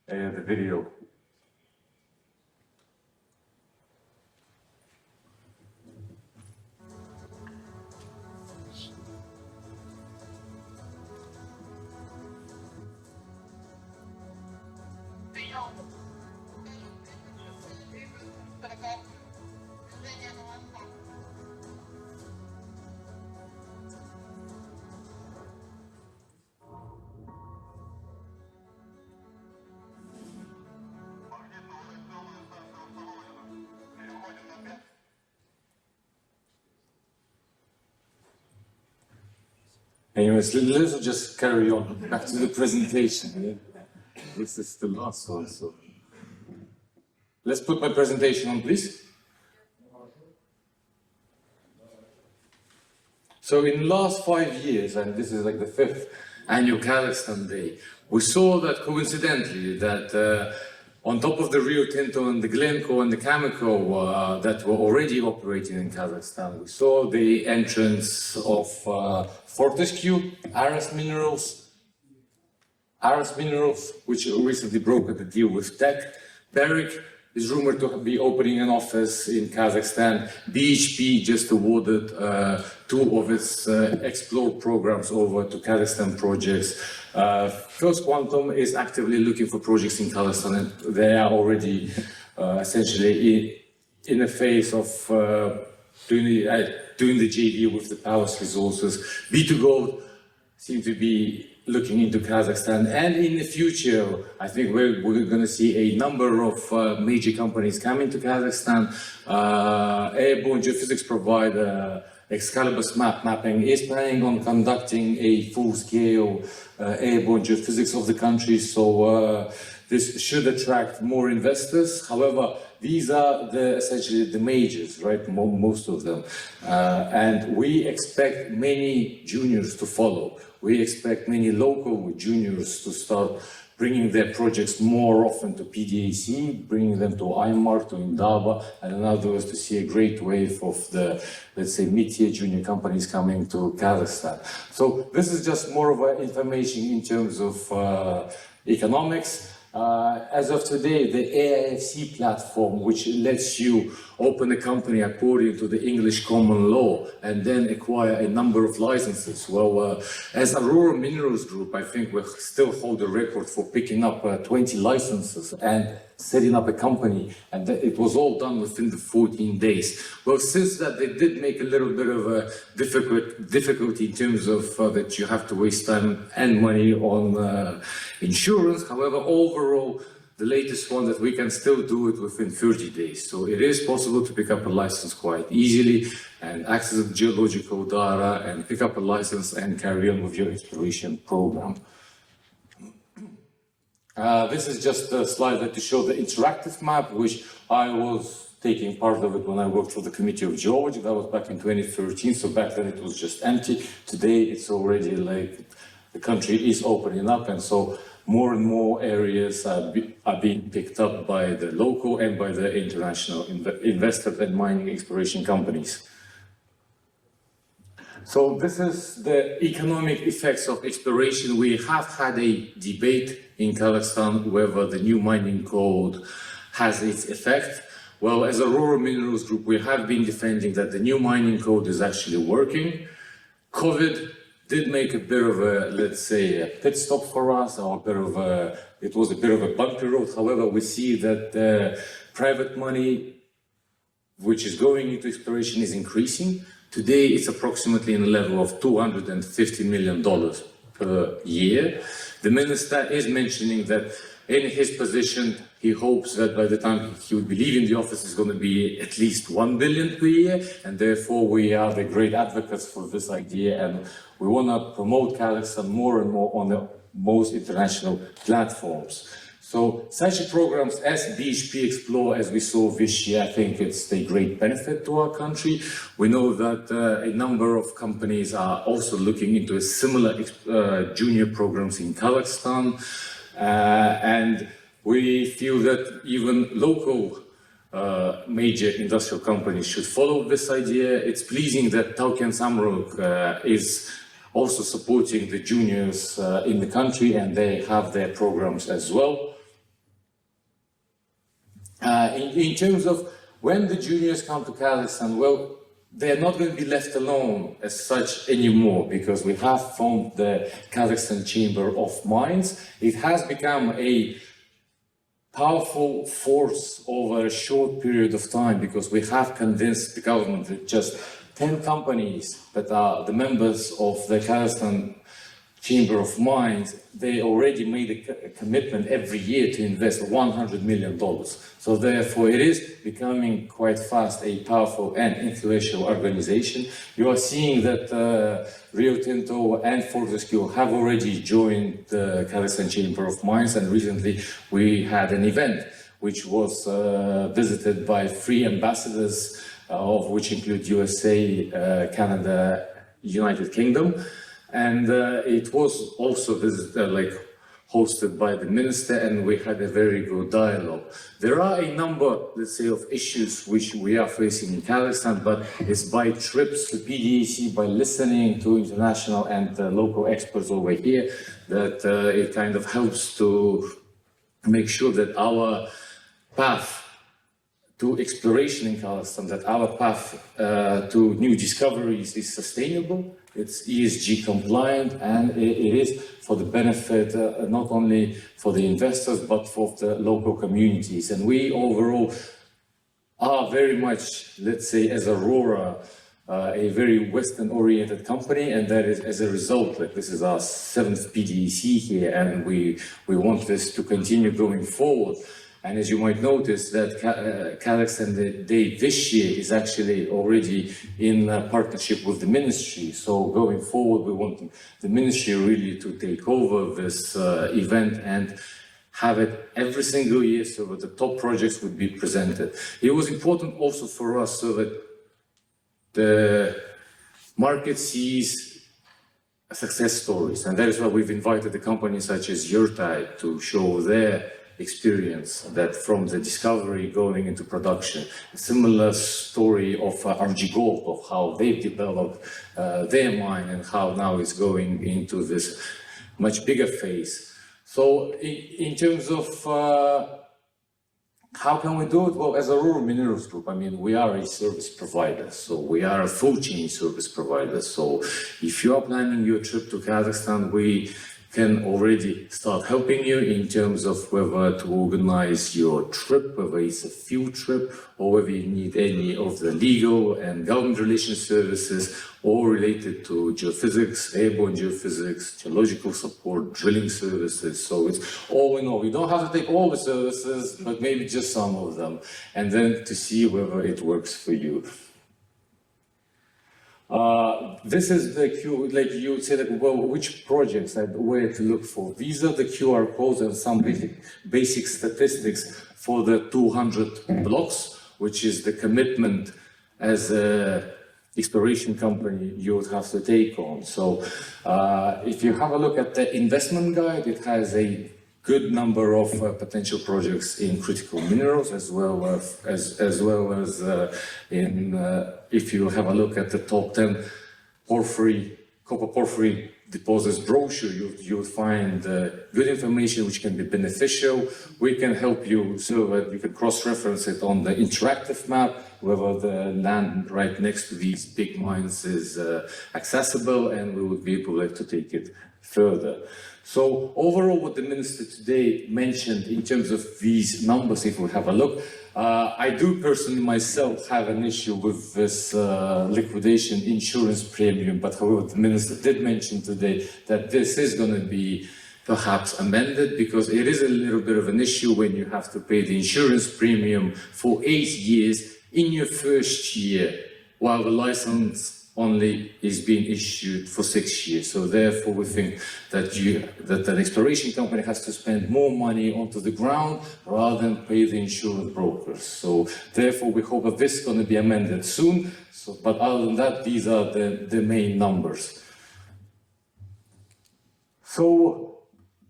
air the video. Anyways, let's just carry on back to the presentation. this is the last one, so. Let's put my presentation on, please. So in the last 5 years, and this is like the 5th annual Kazakhstan Day, we saw that coincidentally that on top of the Rio Tinto and the Glencore and the Cameco that were already operating in Kazakhstan, we saw the entrance of Fortescue, Aras Minerals, which recently brokered the deal with Tech. Barrick is rumored to be opening an office in Kazakhstan. BHP just awarded 2 of its Explore programs over to Kazakhstan projects. First Quantum is actively looking for projects in Kazakhstan, and they are already essentially in a phase of doing the JV with the Palace Resources. B2Gold seem to be looking into Kazakhstan, and in the future, I think we're going to see a number of major companies coming to Kazakhstan. Airborne geophysics provider Excalibur's mapping is planning on conducting a full-scale airborne geophysics of the country, so this should attract more investors. However, these are essentially the majors, right? Most of them, and we expect many juniors to follow. We expect many local juniors to start bringing their projects more often to PDAC, bringing them to Aymar, to Indaba, and in other words, to see a great wave of the, let's say, mid-tier junior companies coming to Kazakhstan. So this is just more of information in terms of economics. As of today, the AIFC platform, which lets you open a company according to the English common law and then acquire a number of licenses. Well, as Aurora Minerals Group, I think we still hold the record for picking up 20 licenses and setting up a company, and it was all done within the 14 days. Well, since that, they did make a little bit of a difficulty in terms of that you have to waste time and money on insurance. However, overall, the latest one that we can still do it within 30 days. So it is possible to pick up a license quite easily and access the geological data and pick up a license and carry on with your exploration program. This is just a slide that to show the interactive map, which I was taking part of it when I worked for the Committee of Geology. That was back in 2013, so back then it was just empty. Today it's already like the country is opening up, and so more and more areas are being picked up by the local and by the international investors and mining exploration companies. So this is the economic effects of exploration. We have had a debate in Kazakhstan whether the new mining code has its effect. Well, as Aurora Minerals Group, we have been defending that the new mining code is actually working. COVID did make a bit of a, let's say, a pit stop for us, or it was a bit of a bumpy road. However, we see that private money, which is going into exploration, is increasing. Today, it's approximately in a level of $250 million per year. The minister is mentioning that in his position, he hopes that by the time he would be leaving the office, it's going to be at least $1 billion per year, and therefore we are the great advocates for this idea, and we want to promote Kazakhstan more and more on the most international platforms. So such programs as BHP Explore, as we saw this year, I think it's a great benefit to our country. We know that a number of companies are also looking into a similar junior programs in Kazakhstan, and we feel that even local major industrial companies should follow this idea. It's pleasing that Tauken Samruk is also supporting the juniors in the country, and they have their programs as well. In terms of when the juniors come to Kazakhstan, well, they're not going to be left alone as such anymore, because we have formed the Kazakhstan Chamber of Mines. It has become a powerful force over a short period of time, because we have convinced the government that just 10 companies that are the members of the Kazakhstan Chamber of Mines, they already made a commitment every year to invest $100 million. So therefore, it is becoming quite fast a powerful and influential organization. You are seeing that Rio Tinto and Fortescue have already joined the Kazakhstan Chamber of Mines, and recently we had an event which was visited by 3 ambassadors, of which include USA, Canada, United Kingdom. And it was also hosted by the minister, and we had a very good dialogue. There are a number, let's say, of issues which we are facing in Kazakhstan, but it's by trips to PDAC, by listening to international and local experts over here, that it kind of helps to make sure that our path to exploration in Kazakhstan, that our path to new discoveries is sustainable, it's ESG compliant, and it is for the benefit not only for the investors but for the local communities. And we overall are very much, let's say, as Aurora, a very Western-oriented company, and that is as a result, like this is our 7th PDAC here, and we want this to continue going forward. And as you might notice, that Kazakhstan Day this year is actually already in partnership with the ministry. So going forward, we want the ministry really to take over this event and have it every single year so that the top projects would be presented. It was important also for us so that the market sees success stories. And that is why we've invited the companies such as Yurtai to show their experience, that from the discovery going into production. A similar story of RG Gold, of how they've developed their mine and how now it's going into this much bigger phase. So in terms of how can we do it? Well, as a Aurora Minerals Group, I mean, we are a service provider, so we are a full chain service provider. So if you are planning your trip to Kazakhstan, we can already start helping you in terms of whether to organize your trip, whether it's a field trip, or whether you need any of the legal and government relations services, or related to geophysics, airborne geophysics, geological support, drilling services. So it's all in all. You don't have to take all the services, but maybe just some of them, and then to see whether it works for you. This is the Q, like you would say, like, well, which projects and where to look for. These are the QR codes and some basic statistics for the 200 blocks, which is the commitment as a exploration company you would have to take on. So if you have a look at the investment guide, it has a good number of potential projects in critical minerals, as well as in if you have a look at the top 10 copper porphyry deposits brochure, you'll find good information which can be beneficial. We can help you so that you can cross-reference it on the interactive map, whether the land right next to these big mines is accessible, and we would be able to take it further. So overall, what the minister today mentioned in terms of these numbers, if we have a look, I do personally myself have an issue with this liquidation insurance premium, but however, the minister did mention today that this is going to be perhaps amended, because it is a little bit of an issue when you have to pay the insurance premium for 8 years in your first year, while the license only is being issued for 6 years. So therefore, we think that an exploration company has to spend more money onto the ground rather than pay the insurance brokers. So therefore, we hope that this is going to be amended soon. So, but other than that, these are the main numbers. So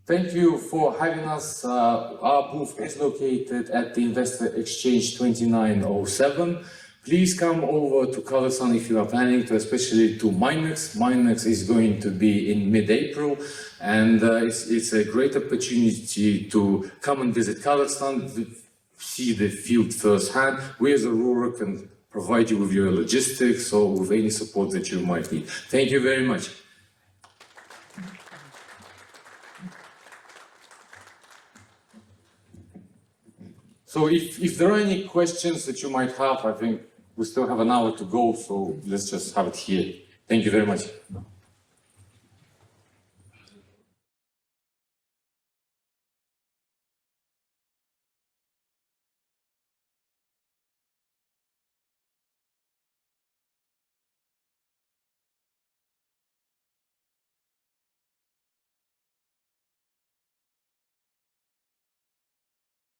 thank you for having us. Our booth is located at the Investor Exchange 2907. Please come over to Kazakhstan if you are planning to, especially to Minex. Minex is going to be in mid-April, and it's a great opportunity to come and visit Kazakhstan, to see the field firsthand. We as Aurora can provide you with your logistics or with any support that you might need. Thank you very much. So if there are any questions that you might have, I think we still have an hour to go, so let's just have it here. Thank you very much.